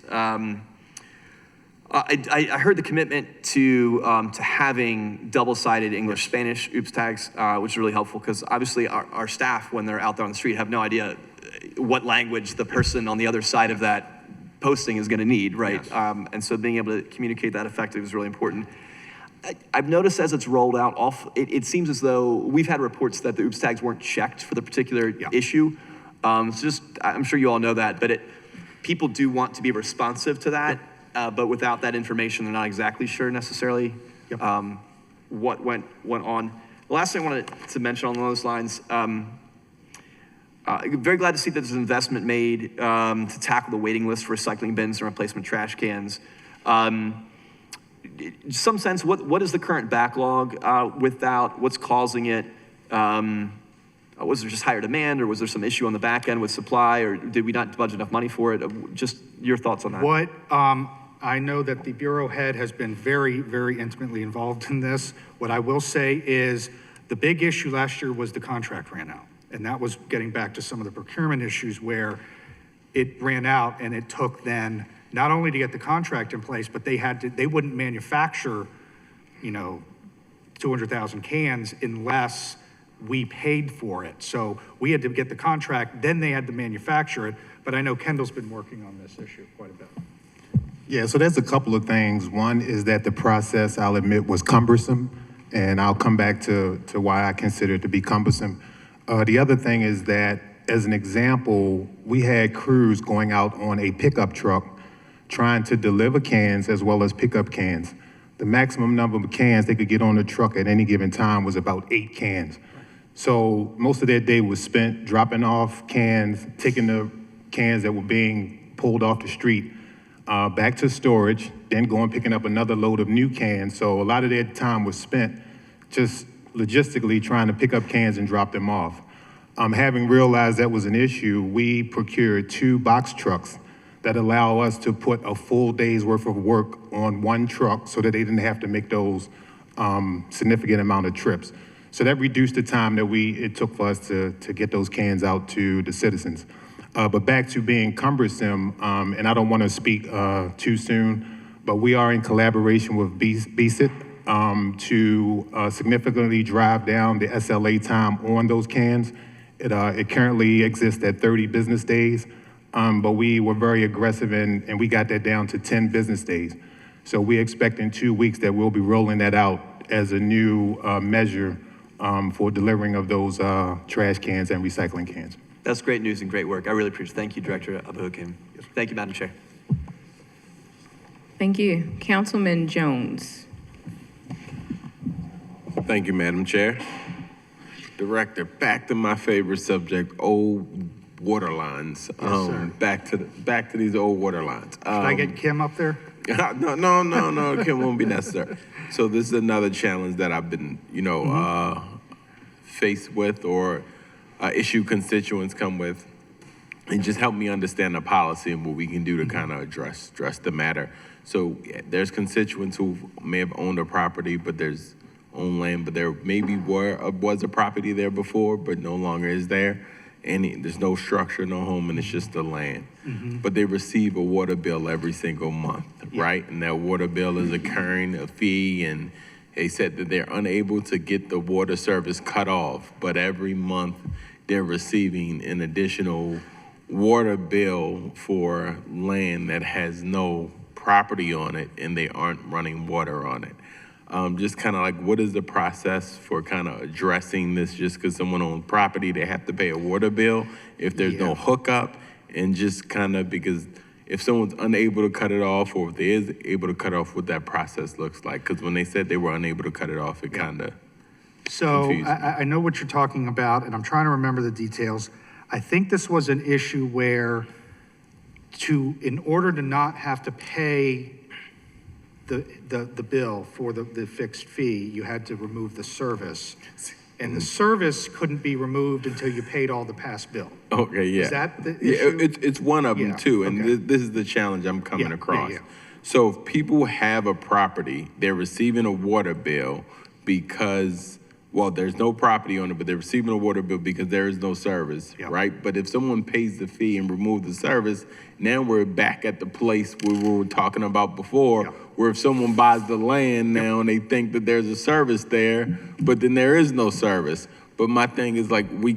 I heard the commitment to having double-sided English-Spanish OOPS tags, which is really helpful because obviously our staff, when they're out there on the street, have no idea what language the person on the other side of that posting is going to need, right? Yes. And so being able to communicate that effectively is really important. I've noticed as it's rolled out, it seems as though we've had reports that the OOPS tags weren't checked for the particular issue. So I'm sure you all know that, but people do want to be responsive to that, but without that information, they're not exactly sure necessarily what went on. The last thing I wanted to mention on those lines, very glad to see that there's an investment made to tackle the waiting list for recycling bins and replacement trash cans. Some sense, what is the current backlog without what's causing it? Was there just higher demand, or was there some issue on the back end with supply, or did we not budget enough money for it? Just your thoughts on that. I know that the Bureau head has been very, very intimately involved in this. What I will say is the big issue last year was the contract ran out. And that was getting back to some of the procurement issues where it ran out and it took then not only to get the contract in place, but they wouldn't manufacture, 200,000 cans unless we paid for it. So we had to get the contract, then they had to manufacture it. But I know Kendall's been working on this issue quite a bit. Yeah, so there's a couple of things. One is that the process, I'll admit, was cumbersome, and I'll come back to why I consider it to be cumbersome. The other thing is that, as an example, we had crews going out on a pickup truck trying to deliver cans as well as pick up cans. The maximum number of cans they could get on the truck at any given time was about 8 cans. So most of their day was spent dropping off cans, taking the cans that were being pulled off the street, back to storage, then going picking up another load of new cans. So a lot of their time was spent just logistically trying to pick up cans and drop them off. Having realized that was an issue, we procured 2 box trucks that allow us to put a full day's worth of work on one truck so that they didn't have to make those significant amount of trips. So that reduced the time that it took for us to get those cans out to the citizens. But back to being cumbersome, and I don't want to speak too soon, but we are in collaboration with BSIT to significantly drive down the SLA time on those cans. It currently exists at 30 business days, but we were very aggressive and we got that down to 10 business days. So we expect in 2 weeks that we'll be rolling that out as a new measure for delivering of those trash cans and recycling cans. That's great news and great work. I really appreciate it. Thank you, Director Abuhakim. Thank you, Madam Chair. Thank you. Councilman Jones. Thank you, Madam Chair. Director, back to my favorite subject, old water lines. Yes, sir. Back to these old water lines. Should I get Kim up there? No, Kim won't be necessary. So this is another challenge that I've been, faced with or issue constituents come with, and just help me understand the policy and what we can do to kind of address the matter. So there's constituents who may have owned a property, but there's owned land, but there maybe was a property there before, but no longer is there. And there's no structure, no home, and it's just the land. But they receive a water bill every single month, right? And that water bill is incurring a fee, and they said that they're unable to get the water service cut off, but every month they're receiving an additional water bill for land that has no property on it and they aren't running water on it. Just kind of like, what is the process for kind of addressing this? Just because someone owns property, they have to pay a water bill if there's no hookup, and just kind of because if someone's unable to cut it off, or if they is able to cut off, what that process looks like. Because when they said they were unable to cut it off, it kind of So I know what you're talking about, and I'm trying to remember the details. I think this was an issue where in order to not have to pay the bill for the fixed fee, you had to remove the service. And the service couldn't be removed until you paid all the past bill. Okay, yeah. Is that the issue? It's one of them too, and this is the challenge I'm coming across. So if people have a property, they're receiving a water bill because, well, there's no property on it, but they're receiving a water bill because there is no service, right? But if someone pays the fee and removes the service, now we're back at the place we were talking about before, where if someone buys the land now and they think that there's a service there, but then there is no service. But my thing is like, we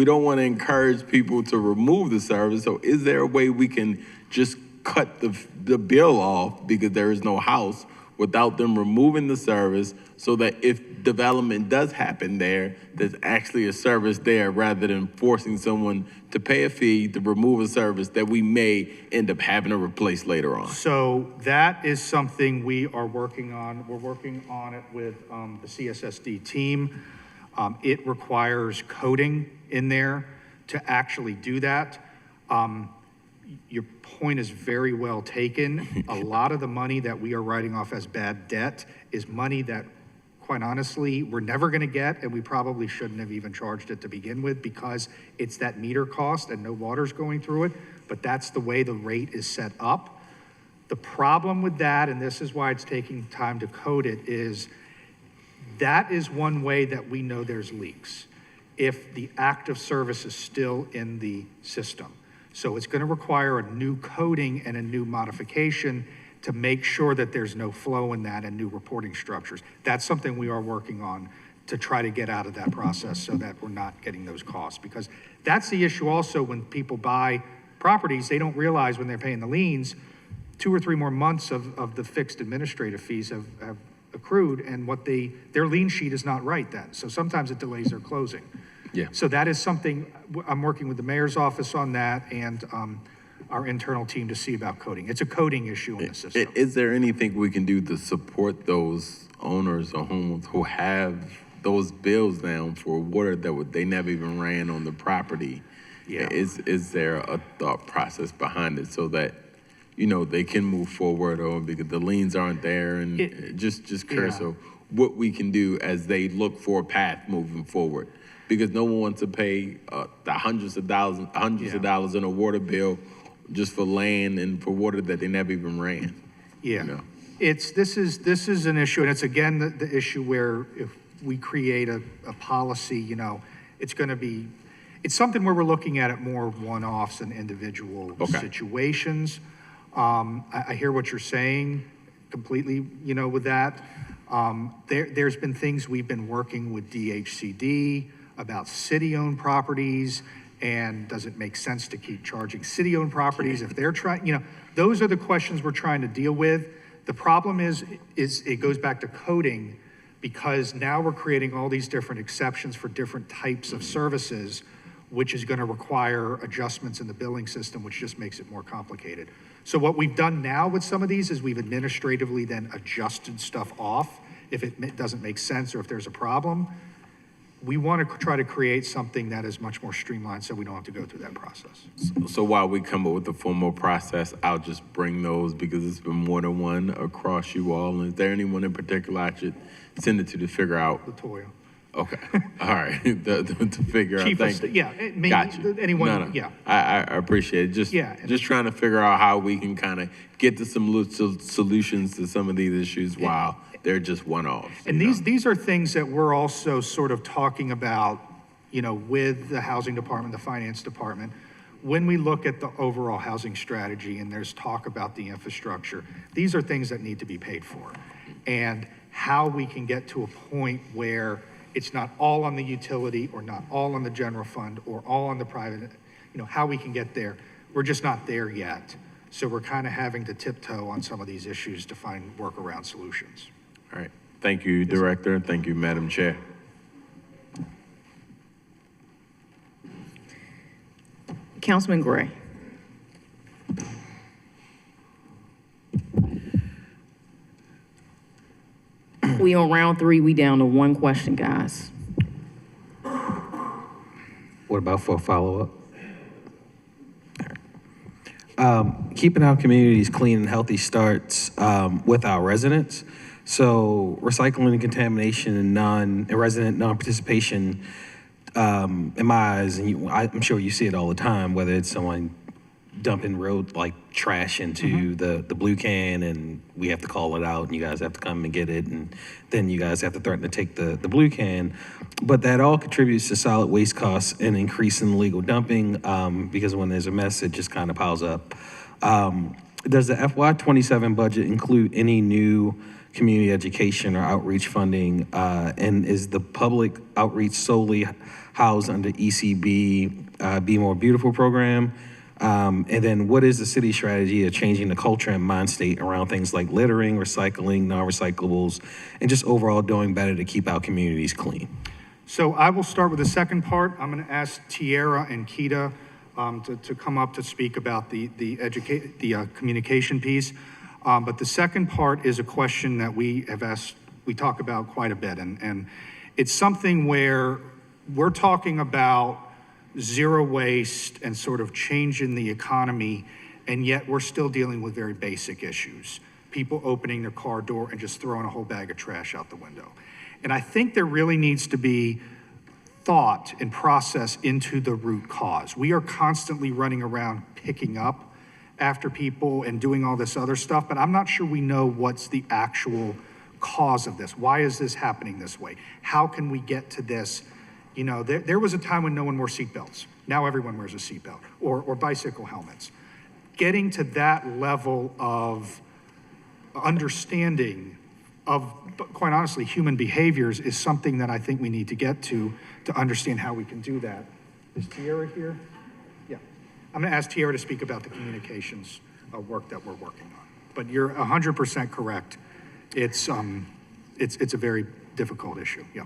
don't want to encourage people to remove the service. So is there a way we can just cut the bill off because there is no house without them removing the service, so that if development does happen there, there's actually a service there rather than forcing someone to pay a fee to remove a service that we may end up having to replace later on? So that is something we are working on. We're working on it with the CSSD team. It requires coding in there to actually do that. Your point is very well taken. A lot of the money that we are writing off as bad debt is money that, quite honestly, we're never going to get, and we probably shouldn't have even charged it to begin with because it's that meter cost and no water's going through it. But that's the way the rate is set up. The problem with that, and this is why it's taking time to code it, is that is one way that we know there's leaks, if the active service is still in the system. So it's going to require a new coding and a new modification to make sure that there's no flow in that and new reporting structures. That's something we are working on to try to get out of that process so that we're not getting those costs. Because that's the issue also when people buy properties, they don't realize when they're paying the liens, 2 or 3 more months of the fixed administrative fees have accrued, and their lien sheet is not right then. So sometimes it delays their closing. Yeah. So that is something, I'm working with the mayor's office on that and our internal team to see about coding. It's a coding issue in the system. Is there anything we can do to support those owners or homeowners who have those bills down for water that they never even ran on the property? Yeah. Is there a thought process behind it so that, you know, they can move forward, or because the liens aren't there, and just curious of what we can do as they look for a path moving forward? Because no one wants to pay the hundreds of dollars in a water bill just for land and for water that they never even ran. Yeah, you know? this is an issue, and it's again the issue where if we create a policy, you know, it's something where we're looking at it more one-offs and individual situations. I hear what you're saying completely, you know, with that. There's been things we've been working with DHCD about city-owned properties, and does it make sense to keep charging city-owned properties if they're trying, you know, those are the questions we're trying to deal with. The problem is it goes back to coding, because now we're creating all these different exceptions for different types of services, which is going to require adjustments in the billing system, which just makes it more complicated. So what we've done now with some of these is we've administratively then adjusted stuff off if it doesn't make sense or if there's a problem. We want to try to create something that is much more streamlined so we don't have to go through that process. So while we come up with the formal process, I'll just bring those because it's been more than one across you all. And is there anyone in particular I should send it to figure out? Latoya. Okay, all right, to figure Chief out, of thank you. maybe Got you. anyone, No. yeah. I appreciate it, just trying to figure out how we can kind of get to some solutions to some of these issues while they're just one-offs. And these are things that we're also sort of talking about, you know, with the housing department, the finance department. When we look at the overall housing strategy and there's talk about the infrastructure, these are things that need to be paid for. And how we can get to a point where it's not all on the utility or not all on the general fund or all on the private, you know, how we can get there. We're just not there yet. So we're kind of having to tiptoe on some of these issues to find workaround solutions. All right, thank you, Director, and thank you, Madam Chair. Councilman Gray. We on round 3, we down to 1 question, guys. What about for a follow-up? Keeping our communities clean and healthy starts with our residents. So recycling and contamination and resident non-participation, in my eyes, and I'm sure you see it all the time, whether it's someone dumping road like trash into the blue can and we have to call it out and you guys have to come and get it, and then you guys have to threaten to take the blue can. But that all contributes to solid waste costs and increase in illegal dumping, because when there's a mess, it just kind of piles up. Does the FY2027 budget include any new community education or outreach funding? And is the public outreach solely housed under ECB Be More Beautiful program? And then what is the city strategy of changing the culture and mind state around things like littering, recycling, non-recyclables, and just overall doing better to keep our communities clean? So I will start with the second part. I'm going to ask Tiara and Kita to come up to speak about the communication piece. But the second part is a question that we talk about quite a bit. And it's something where we're talking about zero waste and sort of changing the economy, and yet we're still dealing with very basic issues. People opening their car door and just throwing a whole bag of trash out the window. And I think there really needs to be thought and process into the root cause. We are constantly running around picking up after people and doing all this other stuff, but I'm not sure we know what's the actual cause of this. Why is this happening this way? How can we get to this? You know, there was a time when no one wore seatbelts. Now everyone wears a seatbelt or bicycle helmets. Getting to that level of understanding of, quite honestly, human behaviors is something that I think we need to get to understand how we can do that. Is Tiara here? Yeah. I'm going to ask Tiara to speak about the communications work that we're working on. But you're 100% correct. It's a very difficult issue. Yeah.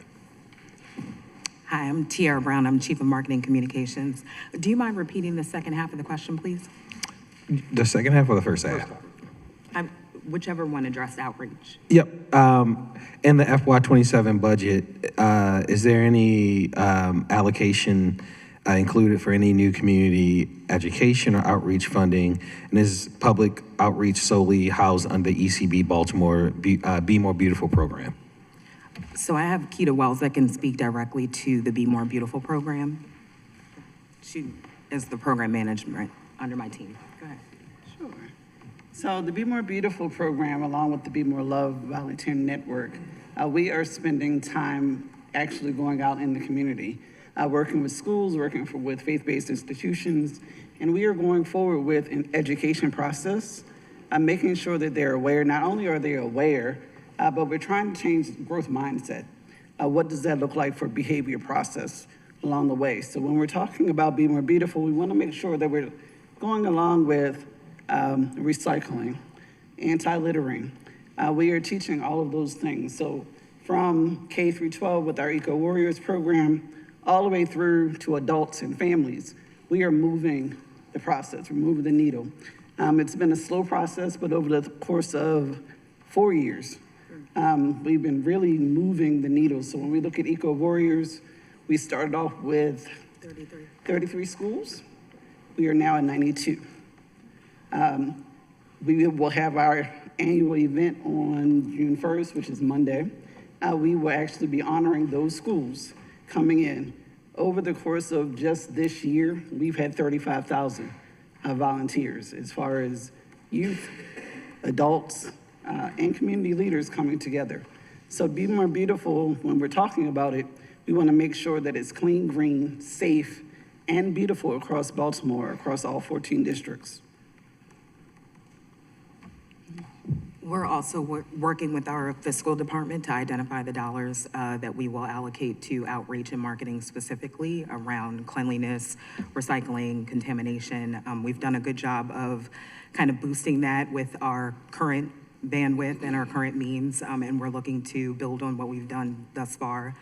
Hi, I'm Tiara Brown. I'm Chief of Marketing Communications. Do you mind repeating the second half of the question, please? The second half or the first half? Whichever one addressed outreach. Yep. In the FY27 budget, is there any allocation included for any new community education or outreach funding? And is public outreach solely housed under ECB Baltimore Be More Beautiful program? So I have Keita Wells that can speak directly to the Be More Beautiful program. She is the program management under my team. Go ahead. Sure. So the Be More Beautiful program, along with the Be More Love Volunteer Network, we are spending time actually going out in the community, working with schools, working with faith-based institutions, and we are going forward with an education process, making sure that they're aware. Not only are they aware, but we're trying to change growth mindset. What does that look like for behavior process along the way? So when we're talking about Be More Beautiful, we want to make sure that we're going along with recycling, anti-littering. We are teaching all of those things. So from K through 12 with our Eco Warriors program, all the way through to adults and families, we are moving the process, we're moving the needle. It's been a slow process, but over the course of 4 years, we've been really moving the needle. So when we look at Eco Warriors, we started off with 33 schools. We are now at 92. We will have our annual event on June 1st, which is Monday. We will actually be honoring those schools coming in. Over the course of just this year, we've had 35,000 volunteers as far as youth, adults, and community leaders coming together. So Be More Beautiful, when we're talking about it, we want to make sure that it's clean, green, safe, and beautiful across Baltimore, across all 14 districts. We're also working with our fiscal department to identify the dollars that we will allocate to outreach and marketing specifically around cleanliness, recycling, contamination. We've done a good job of kind of boosting that with our current bandwidth and our current means, and we're looking to build on what we've done thus far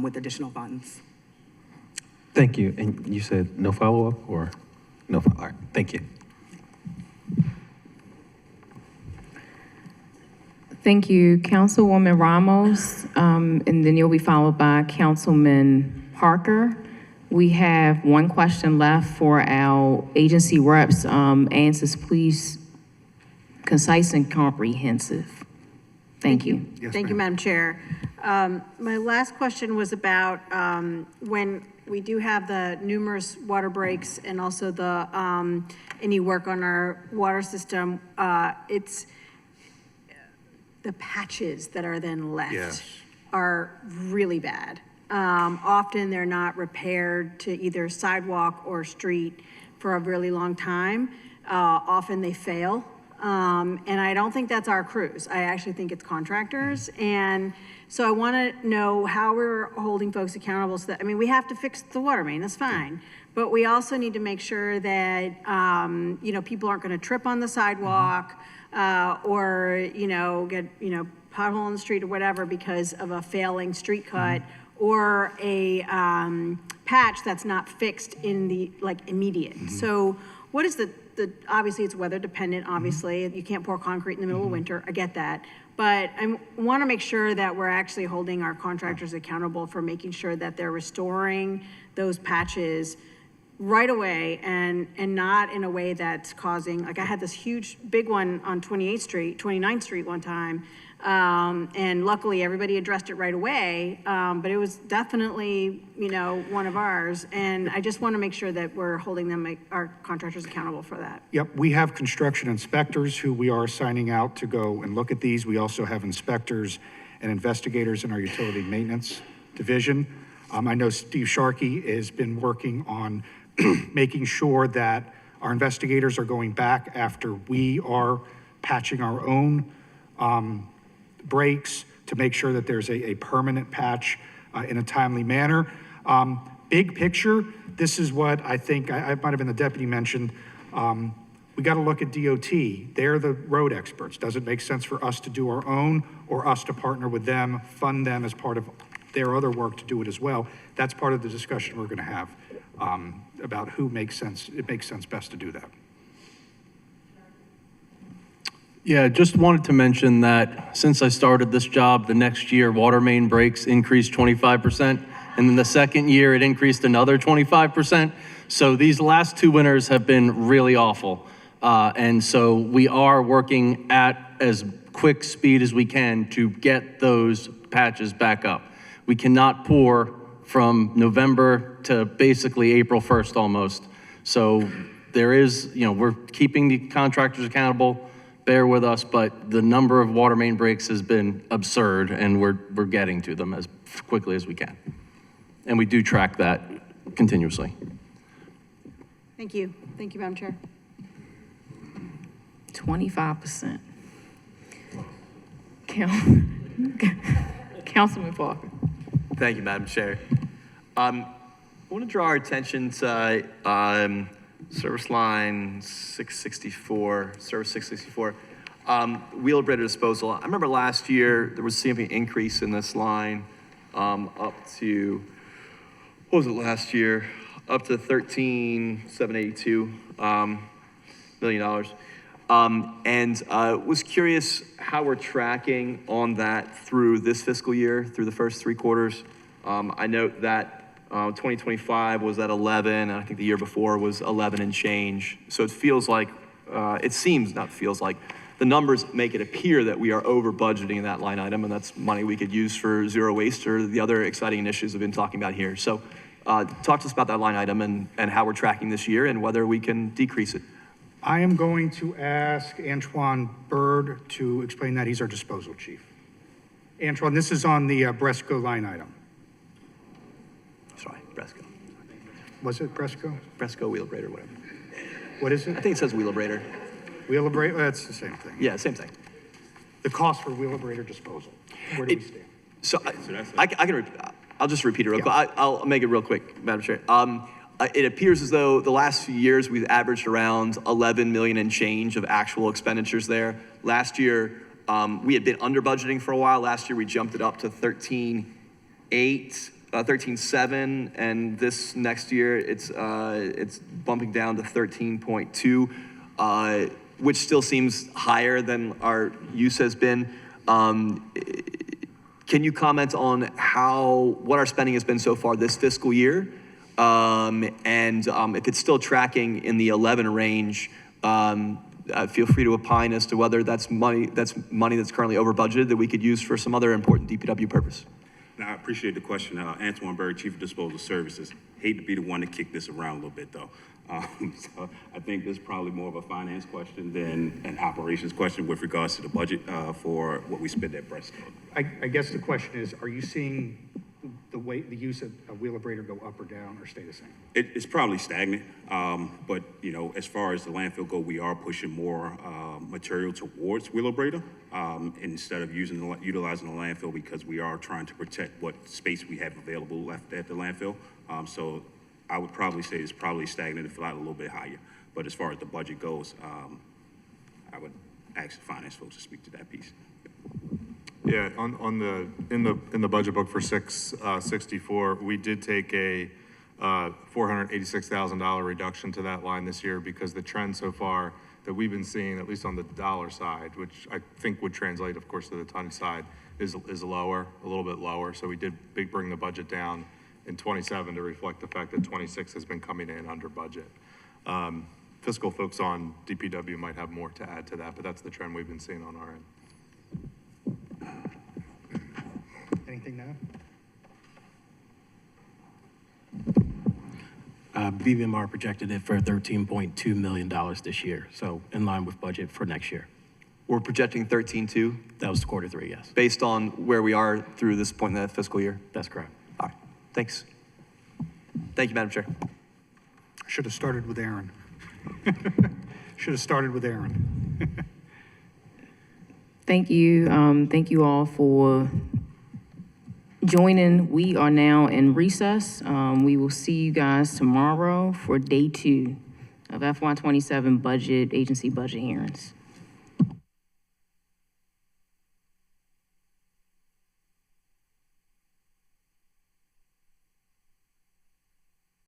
with additional funds. Thank you. And you said no follow-up or no follow-up? All right, thank you. Thank you, Councilwoman Ramos, and then you'll be followed by Councilman Parker. We have one question left for our agency reps. Answers, please, concise and comprehensive. Thank you. Yes, Thank you, Madam Chair. My last question was about when we do have the numerous water breaks and also the any work on our water system, it's the patches that are then left are really bad. Often they're not repaired to either sidewalk or street for a really long time. Often they fail. And I don't think that's our crews. I actually think it's contractors. And so I want to know how we're holding folks accountable so that, I mean, we have to fix the water main, that's fine. But we also need to make sure that, you know, people aren't going to trip on the sidewalk or, you know, get, you know, pothole on the street or whatever because of a failing street cut or a patch that's not fixed in the, like, immediate. So what is the obviously it's weather dependent, obviously. You can't pour concrete in the middle of winter, I get that. But I want to make sure that we're actually holding our contractors accountable for making sure that they're restoring those patches right away and not in a way that's causing, like I had this huge, big one on 29th Street one time. And luckily everybody addressed it right away. But it was definitely, one of ours. And I just want to make sure that we're holding our contractors accountable for that. Yep, we have construction inspectors who we are assigning out to go and look at these. We also have inspectors and investigators in our utility maintenance division. I know Steve Sharkey has been working on making sure that our investigators are going back after we are patching our own breaks to make sure that there's a permanent patch in a timely manner. Big picture, this is what I think, I might have been the deputy mentioned, we got to look at DOT. They're the road experts. Does it make sense for us to do our own or us to partner with them, fund them as part of their other work to do it as well? That's part of the discussion we're going to have about who makes sense. It makes sense best to do that. Yeah, just wanted to mention that since I started this job, the next year water main breaks increased 25%, and then the second year it increased another 25%. So these last 2 winters have been really awful. And so we are working at as quick speed as we can to get those patches back up. We cannot pour from November to basically April 1st almost. So there is, we're keeping the contractors accountable. Bear with us, but the number of water main breaks has been absurd, and we're getting to them as quickly as we can. And we do track that continuously. Thank you. Thank you, Madam Chair. 25%. Councilman Parker. Thank you, Madam Chair. I want to draw our attention to service line 664, service 664, wheelabrator disposal. I remember last year there was a significant increase in this line up to, what was it last year? Up to $13,782 million. And was curious how we're tracking on that through this fiscal year, through the first 3 quarters. I note that 2025 was at 11, and I think the year before was 11 and change. So it feels like, the numbers make it appear that we are over budgeting in that line item, and that's money we could use for zero waste or the other exciting initiatives we've been talking about here. So talk to us about that line item and how we're tracking this year and whether we can decrease it. I am going to ask Antoine Bird to explain that. He's our disposal chief. Antoine, this is on the Bresco line item. Sorry, Bresco. Was it Bresco? Bresco, wheelabrator, whatever. What is it? I think it says wheelabrator. Wheelabrator, that's the same thing. Yeah, same thing. The cost for wheelabrator disposal. Where do we stand? So I'll just repeat it real quick. I'll make it real quick, Madam Chair. It appears as though the last few years we've averaged around 11 million and change of actual expenditures there. Last year, we had been under budgeting for a while. Last year, we jumped it up to 13.7, and this next year it's bumping down to 13.2, which still seems higher than our use has been. Can you comment on what our spending has been so far this fiscal year? And if it's still tracking in the 11 range, feel free to opine as to whether that's money that's currently over budgeted that we could use for some other important DPW purpose. Now, I appreciate the question. Antoine Bird, Chief of Disposal Services. Hate to be the one to kick this around a little bit, though. So I think this is probably more of a finance question than an operations question with regards to the budget for what we spend at Bresco. I guess the question is, are you seeing the use of a wheelabrator go up or down or stay the same? It's probably stagnant, but as far as the landfill go, we are pushing more material towards wheelabrator instead of utilizing the landfill because we are trying to protect what space we have available left at the landfill. So I would probably say it's probably stagnant, if not a little bit higher. But as far as the budget goes, I would ask the finance folks to speak to that piece. Yeah, in the budget book for 664, we did take a $486,000 reduction to that line this year because the trend so far that we've been seeing, at least on the dollar side, which I think would translate, of course, to the ton side, is lower, a little bit lower. So we did bring the budget down in 27 to reflect the fact that 26 has been coming in under budget. Fiscal folks on DPW might have more to add to that, but that's the trend we've been seeing on our end. Anything now? BBMR projected it for $13.2 million this year, so in line with budget for next year. We're projecting 13.2? That was quarter three, yes. Based on where we are through this point in the fiscal year? That's correct. All right, thanks. Thank you, Madam Chair. I should have started with Aaron. Should have started with Aaron. Thank you. Thank you all for joining. We are now in recess. We will see you guys tomorrow for day 2 of FY27 agency budget hearings.